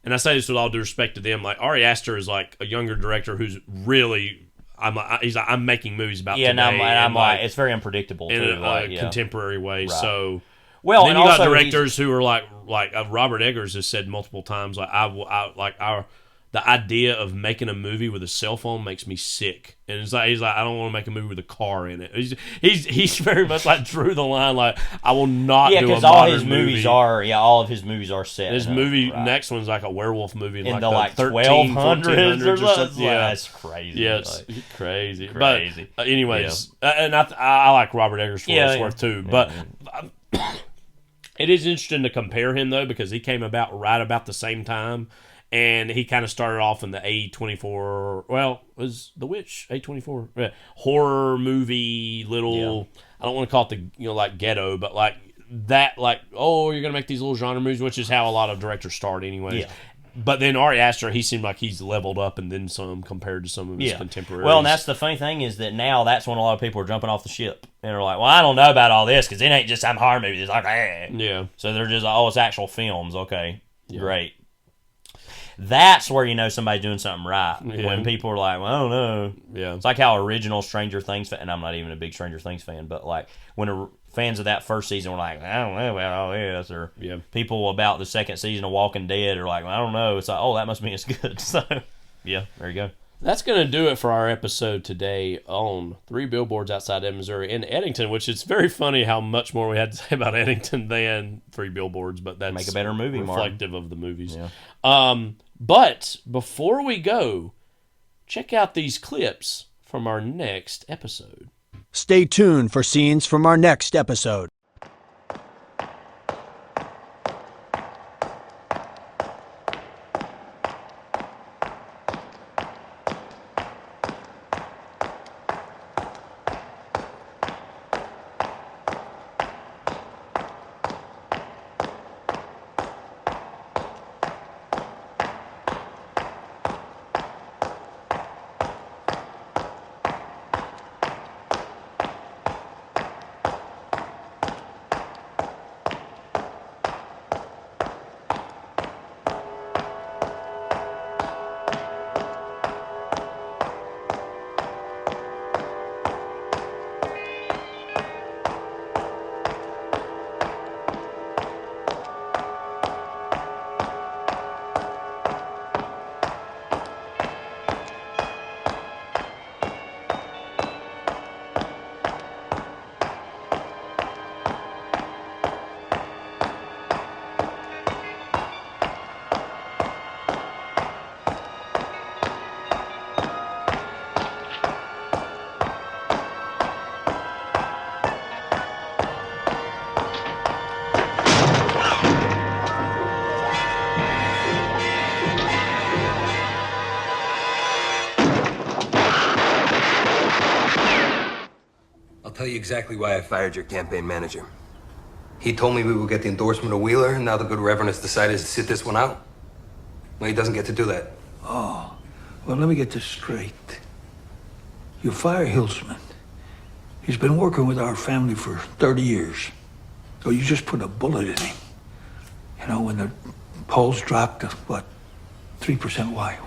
And I say this with all due respect to them. Like Ari Aster is like a younger director who's really, I'm making movies about today. And I'm like, it's very unpredictable in too, a contemporary way. Right. So, then and you got directors who are like Robert Eggers has said multiple times, the idea of making a movie with a cell phone makes me sick. And he's like, I don't want to make a movie with a car in it. He's very much like drew the line, like I will not do a modern movie. all of his movies are set. His next one's like a werewolf movie in the like 1200s or something. Yeah, that's crazy. Yeah, it's crazy. But anyways, and I like Robert Eggers for what it's worth too. But it is interesting to compare him though because he came about right about the same time. And he kind of started off in the A24, was The Witch A24 horror movie, little. I don't want to call it the like ghetto, but like that, like you're gonna make these little genre movies, which is how a lot of directors start, anyways. Yeah. But then Ari Aster, he seemed like he's leveled up and then some compared to some of his contemporaries. Well, and that's the funny thing is that now that's when a lot of people are jumping off the ship and they're like, well, I don't know about all this because it ain't just some horror movie. It's like, yeah. So they're just it's actual films. Okay, great. That's where you know somebody's doing something right. Yeah. When people are like, well, I don't know. Yeah. It's like how original Stranger Things fan, and I'm not even a big Stranger Things fan, but like when fans of that first season were like, I don't know about all this, or people about the second season of Walking Dead are like, well, I don't know. It's like, that must mean it's good. So, yeah, there you go. That's going to do it for our episode today on Three Billboards Outside Ebbing, Missouri in Eddington, which it's very funny how much more we had to say about Eddington than Three Billboards, but that's make a better movie, reflective Martin. Of the movies. Yeah. But before we go, check out these clips from our next episode. Stay tuned for scenes from our next episode. tell you exactly why I fired your campaign manager. He told me we would get the endorsement of Wheeler, and now the good Reverend has decided to sit this one out. Well, he doesn't get to do that. Oh, well, let me get this straight. You fire Hilsman. He's been working with our family for 30 years. So you just put a bullet in him. You know, when the polls dropped to, what, 3%? Why?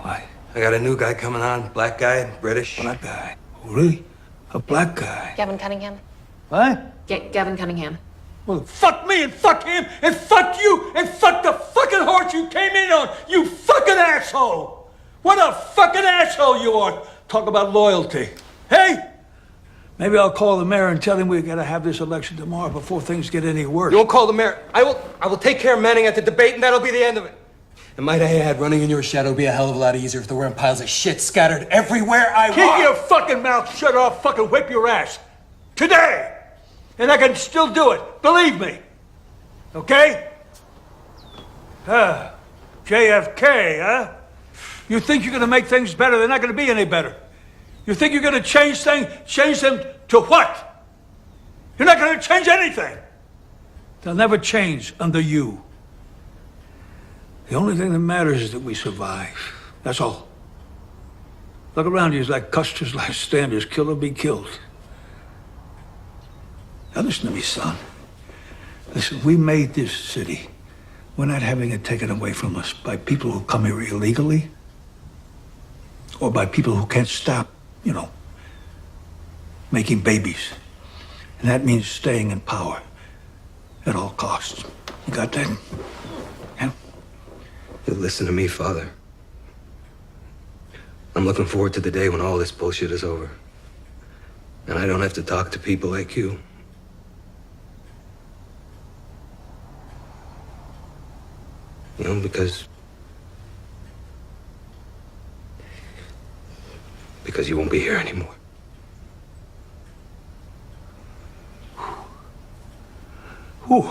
I got a new guy coming on, black guy, British. Black guy? Oh, really? A black guy? Gavin Cunningham. What? Gavin Cunningham. Well, fuck me and fuck him and fuck you and fuck the fucking horse you came in on, you fucking asshole! What a fucking asshole you are! Talk about loyalty. Hey! Maybe I'll call the mayor and tell him we gotta have this election tomorrow before things get any worse. You won't call the mayor. I will take care of Manning at the debate, and that'll be the end of it. And might I add, running in your shadow would be a hell of a lot easier if there weren't piles of shit scattered everywhere I walk. Keep your fucking mouth shut or I'll fucking whip your ass. Today! And I can still do it. Believe me. Okay? JFK, huh? You think you're gonna make things better? They're not gonna be any better. You think you're gonna change things? Change them to what? You're not gonna change anything. They'll never change under you. The only thing that matters is that we survive. That's all. Look around you, it's like Custer's last stand is kill or be killed. Now listen to me, son. Listen, we made this city. We're not having it taken away from us by people who come here illegally or by people who can't stop, making babies. And that means staying in power at all costs. You got that? Yeah? You listen to me, Father. I'm looking forward to the day when all this bullshit is over. And I don't have to talk to people like you. Because you won't be here anymore. Whew.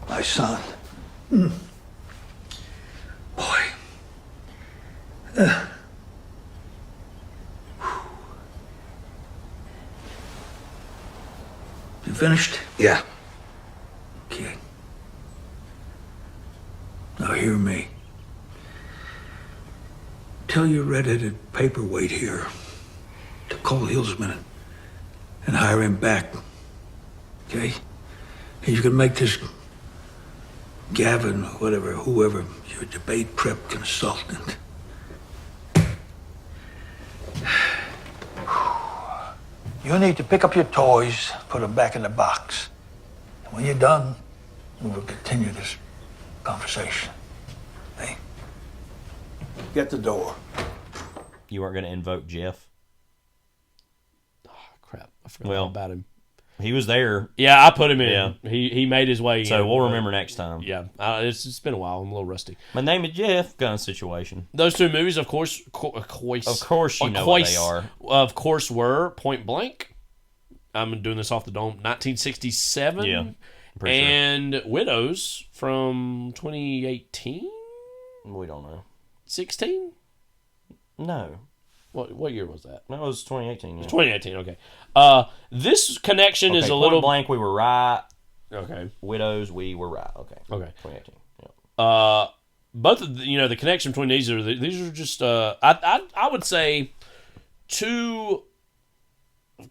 My son. Boy. You finished? Yeah. Okay. Now hear me. Tell your red-headed paperweight here to call Hilsman and hire him back. Okay? And you can make this Gavin, whoever, your debate prep consultant. You need to pick up your toys, put them back in the box. And when you're done, we will continue this conversation. Hey? Get the door. You weren't going to invoke Jeff? Oh, crap. I forgot all about him. He was there. Yeah, I put him in. Yeah. He made his way in. So we'll remember next time. Yeah. It's been a while. I'm a little rusty. My name is Jeff. Kind of situation. Those two movies, of course, you know what they are. Of course, were Point Blank. I'm doing this off the dome. 1967. Yeah. And sure. Widows from 2018. We don't know. 16? No. What year was that? That was 2018. Yeah. It was 2018. Okay. This connection is a little blank. We were right. Okay. Widows, we were right. Okay. 2018. Yeah. Both of the connection between these are just I would say two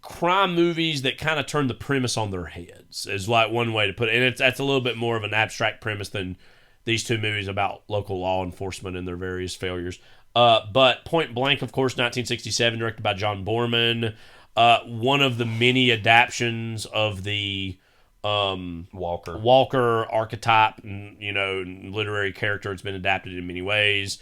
crime movies that kind of turn the premise on their heads is like one way to put it, and that's a little bit more of an abstract premise than these two movies about local law enforcement and their various failures. But Point Blank, of course, 1967, directed by John Borman. One of the many adaptions of the Walker archetype, and literary character. It's been adapted in many ways.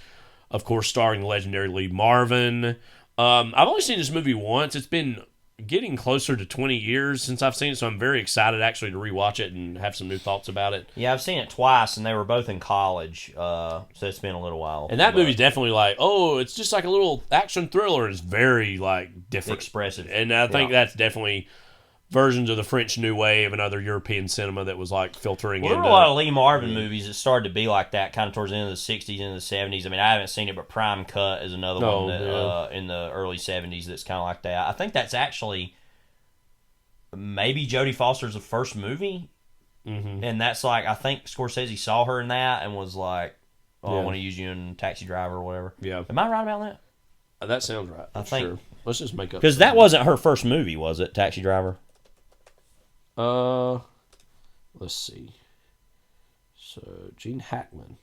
Of course, starring the legendary Lee Marvin. I've only seen this movie once. It's been getting closer to 20 years since I've seen it, so I'm very excited actually to rewatch it and have some new thoughts about it. Yeah, I've seen it twice, and they were both in college, so it's been a little while. And that movie's definitely like, it's just like a little action thriller. It's very, different. Expressive. And I think that's definitely versions of the French New Wave and other European cinema that was like filtering There into were a lot of Lee Marvin movies that started to be like that, kind of towards the end of the '60s and the '70s. I mean, I haven't seen it, but Prime Cut is another one that in the early '70s that's kind of like that. I think that's actually maybe Jodie Foster's first movie, and that's like I think Scorsese saw her in that and was like, "Oh, I want to use you in Taxi Driver or whatever." Yeah, am I right about that? That sounds right. I think. Sure. Let's just make up because that wasn't her first movie, was it? Taxi Driver. Let's see. So Gene Hackman,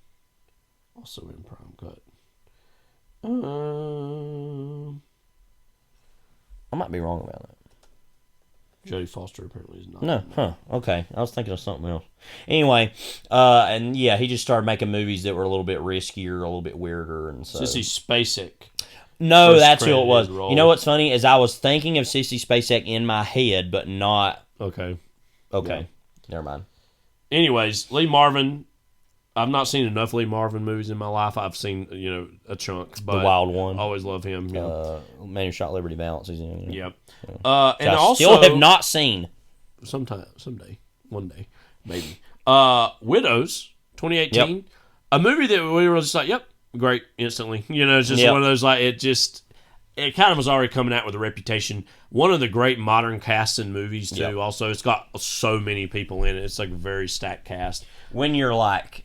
also in Prime Cut. I might be wrong about that. Jodie Foster apparently is not. No, okay. I was thinking of something else. Anyway, and yeah, he just started making movies that were a little bit riskier, a little bit weirder, and so. Sissy Spacek. No, that's who it was. Role. You know what's funny is I was thinking of Sissy Spacek in my head, but not. Okay. Yeah. Never mind. Anyways, Lee Marvin. I've not seen enough Lee Marvin movies in my life. I've seen a chunk. But The Wild One. I always love him. Yeah. Man Who Shot Liberty Balance. He's in. Yep. And I also still have not seen. Someday, one day, maybe. Widows, 2018. Yep. A movie that we were just like, yep, great, instantly. It's just one of those like it kind of was already coming out with a reputation. One of the great modern casts in movies too. Yep. Also, it's got so many people in it. It's like a very stacked cast. When you're like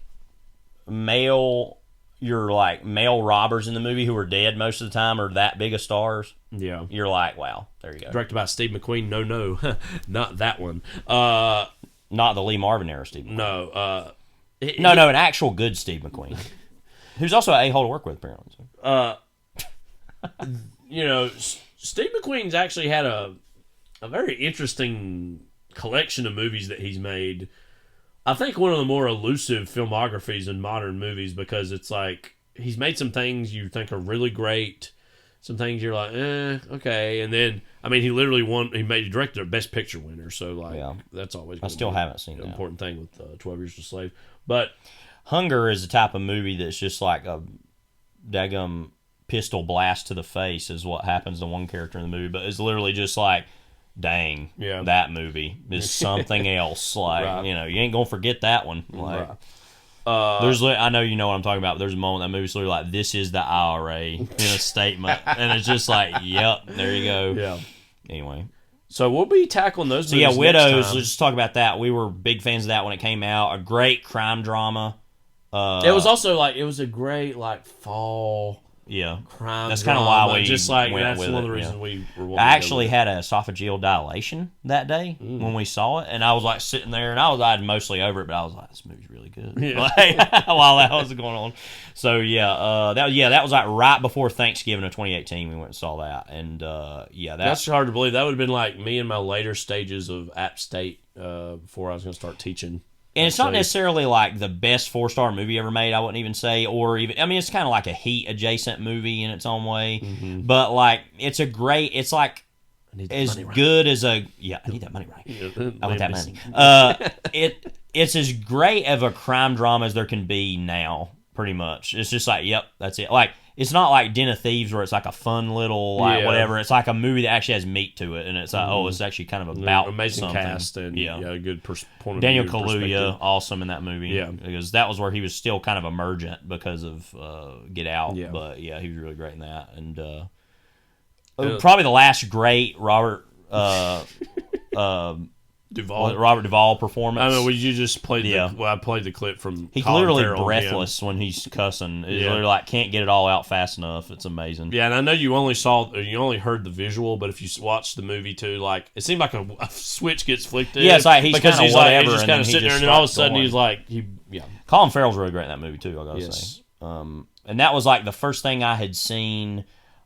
male robbers in the movie who are dead most of the time or that big of stars. Yeah, you're like, wow, there you go. Directed by Steve McQueen. No, not that one. Not the Lee Marvin era Steve McQueen. No, no, an actual good Steve McQueen, who's also an a-hole to work with apparently. Steve McQueen's actually had a very interesting collection of movies that he's made. I think one of the more elusive filmographies in modern movies because it's like he's made some things you think are really great, some things you're like, okay, and then he literally directed a Best Picture winner, so that's always. I still haven't seen that important thing with 12 Years a Slave, but Hunger is the type of movie that's just like a daggum pistol blast to the face is what happens to one character in the movie, but it's literally just like. Dang, that movie is something else. Like, right. You ain't gonna forget that one. Like, I know you know what I'm talking about, but there's a moment that movie's literally like, this is the IRA in a statement. And it's just like, yep, there you go. Yeah. Anyway. So we'll be tackling those movies next Widows, time. let's just talk about that. We were big fans of that when it came out. A great crime drama. It was also it was a great fall... Yeah, crime. That's kind of why we just went that's with one of the it, reasons we were. I actually had an esophageal dilation that day when we saw it, and I was like sitting there, and I'd mostly over it, but I was like, "This movie's really good." Yeah. While that was going on, so that was like right before Thanksgiving of 2018. We went and saw that, and that's hard to believe. That would have been like me in my later stages of App State before I was going to start teaching. And it's not necessarily like the best 4-star movie ever made, I wouldn't even say, or even, it's kind of like a Heat adjacent movie in its own way, but like, it's like as good as I need that money right. I want that money. It's as great of a crime drama as there can be now, pretty much. It's just like, yep, that's it. Like, it's not like Den of Thieves where it's like a fun little whatever. It's like a movie that actually has meat to it, and it's like, it's actually kind of about amazing something. Cast and a good point of Daniel view Kaluuya, awesome in that movie. Because that was where he was still kind of emergent because of Get Out. Yeah. But he was really great in that. And probably the last great Robert Duvall performance. I mean, you just played I played the clip from he's Colin literally Farrell breathless when he's cussing. He's literally like can't get it all out fast enough. It's amazing. Yeah, and I know you only heard the visual, but if you watch the movie too, like it seemed like a switch gets flicked in. Yeah, it's like he's because he's just kind of sitting there, and then all of a sudden he's like, Colin Farrell's really great in that movie too. I gotta say, and that was like the first thing I had seen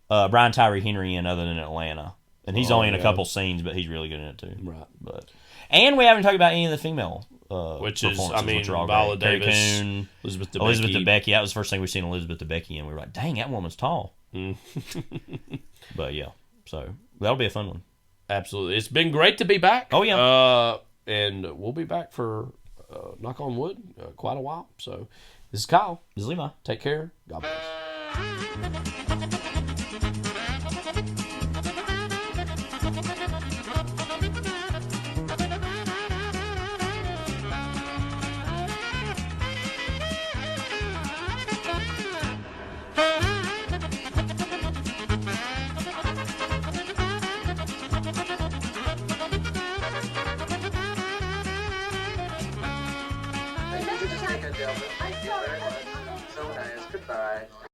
Brian Tyree Henry in other than Atlanta, and he's only in a couple scenes, but he's really good in it too. Right, but. And we haven't talked about any of the female which is, Viola Davis, Coon, Elizabeth Debicki. That was the first thing we've seen Elizabeth Debicki in. We were like, dang, that woman's tall. But yeah, so that'll be a fun one. Absolutely. It's been great to be back. Oh, yeah. And we'll be back for, knock on wood, quite a while. So this is Kyle. This is Levi. Take care. God bless. Thank you. Just take a deal. Thank you very much. So nice. Goodbye.